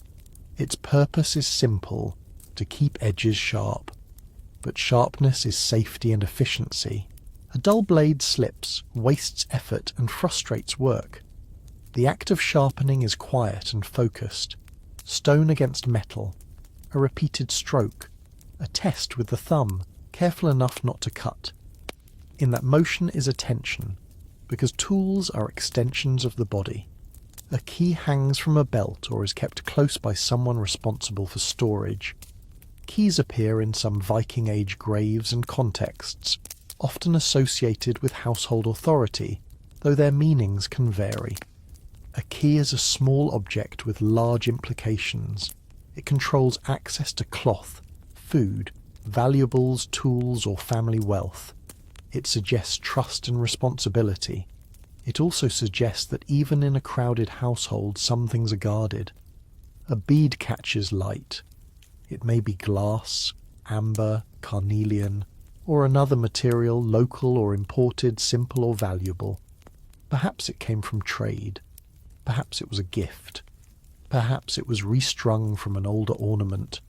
Its purpose is simple, to keep edges sharp. But sharpness is safety and efficiency. A dull blade slips, wastes effort, and frustrates work. The act of sharpening is quiet and focused. Stone against metal. A repeated stroke. A test with the thumb, careful enough not to cut. In that motion is attention, because tools are extensions of the body. A key hangs from a belt or is kept close by someone responsible for storage. Keys appear in some Viking-age graves and contexts, often associated with household authority, though their meanings can vary. A key is a small object with large implications. It controls access to cloth, food, valuables, tools, or family wealth. It suggests trust and responsibility. It also suggests that even in a crowded household, some things are guarded. A bead catches light. It may be glass, amber, carnelian, or another material, local or imported, simple or valuable. Perhaps it came from trade. Perhaps it was a gift. Perhaps it was restrung from an older ornament.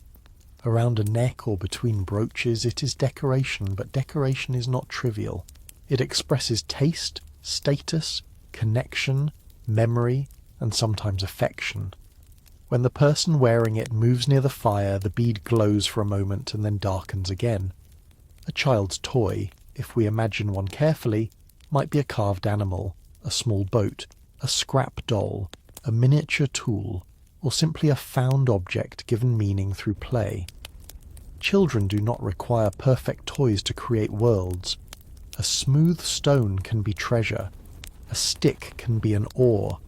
Around a neck or between brooches it is decoration, but decoration is not trivial. It expresses taste, status, connection, memory, and sometimes affection. When the person wearing it moves near the fire, the bead glows for a moment and then darkens again. A child's toy, if we imagine one carefully, might be a carved animal, a small boat, a scrap doll, a miniature tool, or simply a found object given meaning through play. Children do not require perfect toys to create worlds. A smooth stone can be treasure. A stick can be an oar.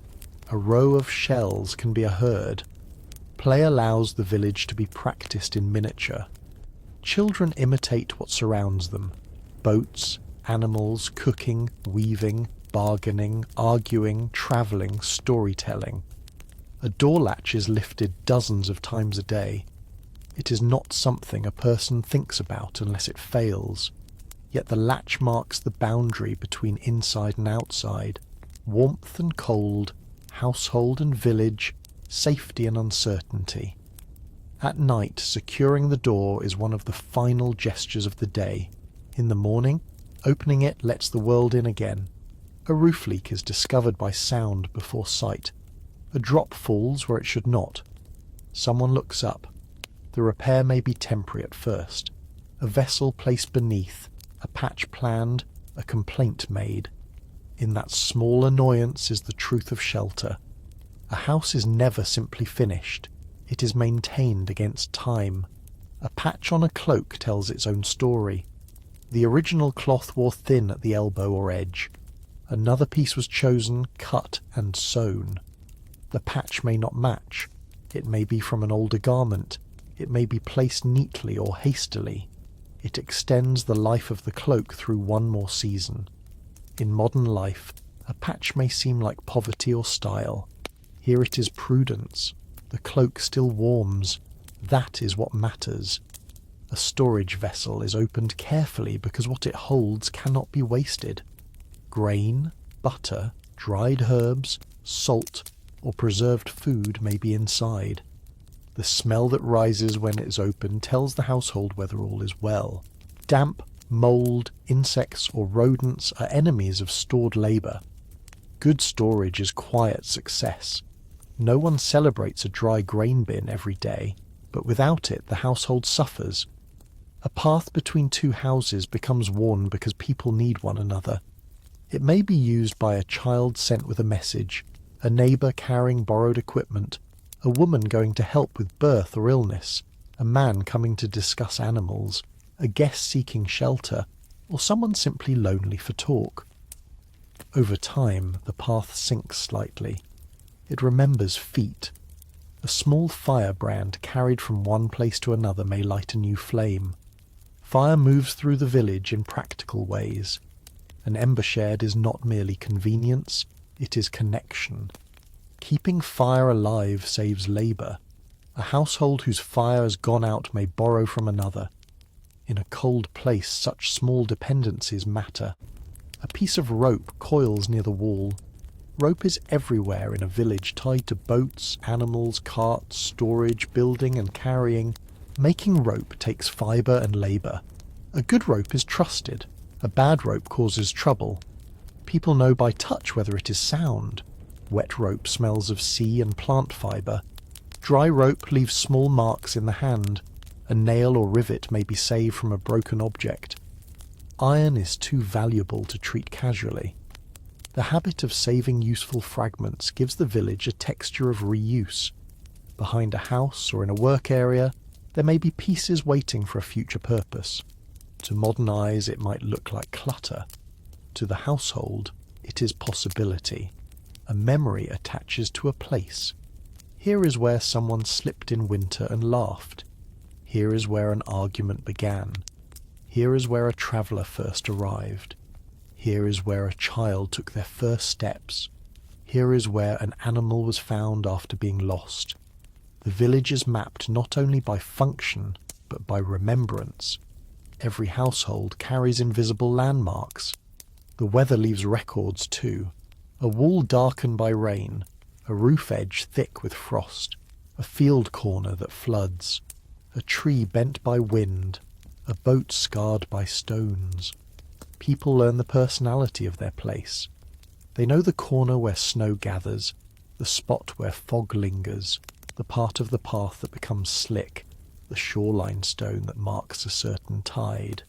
A row of shells can be a herd. Play allows the village to be practiced in miniature. Children imitate what surrounds them: boats, animals, cooking, weaving, bargaining, arguing, travelling, storytelling. A door latch is lifted dozens of times a day. It is not something a person thinks about unless it fails, yet the latch marks the boundary between inside and outside, warmth and cold, household and village, safety and uncertainty. At night, securing the door is one of the final gestures of the day. In the morning, opening it lets the world in again. A roof leak is discovered by sound before sight. A drop falls where it should not. Someone looks up. The repair may be temporary at first. A vessel placed beneath, a patch planned, a complaint made. In that small annoyance is the truth of shelter. A house is never simply finished. It is maintained against time. A patch on a cloak tells its own story. The original cloth wore thin at the elbow or edge. Another piece was chosen, cut and sewn. The patch may not match. It may be from an older garment. It may be placed neatly or hastily. It extends the life of the cloak through one more season. In modern life, a patch may seem like poverty or style. Here it is prudence. The cloak still warms. That is what matters. A storage vessel is opened carefully because what it holds cannot be wasted. Grain, butter, dried herbs, salt, or preserved food may be inside. The smell that rises when it is opened tells the household whether all is well. Damp, mould, insects, or rodents are enemies of stored labour. Good storage is quiet success. No one celebrates a dry grain bin every day, but without it the household suffers. A path between two houses becomes worn because people need one another. It may be used by a child sent with a message, a neighbour carrying borrowed equipment, a woman going to help with birth or illness, a man coming to discuss animals, a guest seeking shelter, or someone simply lonely for talk. Over time, the path sinks slightly. It remembers feet. A small firebrand carried from one place to another may light a new flame. Fire moves through the village in practical ways. An ember shed is not merely convenience, it is connection. Keeping fire alive saves labour. A household whose fire has gone out may borrow from another. In a cold place, such small dependencies matter. A piece of rope coils near the wall. Rope is everywhere in a village, tied to boats, animals, carts, storage, building and carrying. Making rope takes fibre and labour. A good rope is trusted. A bad rope causes trouble. People know by touch whether it is sound. Wet rope smells of sea and plant fibre. Dry rope leaves small marks in the hand. A nail or rivet may be saved from a broken object. Iron is too valuable to treat casually. The habit of saving useful fragments gives the village a texture of reuse. Behind a house or in a work area, there may be pieces waiting for a future purpose. To modern eyes, it might look like clutter. To the household, it is possibility. A memory attaches to a place. Here is where someone slipped in winter and laughed. Here is where an argument began. Here is where a traveller first arrived. Here is where a child took their first steps. Here is where an animal was found after being lost. The village is mapped not only by function, but by remembrance. Every household carries invisible landmarks. The weather leaves records too. A wall darkened by rain, a roof edge thick with frost, a field corner that floods, a tree bent by wind, a boat scarred by stones. People learn the personality of their place. They know the corner where snow gathers, the spot where fog lingers, the part of the path that becomes slick, the shoreline stone that marks a certain tide.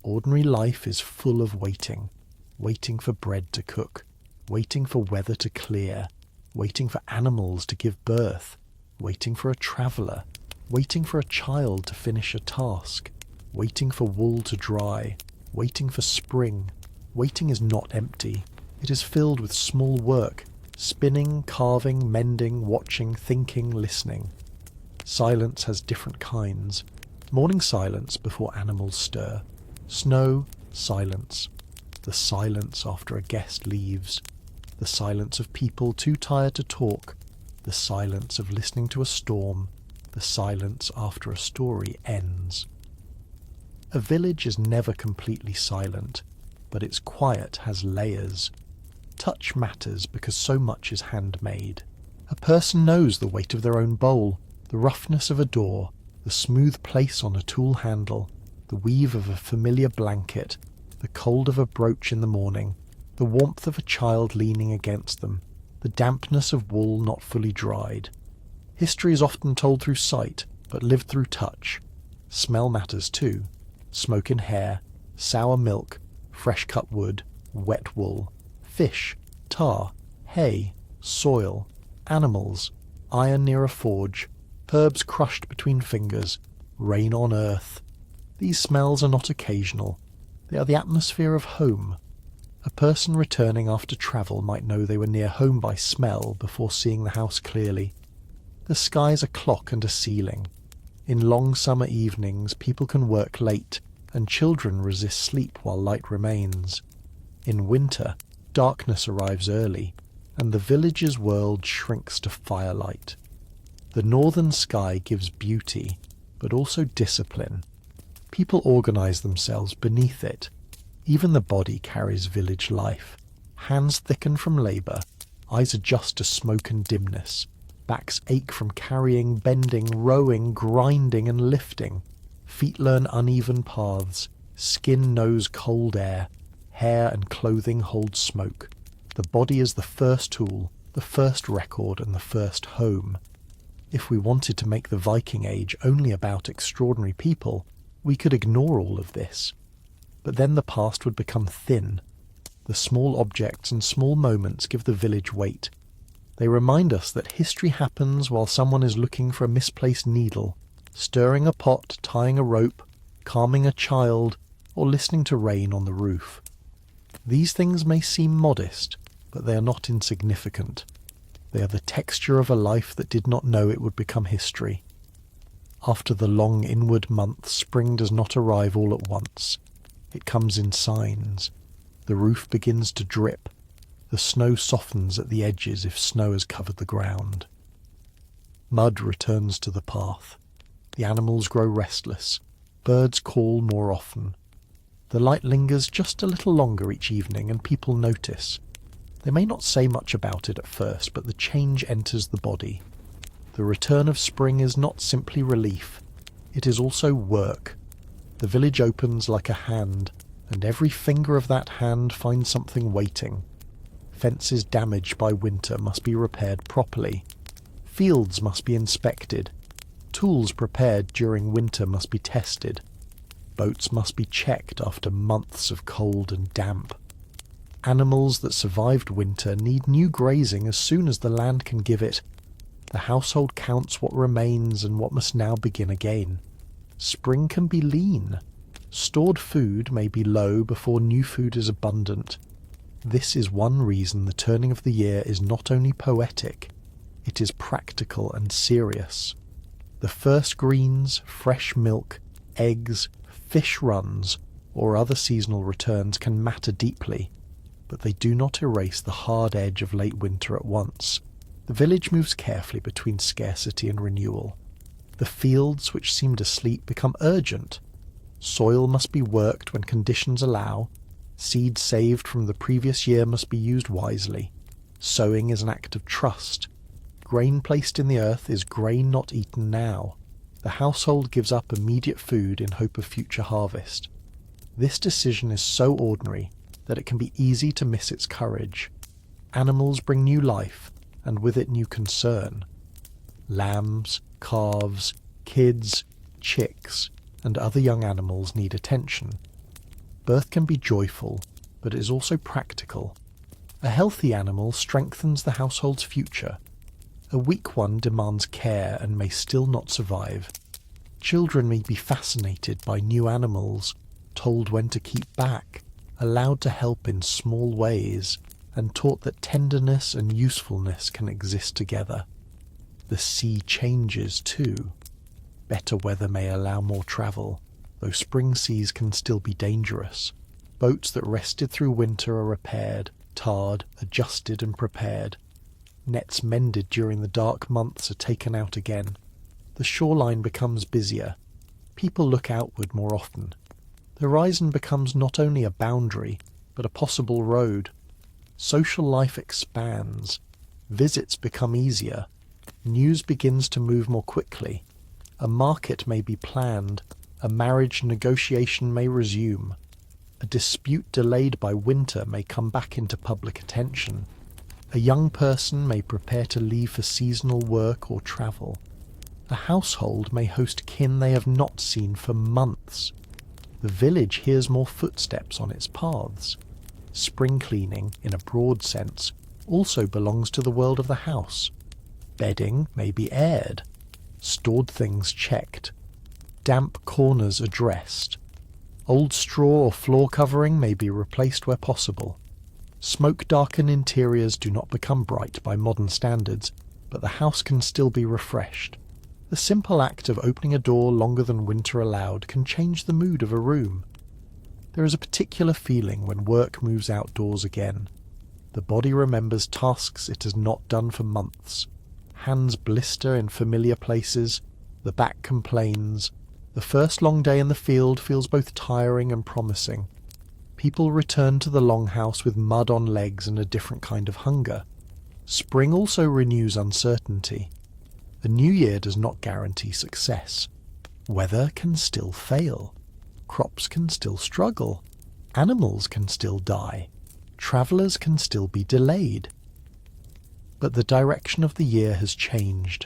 Ordinary life is full of waiting, waiting for bread to cook, waiting for weather to clear, waiting for animals to give birth, waiting for a traveller, waiting for a child to finish a task, waiting for wool to dry, waiting for spring. Waiting is not empty. It is filled with small work, spinning, carving, mending, watching, thinking, listening. Silence has different kinds. Morning silence before animals stir. Snow, silence. The silence after a guest leaves. The silence of people too tired to talk. The silence of listening to a storm. The silence after a story ends. A village is never completely silent, but its quiet has layers. Touch matters because so much is handmade. A person knows the weight of their own bowl, the roughness of a door, the smooth place on a tool handle, the weave of a familiar blanket, the cold of a brooch in the morning, the warmth of a child leaning against them, the dampness of wool not fully dried. History is often told through sight, but lived through touch. Smell matters too. Smoke in hair, sour milk, fresh cut wood, wet wool, fish, tar, hay, soil, animals, iron near a forge, herbs crushed between fingers, rain on earth. These smells are not occasional. They are the atmosphere of home. A person returning after travel might know they were near home by smell before seeing the house clearly. The sky is a clock and a ceiling. In long summer evenings, people can work late, and children resist sleep while light remains. In winter, darkness arrives early, and the village's world shrinks to firelight. The northern sky gives beauty, but also discipline. People organize themselves beneath it. Even the body carries village life. Hands thicken from labor, eyes adjust to smoke and dimness. Backs ache from carrying, bending, rowing, grinding and lifting. Feet learn uneven paths. Skin knows cold air. Hair and clothing hold smoke. The body is the first tool, the first record and the first home. If we wanted to make the Viking-age only about extraordinary people, we could ignore all of this. But then the past would become thin. The small objects and small moments give the village weight. They remind us that history happens while someone is looking for a misplaced needle, stirring a pot, tying a rope, calming a child, or listening to rain on the roof. These things may seem modest, but they are not insignificant. They are the texture of a life that did not know it would become history. After the long inward months, spring does not arrive all at once. It comes in signs. The roof begins to drip. The snow softens at the edges if snow has covered the ground. Mud returns to the path. The animals grow restless. Birds call more often. The light lingers just a little longer each evening, and people notice. They may not say much about it at first, but the change enters the body. The return of spring is not simply relief. It is also work. The village opens like a hand, and every finger of that hand finds something waiting. Fences damaged by winter must be repaired properly. Fields must be inspected. Tools prepared during winter must be tested. Boats must be checked after months of cold and damp. Animals that survived winter need new grazing as soon as the land can give it. The household counts what remains and what must now begin again. Spring can be lean. Stored food may be low before new food is abundant. This is one reason the turning of the year is not only poetic, it is practical and serious. The first greens, fresh milk, eggs, fish runs, or other seasonal returns can matter deeply, but they do not erase the hard edge of late winter at once. The village moves carefully between scarcity and renewal. The fields which seemed asleep become urgent. Soil must be worked when conditions allow. Seed saved from the previous year must be used wisely. Sowing is an act of trust. Grain placed in the earth is grain not eaten now. The household gives up immediate food in hope of future harvest. This decision is so ordinary that it can be easy to miss its courage. Animals bring new life, and with it new concern. Lambs, calves, kids, chicks, and other young animals need attention. Birth can be joyful, but it is also practical. A healthy animal strengthens the household's future. A weak one demands care and may still not survive. Children may be fascinated by new animals, told when to keep back, allowed to help in small ways, and taught that tenderness and usefulness can exist together. the sea changes too. Better weather may allow more travel, though spring seas can still be dangerous. Boats that rested through winter are repaired, tarred, adjusted and prepared. Nets mended during the dark months are taken out again. The shoreline becomes busier. People look outward more often. The horizon becomes not only a boundary, but a possible road. Social life expands. Visits become easier. News begins to move more quickly. A market may be planned. A marriage negotiation may resume. A dispute delayed by winter may come back into public attention. A young person may prepare to leave for seasonal work or travel. A household may host kin they have not seen for months. The village hears more footsteps on its paths. Spring cleaning, in a broad sense, also belongs to the world of the house. Bedding may be aired. Stored things checked. Damp corners addressed. Old straw or floor covering may be replaced where possible. Smoke-darkened interiors do not become bright by modern standards, but the house can still be refreshed. The simple act of opening a door longer than winter allowed can change the mood of a room. There is a particular feeling when work moves outdoors again. The body remembers tasks it has not done for months. Hands blister in familiar places. The back complains. The first long day in the field feels both tiring and promising. People return to the longhouse with mud on legs and a different kind of hunger. Spring also renews uncertainty. The new year does not guarantee success. Weather can still fail. Crops can still struggle. Animals can still die. Travellers can still be delayed. But the direction of the year has changed.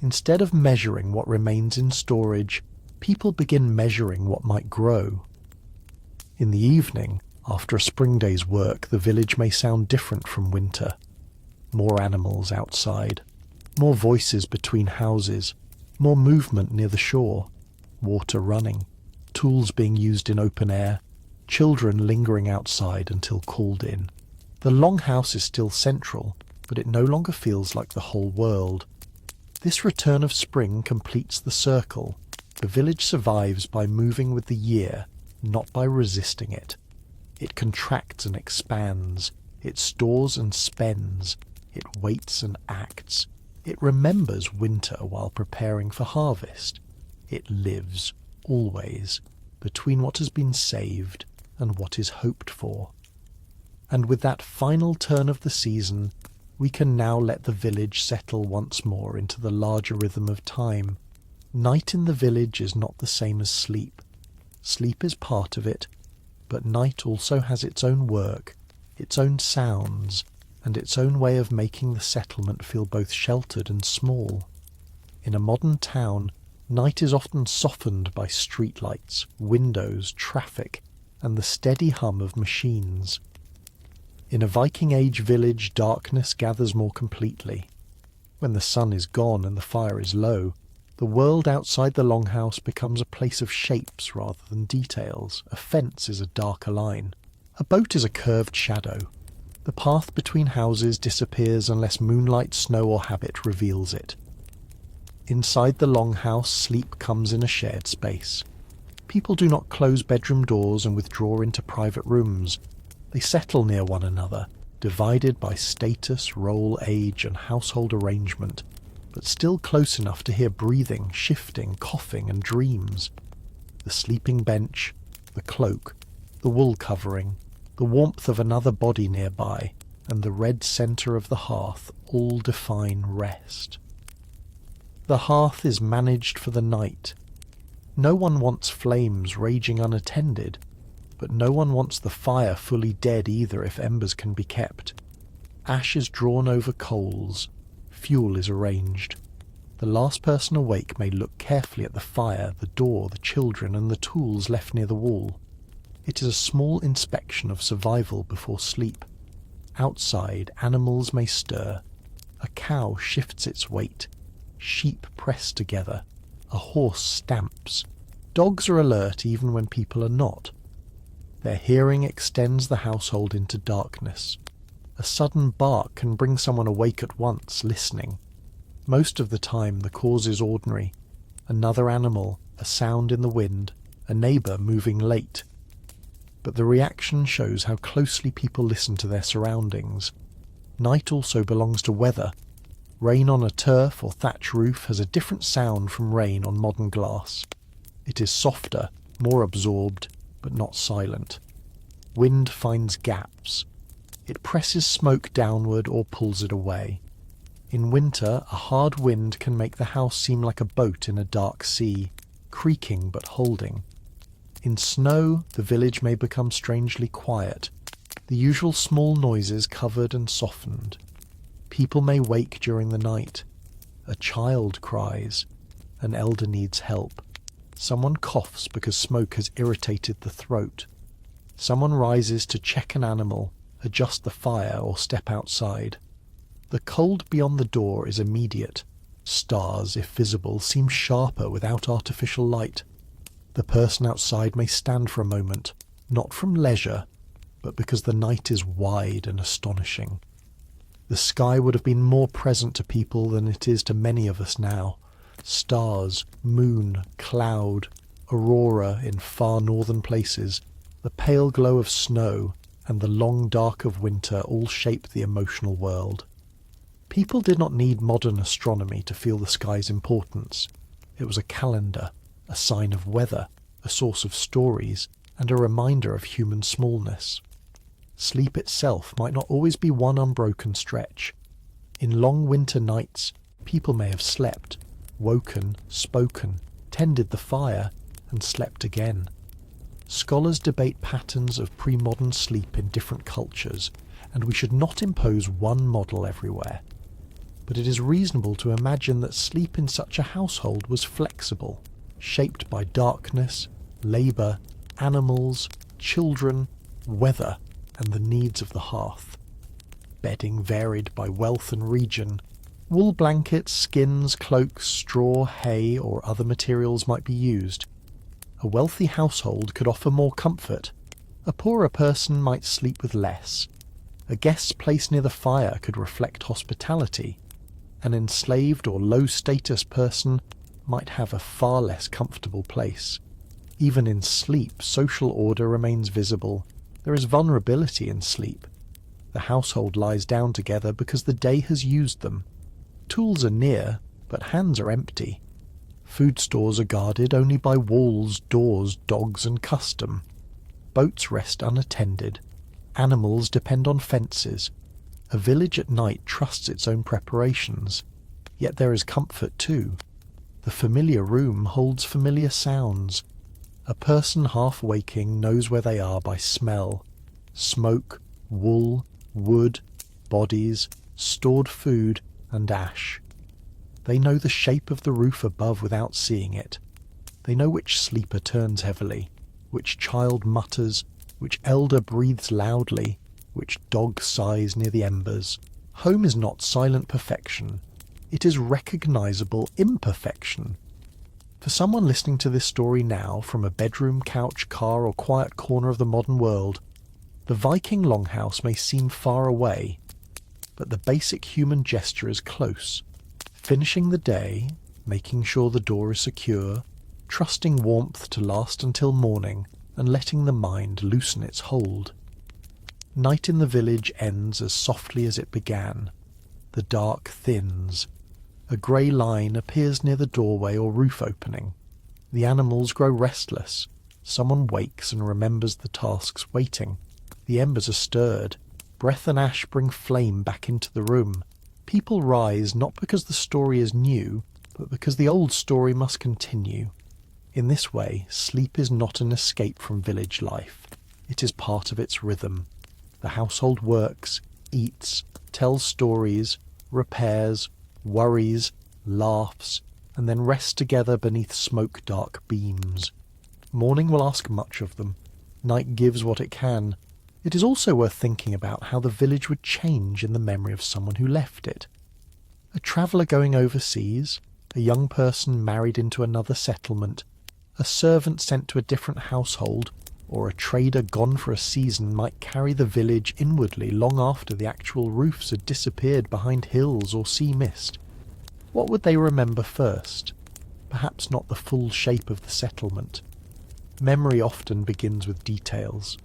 Instead of measuring what remains in storage, people begin measuring what might grow. In the evening, after a spring day's work, the village may sound different from winter. More animals outside. More voices between houses, more movement near the shore, water running, tools being used in open air, children lingering outside until called in. The longhouse is still central, but it no longer feels like the whole world. This return of spring completes the circle. The village survives by moving with the year, not by resisting it. It contracts and expands. It stores and spends. It waits and acts. It remembers winter while preparing for harvest. It lives, always, between what has been saved and what is hoped for. And with that final turn of the season, we can now let the village settle once more into the larger rhythm of time. Night in the village is not the same as sleep. Sleep is part of it, but night also has its own work, its own sounds, and its own way of making the settlement feel both sheltered and small. In a modern town, night is often softened by streetlights, windows, traffic, and the steady hum of machines. In a Viking-age village, darkness gathers more completely. When the sun is gone and the fire is low, the world outside the longhouse becomes a place of shapes rather than details. A fence is a darker line. A boat is a curved shadow. The path between houses disappears unless moonlight, snow or habit reveals it. Inside the longhouse, sleep comes in a shared space. People do not close bedroom doors and withdraw into private rooms. They settle near one another, divided by status, role, age and household arrangement, but still close enough to hear breathing, shifting, coughing and dreams. The sleeping bench, the cloak, the wool covering, the warmth of another body nearby, and the red centre of the hearth all define rest. The hearth is managed for the night. No one wants flames raging unattended, but no one wants the fire fully dead either if embers can be kept. Ash is drawn over coals. Fuel is arranged. The last person awake may look carefully at the fire, the door, the children, and the tools left near the wall. It is a small inspection of survival before sleep. Outside, animals may stir. A cow shifts its weight. Sheep press together. A horse stamps. Dogs are alert even when people are not. Their hearing extends the household into darkness. A sudden bark can bring someone awake at once, listening. Most of the time the cause is ordinary. Another animal, a sound in the wind, a neighbour moving late. But the reaction shows how closely people listen to their surroundings. Night also belongs to weather. Rain on a turf or thatch roof has a different sound from rain on modern glass. It is softer, more absorbed, but not silent. Wind finds gaps. It presses smoke downward or pulls it away. In winter, a hard wind can make the house seem like a boat in a dark sea, creaking but holding. In snow, the village may become strangely quiet, the usual small noises covered and softened. People may wake during the night. A child cries. An elder needs help. Someone coughs because smoke has irritated the throat. Someone rises to check an animal, adjust the fire, or step outside. The cold beyond the door is immediate. Stars, if visible, seem sharper without artificial light. The person outside may stand for a moment, not from leisure, but because the night is wide and astonishing. The sky would have been more present to people than it is to many of us now. Stars, moon, cloud, aurora in far northern places, the pale glow of snow, and the long dark of winter all shape the emotional world. People did not need modern astronomy to feel the sky's importance. It was a calendar, a sign of weather, a source of stories, and a reminder of human smallness. Sleep itself might not always be one unbroken stretch. In long winter nights, people may have slept, woken, spoken, tended the fire, and slept again. Scholars debate patterns of pre-modern sleep in different cultures, and we should not impose one model everywhere. But it is reasonable to imagine that sleep in such a household was flexible, shaped by darkness, labour, animals, children, weather, and the needs of the hearth. Bedding varied by wealth and region. Wool blankets, skins, cloaks, straw, hay, or other materials might be used. A wealthy household could offer more comfort. A poorer person might sleep with less. A guest's place near the fire could reflect hospitality. An enslaved or low-status person might have a far less comfortable place. Even in sleep, social order remains visible. There is vulnerability in sleep. The household lies down together because the day has used them. Tools are near, but hands are empty. Food stores are guarded only by walls, doors, dogs, and custom. Boats rest unattended. Animals depend on fences. A village at night trusts its own preparations. Yet there is comfort too. The familiar room holds familiar sounds. A person half waking knows where they are by smell. Smoke, wool, wood, bodies, stored food, and ash. They know the shape of the roof above without seeing it. They know which sleeper turns heavily, which child mutters, which elder breathes loudly, which dog sighs near the embers. Home is not silent perfection. It is recognizable imperfection. For someone listening to this story now from a bedroom, couch, car, or quiet corner of the modern world, the Viking longhouse may seem far away, but the basic human gesture is close. Finishing the day, making sure the door is secure, trusting warmth to last until morning, and letting the mind loosen its hold. Night in the village ends as softly as it began. The dark thins. A grey line appears near the doorway or roof opening. The animals grow restless. Someone wakes and remembers the tasks waiting. The embers are stirred. Breath and ash bring flame back into the room. People rise not because the story is new, but because the old story must continue. In this way, sleep is not an escape from village life. It is part of its rhythm. The household works, eats, tells stories, repairs, worries, laughs, and then rests together beneath smoke-dark beams. Morning will ask much of them. Night gives what it can. It is also worth thinking about how the village would change in the memory of someone who left it. A traveller going overseas, a young person married into another settlement, a servant sent to a different household, or a trader gone for a season might carry the village inwardly long after the actual roofs had disappeared behind hills or sea mist. What would they remember first? Perhaps not the full shape of the settlement. Memory often begins with details.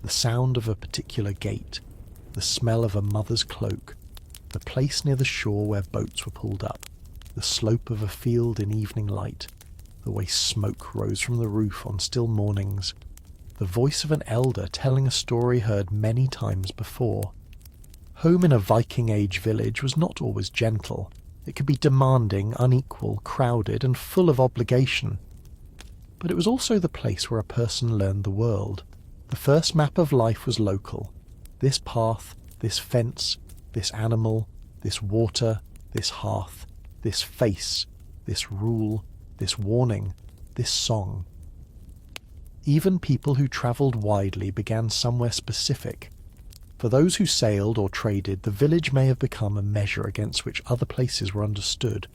The sound of a particular gate, the smell of a mother's cloak, the place near the shore where boats were pulled up, the slope of a field in evening light, the way smoke rose from the roof on still mornings, the voice of an elder telling a story heard many times before. Home in a Viking-age village was not always gentle. It could be demanding, unequal, crowded, and full of obligation. But it was also the place where a person learned the world. The first map of life was local. This path, this fence, this animal, this water, this hearth, this face, this rule, this warning, this song. Even people who travelled widely began somewhere specific. For those who sailed or traded, the village may have become a measure against which other places were understood.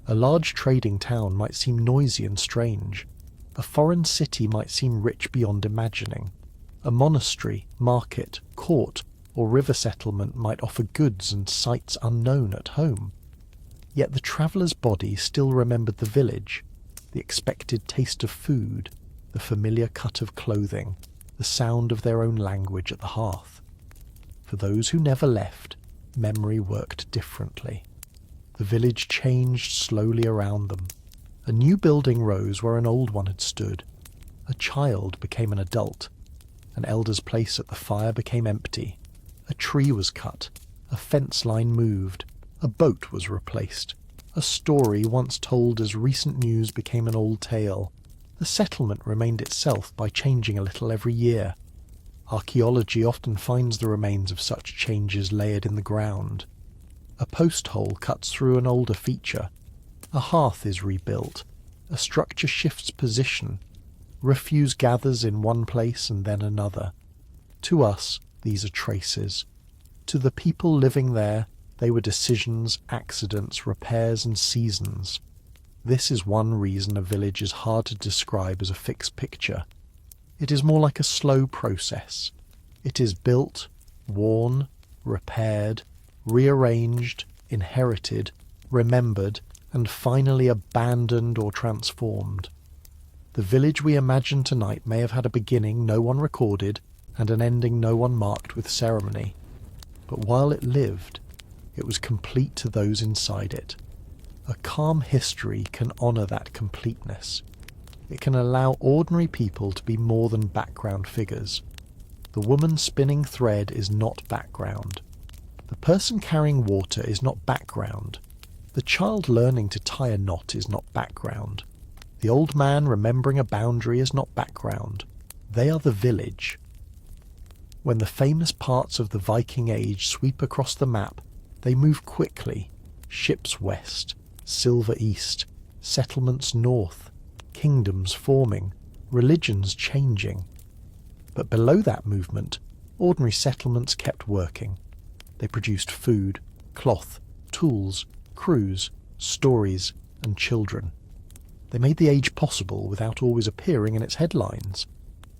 A large trading town might seem noisy and strange. A foreign city might seem rich beyond imagining. A monastery, market, court, or river settlement might offer goods and sights unknown at home. Yet the traveller's body still remembered the village, the expected taste of food, the familiar cut of clothing, the sound of their own language at the hearth. For those who never left, memory worked differently. The village changed slowly around them. A new building rose where an old one had stood. A child became an adult. An elder's place at the fire became empty. A tree was cut. A fence line moved. A boat was replaced. A story once told as recent news became an old tale. The settlement remained itself by changing a little every year. Archaeology often finds the remains of such changes layered in the ground. A post hole cuts through an older feature. A hearth is rebuilt. A structure shifts position. Refuse gathers in one place and then another. To us, these are traces. To the people living there, they were decisions, accidents, repairs, and seasons. This is one reason a village is hard to describe as a fixed picture. It is more like a slow process. It is built, worn, repaired, rearranged, inherited, remembered, and finally abandoned or transformed. The village we imagine tonight may have had a beginning no one recorded and an ending no one marked with ceremony. But while it lived, it was complete to those inside it. A calm history can honour that completeness. It can allow ordinary people to be more than background figures. The woman spinning thread is not background. The person carrying water is not background. The child learning to tie a knot is not background. The old man remembering a boundary is not background. They are the village. When the famous parts of the Viking age sweep across the map, they move quickly. Ships west, silver east, settlements north, kingdoms forming, religions changing. But below that movement, ordinary settlements kept working. They produced food, cloth, tools, crews, stories, and children. They made the age possible without always appearing in its headlines.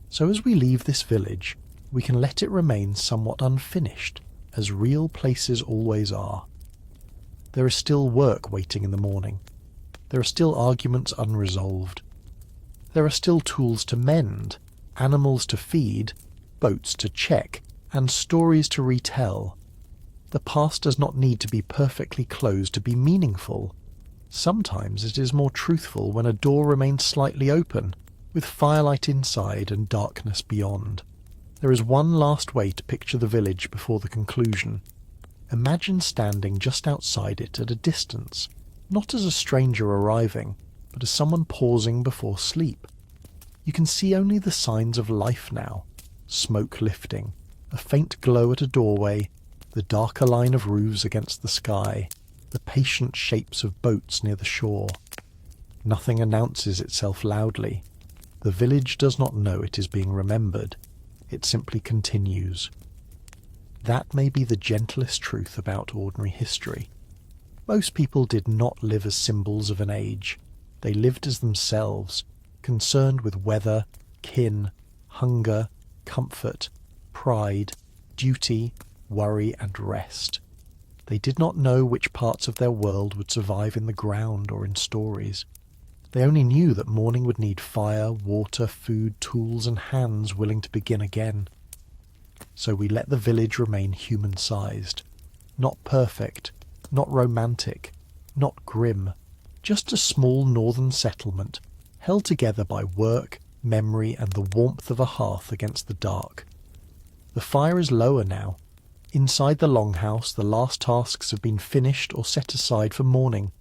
So as we leave this village, we can let it remain somewhat unfinished, as real places always are. There is still work waiting in the morning. There are still arguments unresolved. There are still tools to mend, animals to feed, boats to check, and stories to retell. The past does not need to be perfectly closed to be meaningful. Sometimes it is more truthful when a door remains slightly open, with firelight inside and darkness beyond. There is one last way to picture the village before the conclusion. Imagine standing just outside it at a distance, not as a stranger arriving, but as someone pausing before sleep. You can see only the signs of life now: smoke lifting, a faint glow at a doorway, the darker line of roofs against the sky, the patient shapes of boats near the shore. Nothing announces itself loudly. The village does not know it is being remembered. It simply continues. That may be the gentlest truth about ordinary history. Most people did not live as symbols of an age. They lived as themselves, concerned with weather, kin, hunger, comfort, pride, duty, worry, and rest. They did not know which parts of their world would survive in the ground or in stories. They only knew that morning would need fire, water, food, tools, and hands willing to begin again. So we let the village remain human-sized. Not perfect, not romantic, not grim. Just a small northern settlement, held together by work, memory, and the warmth of a hearth against the dark. The fire is lower now. Inside the longhouse, the last tasks have been finished or set aside for morning.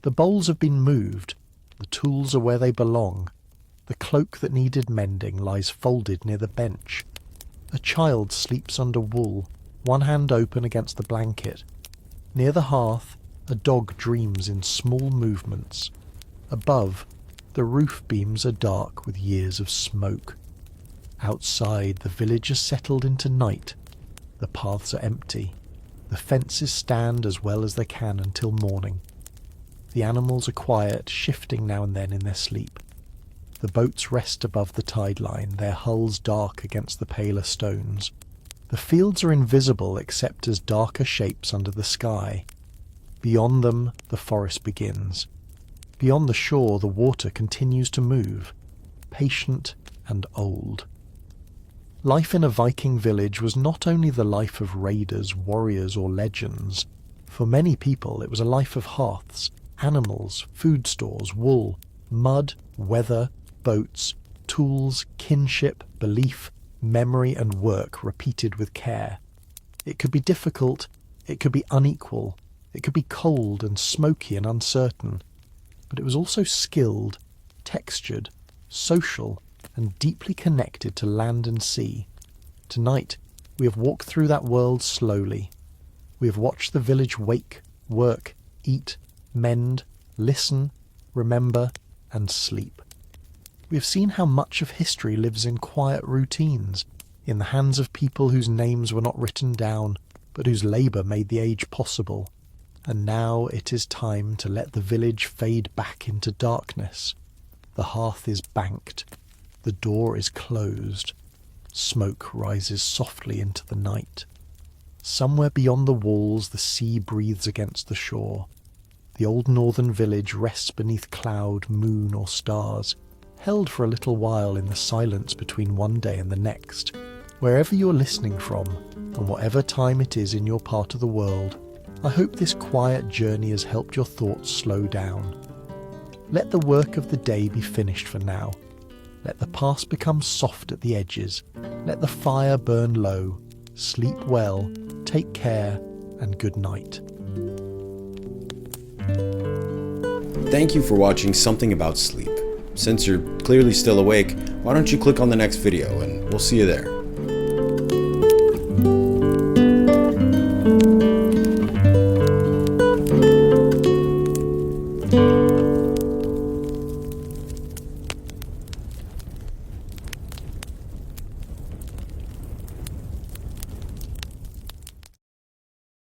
The bowls have been moved. The tools are where they belong. The cloak that needed mending lies folded near the bench. A child sleeps under wool, one hand open against the blanket. Near the hearth, a dog dreams in small movements. Above, the roof beams are dark with years of smoke. Outside, the village has settled into night. The paths are empty. The fences stand as well as they can until morning. The animals are quiet, shifting now and then in their sleep. The boats rest above the tide line, their hulls dark against the paler stones. The fields are invisible except as darker shapes under the sky. Beyond them, the forest begins. Beyond the shore, the water continues to move, patient and old. Life in a Viking village was not only the life of raiders, warriors, or legends. For many people, it was a life of hearths, animals, food stores, wool, mud, weather, boats, tools, kinship, belief, memory, and work repeated with care. It could be difficult, it could be unequal, it could be cold and smoky and uncertain, but it was also skilled, textured, social, and deeply connected to land and sea. Tonight, we have walked through that world slowly. We have watched the village wake, work, eat, mend, listen, remember, and sleep. We have seen how much of history lives in quiet routines, in the hands of people whose names were not written down, but whose labour made the age possible. And now it is time to let the village fade back into darkness. The hearth is banked. The door is closed. Smoke rises softly into the night. Somewhere beyond the walls, the sea breathes against the shore. The old northern village rests beneath cloud, moon, or stars, held for a little while in the silence between one day and the next. Wherever you're listening from, and whatever time it is in your part of the world, I hope this quiet journey has helped your thoughts slow down. Let the work of the day be finished for now. Let the past become soft at the edges. Let the fire burn low. Sleep well, take care, and good night. Thank you for watching Something About Sleep. Since you're clearly still awake, why don't you click on the next video and we'll see you there.